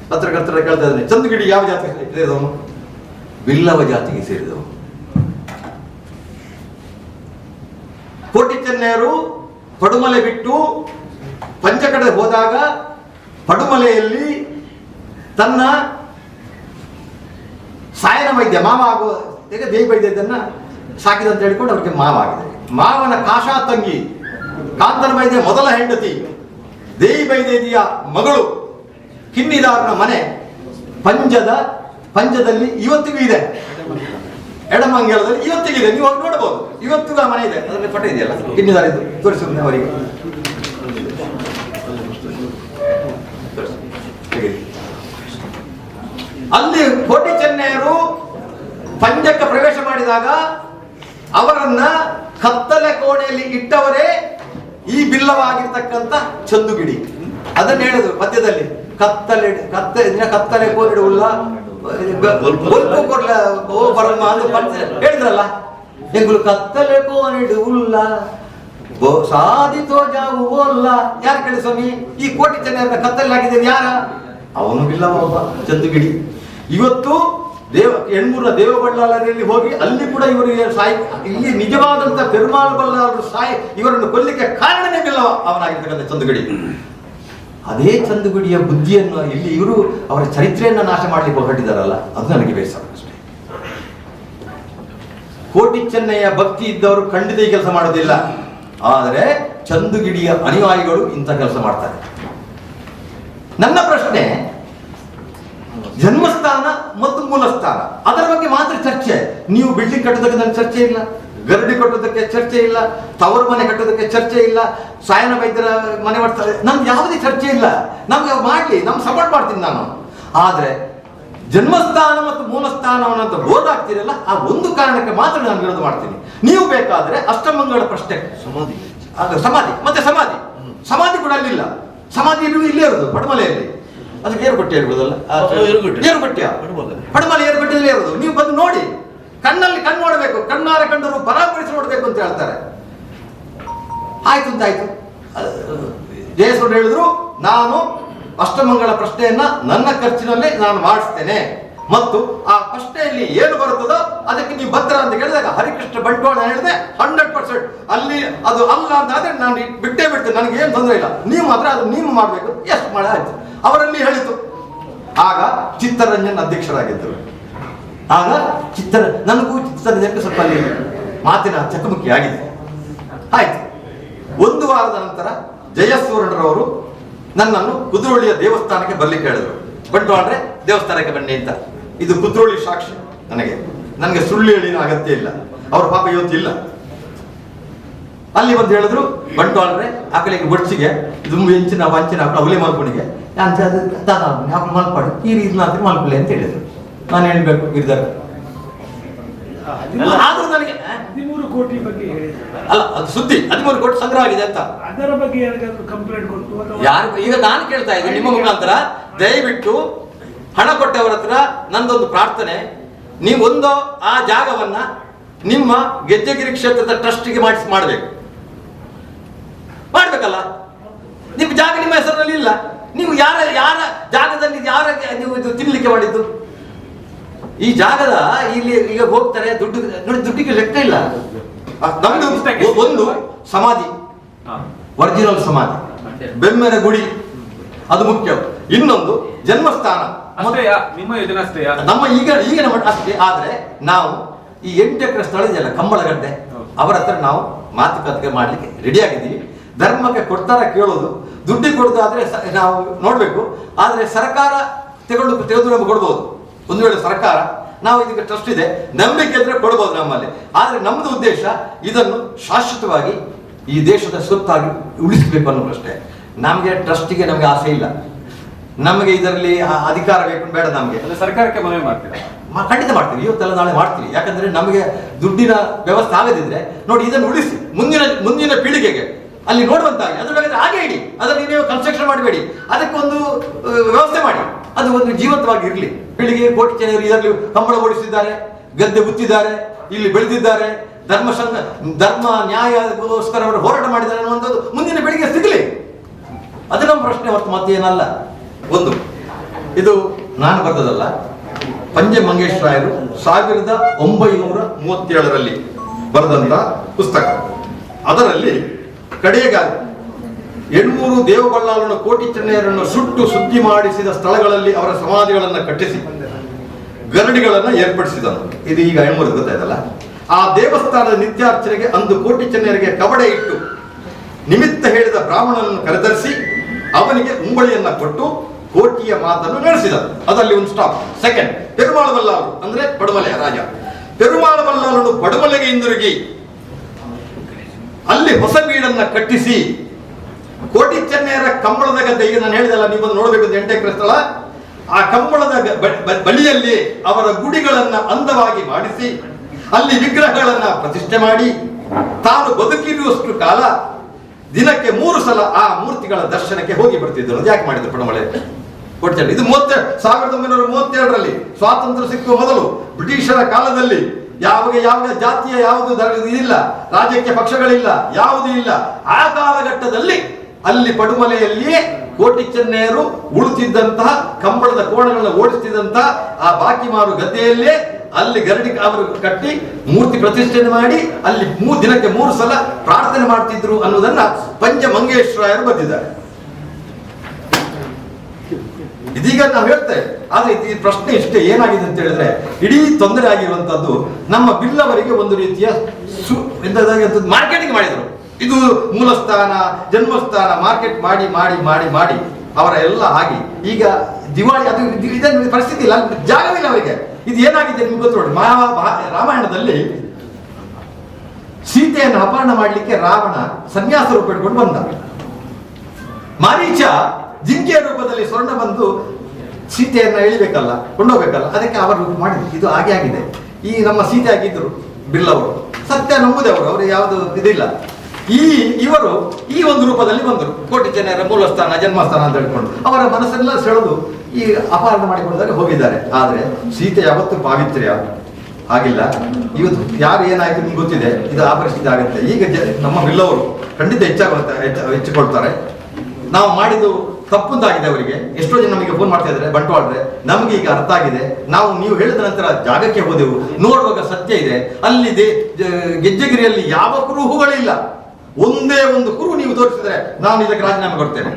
ಪತ್ರಕರ್ತರ ಕೇಳ್ತಾ ಇದ್ದಾನೆ, ಚಂದುಗಿಡಿ ಯಾವ ಜಾತಿ ಸೇರಿದವನು? ಬಿಲ್ಲವ ಜಾತಿಗೆ ಸೇರಿದವನು. ಕೋಟಿ ಚೆನ್ನಯ್ಯರು ಪಡುಮಲೆ ಬಿಟ್ಟು ಪಂಚಕಡೆ ಹೋದಾಗ ಪಡುಮಲೆಯಲ್ಲಿ ತನ್ನ ಸಾಯನ ವೈದ್ಯ ಮಾವ ಆಗುವ ದೇವಿ ವೈದ್ಯದನ್ನ ಸಾಕಿದಂತ ಹೇಳಿಕೊಂಡು ಅವರಿಗೆ ಮಾವ ಆಗಿದೆ. ಮಾವನ ಕಾಶಾ ತಂಗಿ ಕಾಂತನ ವೈದ್ಯ ಮೊದಲ ಹೆಂಡತಿ ದೇವಿ ವೈದ್ಯದಿಯ ಮಗಳು ಕಿನ್ನಿದಾರನ ಮನೆ ಪಂಜದಲ್ಲಿ ಇವತ್ತಿಗೂ ಇದೆ. ಎಡಮಂಗಲದಲ್ಲಿ ಇವತ್ತಿಗೂ ಇದೆ. ನೀವು ನೋಡಬಹುದು, ಇವತ್ತಿಗೂ ಆ ಮನೆ ಇದೆ. ಅದರಲ್ಲಿ ಫೋಟೋ ಇದೆಯಲ್ಲ, ಕಿನ್ನಿದಾರ ಇದು ತೋರಿಸುತ್ತೆ ಅವರಿಗೆ. ಅಲ್ಲಿ ಕೋಟಿ ಚೆನ್ನಯ್ಯರು ಪಂಜಕ್ಕೆ ಪ್ರವೇಶ ಮಾಡಿದಾಗ ಅವರನ್ನ ಕತ್ತಲೆ ಕೋಣೆಯಲ್ಲಿ ಇಟ್ಟವರೇ ಈ ಬಿಲ್ಲವಾಗಿರ್ತಕ್ಕಂಥ ಚಂದುಗಿಡಿ. ಅದನ್ನ ಹೇಳಿದ್ರು ಮಧ್ಯದಲ್ಲಿ, ಕತ್ತಲೆ ಕೋರಿಡುವುಲ್ಲ ಹೇಳಿದ್ರಲ್ಲ, ಎಂಗುಲು ಕತ್ತಲೆ ಕೋರಿಡುವುಲ್ಲ ಸಾಧಿತೋ ಜಾವುಲ್ಲ. ಯಾರು ಕೇಳಿ ಸ್ವಾಮಿ, ಈ ಕೋಟಿ ಚೆನ್ನಯ್ಯರ ಕತ್ತಲಾಗಿದ್ದೇವೆ ಯಾರ? ಅವನು ಬಿಲ್ಲವ ಒಬ್ಬ ಚಂದುಗಿಡಿ. ಇವತ್ತು ಹೆಣ್ಮೂರ ದೇವಬಳ್ಳಾಲರಲ್ಲಿ ಹೋಗಿ ಅಲ್ಲಿ ಕೂಡ ಇವರಿಗೆ ಇಲ್ಲಿ ನಿಜವಾದಂತ ಪೆರುಮಾಳ್ ಬಳ್ಳಾಲರು ಇವರನ್ನು ಕೊಲ್ಲಿಕ್ಕೆ ಕಾರಣನೇ ಬಿಲ್ಲವ ಅವನಾಗಿರ್ತಕ್ಕಂಥ ಚಂದುಗಿಡಿ. ಅದೇ ಚಂದುಗಿಡಿಯ ಬುದ್ಧಿಯನ್ನು ಇಲ್ಲಿ ಇವರು ಅವರ ಚರಿತ್ರೆಯನ್ನ ನಾಶ ಮಾಡ್ಲಿಕ್ಕೆ ಹೊರಟಿದ್ದಾರಲ್ಲ, ಅದು ನನಗೆ ಬೇಸರ ಅಷ್ಟೇ. ಕೋಟಿ ಚೆನ್ನಯ್ಯ ಭಕ್ತಿ ಇದ್ದವರು ಖಂಡಿತ ಈ ಕೆಲಸ ಮಾಡೋದಿಲ್ಲ. ಆದರೆ ಚಂದುಗಿಡಿಯ ಅನುಯಾಯಿಗಳು ಇಂಥ ಕೆಲಸ ಮಾಡ್ತಾರೆ. ನನ್ನ ಪ್ರಶ್ನೆ, ಜನ್ಮಸ್ಥಾನ ಮತ್ತು ಮೂಲಸ್ಥಾನ ಅದರ ಬಗ್ಗೆ ಮಾತ್ರ ಚರ್ಚೆ. ನೀವು ಬಿಲ್ಡಿಂಗ್ ಕಟ್ಟೋದಕ್ಕೆ ನನ್ನ ಚರ್ಚೆ ಇಲ್ಲ, ಗರಡಿ ಕಟ್ಟೋದಕ್ಕೆ ಚರ್ಚೆ ಇಲ್ಲ, ತವರು ಮನೆ ಕಟ್ಟೋದಕ್ಕೆ ಚರ್ಚೆ ಇಲ್ಲ, ಸಾಯನ ವೈದ್ಯರ ಮನೆ ಮಾಡ್ತಾರೆ, ನಮ್ಗೆ ಯಾವುದೇ ಚರ್ಚೆ ಇಲ್ಲ. ನಮ್ಗೆ ಮಾಡ್ಲಿ, ನಮ್ಗೆ ಸಪೋರ್ಟ್ ಮಾಡ್ತೀನಿ ನಾನು. ಆದ್ರೆ ಜನ್ಮಸ್ಥಾನ ಮತ್ತು ಮೂಲಸ್ಥಾನವನ್ನಂತ ಬೋರ್ಡ್ ಹಾಕ್ತೀರಲ್ಲ, ಆ ಒಂದು ಕಾರಣಕ್ಕೆ ಮಾತ್ರ ನಾನು ವಿರೋಧ ಮಾಡ್ತೀನಿ. ನೀವು ಬೇಕಾದ್ರೆ ಅಷ್ಟಮಂಗಳ ಪ್ರಶ್ನೆ ಸಮಾಧಿ ಮತ್ತೆ ಸಮಾಧಿ ಕೂಡ ಅಲ್ಲಿಲ್ಲ. ಸಮಾಧಿ ಇಲ್ಲೇ ಇರೋದು ಪಡಮಲೆಯಲ್ಲಿ. ಅದಕ್ಕೆ ಏರುಪಟ್ಟಿ ಇರ್ಬೋದಲ್ಲ, ಏರುಪಟ್ಟಿಯ ಪಡಮಲೆ ಏರುಪಟ್ಟಿಯಲ್ಲಿ ಇರೋದು. ನೀವು ಬಂದು ನೋಡಿ, ಕಣ್ಣಲ್ಲಿ ಕಣ್ಣು ನೋಡಬೇಕು, ಕಣ್ಣಾರ ಕಂಡರು ಪರಾಮರಿಸಿ ನೋಡ್ಬೇಕು ಅಂತ ಹೇಳ್ತಾರೆ. ಆಯ್ತು ಅಂತಾಯ್ತು. ಜಯೇಶ್ವರ ಹೇಳಿದ್ರು, ನಾನು ಅಷ್ಟಮಂಗಳ ಪ್ರಶ್ನೆಯನ್ನ ನನ್ನ ಖರ್ಚಿನಲ್ಲಿ ನಾನು ಮಾಡಿಸ್ತೇನೆ ಮತ್ತು ಆ ಪ್ರಶ್ನೆಯಲ್ಲಿ ಏನು ಬರುತ್ತದೋ ಅದಕ್ಕೆ ನೀವು ಬದ್ಧ ಅಂತ ಹೇಳಿದಾಗ ಹರಿಕೃಷ್ಣ ಬಂಟ್ವಾಳ ಹೇಳಿದೆ 100% ಅಲ್ಲಿ ಅದು ಅಲ್ಲ ಅಂತ ಆದ್ರೆ ನಾನು ಬಿಟ್ಟೇ ಬಿಡ್ತೇನೆ, ನನಗೆ ಏನು ತೊಂದರೆ ಇಲ್ಲ, ನೀವು ಮಾತ್ರ ಅದು ನೀವು ಮಾಡಬೇಕು. ಎಷ್ಟು ಮಾಡಿ ಆಯ್ತು, ಅವರಲ್ಲಿ ಹೇಳಿತು. ಆಗ ಚಿತ್ತರಂಜನ್ ಅಧ್ಯಕ್ಷರಾಗಿದ್ದರು. ಆಗ ನನಗೂ ಚಿತ್ತರಂಜನ್ಗೆ ಸ್ವಲ್ಪ ಅಲ್ಲಿ ಮಾತಿನ ಚಕಮಕಿ ಆಗಿದೆ. ಆಯ್ತು. ಒಂದು ವಾರದ ನಂತರ ಜಯಸೂರ್ಣರವರು ನನ್ನನ್ನು ಕುದ್ರೋಳಿಯ ದೇವಸ್ಥಾನಕ್ಕೆ ಬರ್ಲಿಕ್ಕೆ ಹೇಳಿದ್ರು. ಬಂಟ್ವಾಳ್ರೆ ದೇವಸ್ಥಾನಕ್ಕೆ ಬನ್ನಿ ಅಂತ. ಇದು ಕುದ್ರೋಳಿ ಸಾಕ್ಷಿ. ನನಗೆ ಸುಳ್ಳು ಹೇಳಿನ ಅಗತ್ಯ ಇಲ್ಲ. ಅವ್ರ ಪಾಪ ಇವತ್ತಿಲ್ಲ. ಅಲ್ಲಿ ಬಂದು ಹೇಳಿದ್ರು, ಬಂಟ್ವಾಳ್ರೆ ಆ ಕಡೆಗೆ ಬಡ್ಸಿಗೆ ಇದು ಹೆಂಚಿನ ವಂಚಿನ ಅವಲೆ ಮಲ್ಪಣಿಗೆ ಮಲ್ಪಾಡು ಈ ರೀತಿ ಮಲ್ಪಲೆ ಅಂತ ಹೇಳಿದ್ರು. ನಾನು ಹೇಳ್ಬೇಕು ಗಿರಿಧರ್, ಆದ್ರೂ ನನಗೆ 13 ಕೋಟಿ ಬಗ್ಗೆ ಅಲ್ಲ, ಅದು ಸುದ್ದಿ 13 ಕೋಟಿ ಸಂಗ್ರಹ ಆಗಿದೆ ಅಂತ. ಅದರ ಬಗ್ಗೆ ಯಾರಿಗಾದ್ರೂ ಕಂಪ್ಲೇಂಟ್ ಕೊಟ್ಟು ಯಾರು ಈಗ ನಾನು ಕೇಳ್ತಾ ಇದ್ದೀನಿ ನಿಮ್ಮ ಮುಖಾಂತರ, ದಯವಿಟ್ಟು ಹಣ ಕೊಟ್ಟವರ ಹತ್ರ ನಂದೊಂದು ಪ್ರಾರ್ಥನೆ, ನೀವೊಂದು ಆ ಜಾಗವನ್ನ ನಿಮ್ಮ ಗೆಜ್ಜೆಗಿರಿ ಕ್ಷೇತ್ರದ ಟ್ರಸ್ಟ್ಗೆ ಮಾಡ್ಬೇಕಲ್ಲ. ನಿಮ್ಮ ಜಾಗ ನಿಮ್ಮ ಹೆಸರಿನಲ್ಲಿ ಇಲ್ಲ. ನೀವು ಯಾರ ಜಾಗದಲ್ಲಿ ನೀವು ಇದು ತಿನ್ಲಿಕ್ಕೆ ಮಾಡಿದ್ದು? ಈ ಜಾಗದ ಇಲ್ಲಿ ಈಗ ಹೋಗ್ತಾರೆ, ದುಡ್ಡಿಗೆ ಲೆಕ್ಕ ಇಲ್ಲ. ನಮ್ದು ಒಂದು ಸಮಾಧಿ, ಒರಿಜಿನಲ್ ಸಮಾಧಿ, ಬೆಮ್ಮೆರ ಗುಡಿ, ಅದು ಮುಖ್ಯ. ಇನ್ನೊಂದು ಜನ್ಮಸ್ಥಾನ, ನಿಮ್ಮ ಯೋಜನೆ ಅಷ್ಟೇ, ನಮ್ಮ ಈಗಿನ ಮಟ್ಟ ಅಷ್ಟೇ. ಆದ್ರೆ ನಾವು ಈ 8 ಎಕರೆ ಸ್ಥಳ ಇದೆಯಲ್ಲ ಕಂಬಳಗಡ್ಡೆ, ಅವರ ಹತ್ರ ನಾವು ಮಾತುಕತೆ ಮಾಡ್ಲಿಕ್ಕೆ ರೆಡಿ ಆಗಿದ್ದೀವಿ. ಧರ್ಮಕ್ಕೆ ಕೊಡ್ತಾರ ಕೇಳೋದು, ದುಡ್ಡಿಗೆ ಕೊಡೋದಾದ್ರೆ ನಾವು ನೋಡ್ಬೇಕು. ಆದ್ರೆ ಸರ್ಕಾರ ತೆಗೆದು ನಮ್ಗೆ ಕೊಡ್ಬೋದು. ಒಂದು ವೇಳೆ ಸರ್ಕಾರ, ನಾವು ಇದಕ್ಕೆ ಟ್ರಸ್ಟ್ ಇದೆ, ನಂಬಿಕೆ ಇದ್ರೆ ಕೊಡ್ಬೋದು ನಮ್ಮಲ್ಲಿ. ಆದ್ರೆ ನಮ್ದು ಉದ್ದೇಶ ಇದನ್ನು ಶಾಶ್ವತವಾಗಿ ಈ ದೇಶದ ಸ್ವತ್ತಾಗಿ ಉಳಿಸಬೇಕು ಅನ್ನೋ ಪ್ರಶ್ನೆ. ನಮಗೆ ಟ್ರಸ್ಟಿಗೆ ನಮ್ಗೆ ಆಸೆ ಇಲ್ಲ, ನಮಗೆ ಇದರಲ್ಲಿ ಅಧಿಕಾರ ಬೇಕು ಬೇಡ. ನಮಗೆ ಸರ್ಕಾರಕ್ಕೆ ಮನವಿ ಮಾಡ್ತೀರಾ? ಖಂಡಿತ ಮಾಡ್ತೀವಿ, ಇವತ್ತೆಲ್ಲ ನಾಳೆ ಮಾಡ್ತೀವಿ. ಯಾಕಂದ್ರೆ ನಮಗೆ ದುಡ್ಡಿನ ವ್ಯವಸ್ಥೆ ಆಗದಿದ್ರೆ ನೋಡಿ, ಇದನ್ನು ಉಳಿಸಿ ಮುಂದಿನ ಪೀಳಿಗೆಗೆ ಅಲ್ಲಿ ನೋಡುವಂತಾಗಿ ಅದ್ರ ಬೇಕಾದ್ರೆ ಹಾಗೆ ಇಡಿ, ಅದನ್ನು ನೀವು ಕನ್ಸ್ಟ್ರಕ್ಷನ್ ಮಾಡಬೇಡಿ, ಅದಕ್ಕೆ ಒಂದು ವ್ಯವಸ್ಥೆ ಮಾಡಿ, ಅದು ಒಂದು ಜೀವಂತವಾಗಿ ಇರಲಿ. ಪೀಳಿಗೆ ಕೋಟಿ ಜನರು ಇದರಲ್ಲಿ ಕಂಬಳ ಓಡಿಸಿದ್ದಾರೆ, ಗದ್ದೆ ಗುತ್ತಿದ್ದಾರೆ, ಇಲ್ಲಿ ಬೆಳೆದಿದ್ದಾರೆ, ಧರ್ಮ ನ್ಯಾಯಕ್ಕೋಸ್ಕರ ಅವರು ಹೋರಾಟ ಮಾಡಿದ್ದಾರೆ ಅನ್ನುವಂಥದ್ದು ಮುಂದಿನ ಪೀಳಿಗೆ ಸಿಗಲಿ. ಅದು ನಮ್ಮ ಪ್ರಶ್ನೆ ಹೊರತು ಮತ್ತೇನಲ್ಲ. ಒಂದು ಇದು ನಾನು ಬರೆದದಲ್ಲ, ಪಂಜೆ ಮಂಗೇಶ್ ರಾಯರು 1937ರಲ್ಲಿ ಬರೆದಂತ ಪುಸ್ತಕ. ಅದರಲ್ಲಿ ಕಡೆಯಗಾಲ 800 ದೇವಬಳ್ಳಾಲನ ಕೋಟಿ ಚೆನ್ನಯ್ಯರನ್ನು ಸುಟ್ಟು ಸುದ್ದಿ ಮಾಡಿಸಿದ ಸ್ಥಳಗಳಲ್ಲಿ ಅವರ ಸಮಾಧಿಗಳನ್ನು ಕಟ್ಟಿಸಿ ಗರಡಿಗಳನ್ನು ಏರ್ಪಡಿಸಿದನು. ಇದು ಈಗ 800 ಗೊತ್ತಾಯ್ತಲ್ಲ. ಆ ದೇವಸ್ಥಾನದ ನಿತ್ಯಾರ್ಚನೆಗೆ ಅಂದು ಕೋಟಿ ಚೆನ್ನಯ್ಯರಿಗೆ ಕವಡೆ ಇಟ್ಟು ನಿಮಿತ್ತ ಹೇಳಿದ ಬ್ರಾಹ್ಮಣನನ್ನು ಕರೆತರಿಸಿ ಅವನಿಗೆ ಉಂಬಳಿಯನ್ನ ಕೊಟ್ಟು ಕೋಟಿಯ ಮಾತನ್ನು ನಡೆಸಿದರು. ಅದರಲ್ಲಿ ಒಂದು ಸ್ಟಾಪ್. ಸೆಕೆಂಡ್, ಪೆರುಮಾಳ ಬಲ್ಲಾಳು ಅಂದ್ರೆ ಪಡಮಲೆಯ ರಾಜ. ಪೆರುಮಾಳ ಬಲ್ಲಾಳನು ಪಡಮಲೆಗೆ ಹಿಂದಿರುಗಿ ಅಲ್ಲಿ ಹೊಸ ಬೀಡನ್ನ ಕಟ್ಟಿಸಿ ಕೋಟಿ ಚೆನ್ನಯ್ಯರ ಕಂಬಳದ ಗದ್ದೆ, ಈಗ ನಾನು ಹೇಳಿದಲ್ಲ, ನೀವು ನೋಡಬೇಕು 8 ಎಕರೆ ಸ್ಥಳ, ಆ ಕಂಬಳದ ಬಳಿಯಲ್ಲಿ ಅವರ ಗುಡಿಗಳನ್ನ ಅಂದವಾಗಿ ಮಾಡಿಸಿ ಅಲ್ಲಿ ವಿಗ್ರಹಗಳನ್ನ ಪ್ರತಿಷ್ಠೆ ಮಾಡಿ ತಾನು ಬದುಕಿರುವಷ್ಟು ಕಾಲ ದಿನಕ್ಕೆ 3 ಸಲ ಆ ಮೂರ್ತಿಗಳ ದರ್ಶನಕ್ಕೆ ಹೋಗಿ ಬರ್ತಿದ್ದರು. ಅದು ಯಾಕೆ ಮಾಡಿದ್ರು ಪಡಮಲೆ ಕೋಟಿ ಚೆನ್ನಯ್ಯ? ಇದು 1932ರಲ್ಲಿ ಸ್ವಾತಂತ್ರ್ಯ ಸಿಕ್ಕುವ ಮೊದಲು ಬ್ರಿಟಿಷರ ಕಾಲದಲ್ಲಿ ಯಾವ ಜಾತಿಯ ಯಾವುದು ಇದಿಲ್ಲ, ರಾಜಕೀಯ ಪಕ್ಷಗಳಿಲ್ಲ, ಯಾವುದೂ ಇಲ್ಲ. ಆ ಕಾಲಘಟ್ಟದಲ್ಲಿ ಅಲ್ಲಿ ಪಡುಮಲೆಯಲ್ಲಿಯೇ ಕೋಟಿ ಚೆನ್ನಯ್ಯರು ಉಳುತ್ತಿದ್ದಂತಹ ಕಂಬಳದ ಕೋಣಗಳನ್ನು ಓಡಿಸುತ್ತಿದ್ದಂತಹ ಆ ಬಾಕಿ ಮಾರು ಗದ್ದೆಯಲ್ಲೇ ಅಲ್ಲಿ ಗರಡಿ ಅವರು ಕಟ್ಟಿ ಮೂರ್ತಿ ಪ್ರತಿಷ್ಠೆ ಮಾಡಿ ಅಲ್ಲಿ ದಿನಕ್ಕೆ 3 ಸಲ ಪ್ರಾರ್ಥನೆ ಮಾಡ್ತಿದ್ರು ಅನ್ನೋದನ್ನ ಪಂಜ ಮಂಗೇಶ್ವರಾಯರು ಬರೆದಿದ್ದಾರೆ. ಇದೀಗ ನಾವು ಹೇಳ್ತೇವೆ. ಆದ್ರೆ ಈ ಪ್ರಶ್ನೆ ಇಷ್ಟೇ, ಏನಾಗಿದೆ ಅಂತ ಹೇಳಿದ್ರೆ, ಇಡೀ ತೊಂದರೆ ಆಗಿರುವಂತದ್ದು ನಮ್ಮ ಬಿಲ್ಲವರಿಗೆ ಒಂದು ರೀತಿಯ ಮಾರ್ಕೆಟಿಂಗ್ ಮಾಡಿದ್ರು. ಇದು ಮೂಲಸ್ಥಾನ ಜನ್ಮಸ್ಥಾನ ಮಾರ್ಕೆಟ್ ಮಾಡಿ ಮಾಡಿ ಮಾಡಿ ಮಾಡಿ ಅವರ ಎಲ್ಲ ಆಗಿ ಈಗ ದಿವಾಳಿ ಅದು ಇದನ್ನು ಪರಿಸ್ಥಿತಿ ಇಲ್ಲ, ಜಾಗವಿಲ್ಲ ಅವರಿಗೆ. ಇದು ಏನಾಗಿದೆ ನಿಮ್ಗೆ ಗೊತ್ತು ನೋಡಿ, ರಾಮಾಯಣದಲ್ಲಿ ಸೀತೆಯನ್ನು ಅಪಹರಣ ಮಾಡಲಿಕ್ಕೆ ರಾವಣ ಸನ್ಯಾಸ ರೂಪ ಇಟ್ಕೊಂಡು ಬಂದ. ಮಾರೀಚ ಜಿಂಕೆಯ ರೂಪದಲ್ಲಿ ಸ್ವರ್ಣ ಬಂದು ಸೀತೆಯನ್ನ ಎಳಿಬೇಕಲ್ಲ, ಕೊಂಡೋಗ್ಬೇಕಲ್ಲ, ಅದಕ್ಕೆ ಅವರ ರೂಪ ಮಾಡಿದ್ರು. ಇದು ಹಾಗೆ ಆಗಿದೆ. ಈ ನಮ್ಮ ಸೀತೆ ಆಗಿದ್ರು ಬಿಲ್ಲವರು, ಸತ್ಯ ನಂಬುದೇ ಅವರು ಯಾವುದು ಇದಿಲ್ಲ. ಇವರು ಈ ಒಂದು ರೂಪದಲ್ಲಿ ಬಂದರು, ಕೋಟಿ ಜನರ ಮೂಲಸ್ಥಾನ ಜನ್ಮಸ್ಥಾನ ಅಂತ ಹೇಳ್ಕೊಂಡು ಅವರ ಮನಸ್ಸೆಲ್ಲ ಸೆಳೆದು ಈ ಅಪಹರಣ ಮಾಡಿಕೊಂಡಾಗ ಹೋಗಿದ್ದಾರೆ. ಆದ್ರೆ ಸೀತೆ ಯಾವತ್ತು ಪಾವಿತ್ರ್ಯ ಆಗಿಲ್ಲ. ಇವತ್ತು ಯಾರು ಏನಾಯ್ತು ನಿಮ್ಗೆ ಗೊತ್ತಿದೆ, ಇದು ಆ ಪರಿಸ್ಥಿತಿ ಆಗುತ್ತೆ. ಈಗ ನಮ್ಮ ಬಿಲ್ಲವರು ಖಂಡಿತ ಹೆಚ್ಚಿಕೊಳ್ತಾರೆ. ನಾವು ಮಾಡಿದ್ದು ತಪ್ಪುಂದಾಗಿದೆ ಅವರಿಗೆ. ಎಷ್ಟೋ ಜನ ನಮಗೆ ಫೋನ್ ಮಾಡ್ತಾ ಇದ್ದಾರೆ ಬಂಟ್ವಾಳ್ರೆ, ನಮ್ಗೆ ಈಗ ಅರ್ಥ ಆಗಿದೆ. ನೀವು ಹೇಳಿದ ನಂತರ ಜಾಗಕ್ಕೆ ಹೋದೆವು, ನೋಡುವಾಗ ಸತ್ಯ ಇದೆ. ಅಲ್ಲಿ ಗೆಜ್ಜೆಗಿರಿಯಲ್ಲಿ ಯಾವ ಕುರುಹುಗಳಿಲ್ಲ, ಒಂದೇ ಒಂದು ಕುರು ನೀವು ತೋರಿಸಿದ್ರೆ ನಾನು ಇದಕ್ಕೆ ರಾಜೀನಾಮೆ ಕೊಡ್ತೇನೆ.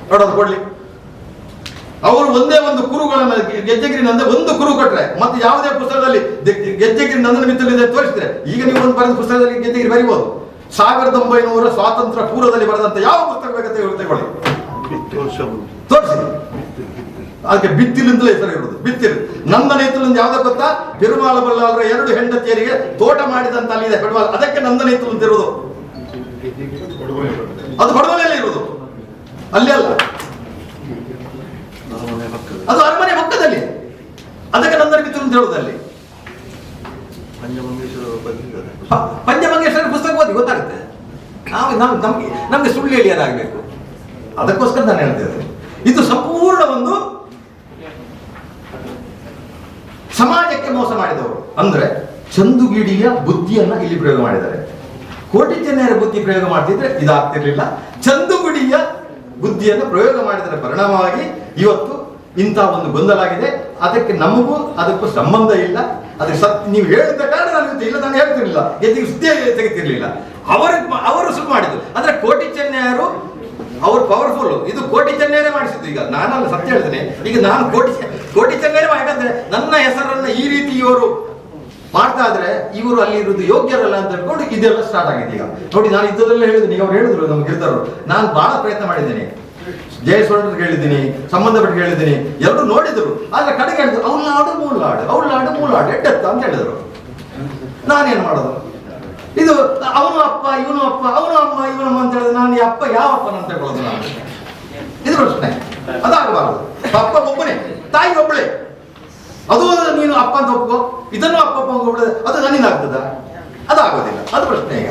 ನೋಡೋದು ಕೊಡ್ಲಿ. ಅವರು ಒಂದೇ ಒಂದು ಕುರುಗಳನ್ನ ಗೆಜ್ಜೆಗಿರಿ ನಂದ ಒಂದು ಕುರು ಕೊಟ್ರೆ ಮತ್ತೆ ಯಾವುದೇ ಪುಸ್ತಕದಲ್ಲಿ ಗೆಜ್ಜೆಗಿರಿ ನಂದನ ಮಿತ್ತಲಿದೆ ತೋರಿಸಿದ್ರೆ, ಈಗ ನೀವು ಒಂದು ಬರೆದ ಪುಸ್ತಕದಲ್ಲಿ ಗೆಜ್ಜೆಗಿರಿ ಬರಿಬಹುದು. 1900 ಸ್ವಾತಂತ್ರ್ಯ ಪೂರ್ವದಲ್ಲಿ ಬರೆದಂತ ಯಾವ ಪುಸ್ತಕ ಬೇಕಂತ ತಗೊಳ್ಳಿ, ತೋರಿಸಿ. ಅದಕ್ಕೆ ಬಿತ್ತಿಲಿಂದಲೇ ಹೆಸರು ಇರುವುದು. ಬಿತ್ತಿಲು ನಂದನ ಇತ್ತಲು ಯಾವ್ದು ಗೊತ್ತಾ? ಪೆರುಮಾಳ ಬಲ್ಲಾಳರ 2 ಹೆಂಡತಿಯರಿಗೆ ತೋಟ ಮಾಡಿದಂತ ಅಲ್ಲಿದೆ ಪೆರುಮಾಳ, ಅದಕ್ಕೆ ನಂದನ ಇತ್ತಲು ಅಂತ ಇರುವುದು. ಅದು ಕೊಡವಲೆಯಲ್ಲಿ ಇರುವುದು, ಅಲ್ಲಿ ಅಲ್ಲ, ಅದು ಅರಮನೆ ಪಕ್ಕದಲ್ಲಿ. ಅದಕ್ಕೆ ನಂದನ ಮಿತ್ತಲು ಅಂತ ಹೇಳುವುದಲ್ಲಿ. ಪಂಚಮಂಗೇಶ್ವರ ಪುಸ್ತಕ ಓದಿ ಗೊತ್ತಾಗುತ್ತೆ. ನಮ್ಗೆ ಸುಳ್ಳು ಹೇಳಿಯರಾಗಬೇಕು, ಅದಕ್ಕೋಸ್ಕರ ನಾನು ಹೇಳ್ತೇನೆ. ಇದು ಸಂಪೂರ್ಣ ಒಂದು ಸಮಾಜಕ್ಕೆ ಮೋಸ ಮಾಡಿದವರು. ಅಂದ್ರೆ ಚಂದುಗಿಡಿಯ ಬುದ್ಧಿಯನ್ನ ಇಲ್ಲಿ ಪ್ರಯೋಗ ಮಾಡಿದ್ದಾರೆ. ಕೋಟಿ ಚೆನ್ನೈರ ಬುದ್ಧಿ ಪ್ರಯೋಗ ಮಾಡ್ತಿದ್ರೆ ಇದಾಗ್ತಿರ್ಲಿಲ್ಲ. ಚಂದುಗುಡಿಯ ಬುದ್ಧಿಯನ್ನು ಪ್ರಯೋಗ ಮಾಡಿದರ ಪರಿಣಾಮವಾಗಿ ಇವತ್ತು ಇಂಥ ಒಂದು ಗೊಂದಲ ಆಗಿದೆ. ಅದಕ್ಕೆ ನಮಗೂ ಅದಕ್ಕೂ ಸಂಬಂಧ ಇಲ್ಲ. ಅದಕ್ಕೆ ನೀವು ಹೇಳಿದ ಕಾರಣ ನಾನು ಇಲ್ಲ, ನಾನು ಹೇಳ್ತಿರ್ಲಿಲ್ಲ, ಎದ್ದಿಗೆ ಸುದ್ದಿ ತೆಗಿತಿರ್ಲಿಲ್ಲ. ಅವರು ಶುರು ಮಾಡಿದ್ರು. ಅಂದ್ರೆ ಕೋಟಿ ಚೆನ್ನೈಯರು ಅವರು ಪವರ್ಫುಲ್. ಇದು ಕೋಟಿ ಚೆನ್ನೈನೇ ಮಾಡಿಸಿದ್ದು. ಈಗ ನಾನಲ್ಲ, ಸತ್ಯ ಹೇಳ್ತೇನೆ. ಈಗ ನಾನು ಕೋಟಿ ಚೆನ್ನೈನೇ, ಯಾಕಂದ್ರೆ ನನ್ನ ಹೆಸರನ್ನ ಈ ರೀತಿ ಇವರು ಮಾಡ್ತಾ ಇದ್ರೆ ಇವರು ಅಲ್ಲಿ ಇರುವುದು ಯೋಗ್ಯರಲ್ಲ ಅಂತ ಹೇಳ್ಕೊಂಡು ಇದೆಲ್ಲ ಸ್ಟಾರ್ಟ್ ಆಗಿದೆ. ಈಗ ನೋಡಿ, ನಾನು ಇದ್ದದೆಲ್ಲ ಹೇಳಿದ್ದೀನಿ. ಈಗ ಅವ್ರು ಹೇಳಿದ್ರು, ನಮ್ಗೆ ಗಿರಿಧರು, ನಾನು ಬಹಳ ಪ್ರಯತ್ನ ಮಾಡಿದ್ದೇನೆ. ಜಯಸ್ವರ್ಣರಿಗೆ ಹೇಳಿದ್ದೀನಿ, ಸಂಬಂಧಪಟ್ಟು ಹೇಳಿದ್ದೀನಿ, ಎಲ್ಲರೂ ನೋಡಿದ್ರು. ಆದ್ರೆ ಕಡೆಗೆ ಹೇಳಿದ್ರು ಅವಳಾಡು ಮೂಲಾಡು ಎಡ್ಡೆತ್ತ ಅಂತ ಹೇಳಿದ್ರು. ನಾನೇನು ಮಾಡೋದು? ಇದು ಅವನು ಅಪ್ಪ ಇವನು ಅಪ್ಪ, ಅವನು ಅಮ್ಮ ಇವನಮ್ಮ ಅಂತ ಹೇಳಿದ್ರೆ ನಾನು ಅಪ್ಪ ಯಾವ ಅಪ್ಪನ ಅಂತ ಹೇಳೋದು ನಾನು? ಇದು ಪ್ರಶ್ನೆ. ಅದಾಗಬಾರದು. ಅಪ್ಪ ಒಬ್ಬನೇ, ತಾಯಿ ಒಬ್ಬಳೇ. ಅದು ನೀನು ಅಪ್ಪ ಅಂತ ಒಪ್ಕೋ, ಇದನ್ನು ಅಪ್ಪ ಒಬ್ಬಳೆ, ಅದು ನನ್ನಿಂದ ಆಗ್ತದ? ಅದಾಗೋದಿಲ್ಲ. ಅದು ಪ್ರಶ್ನೆ. ಈಗ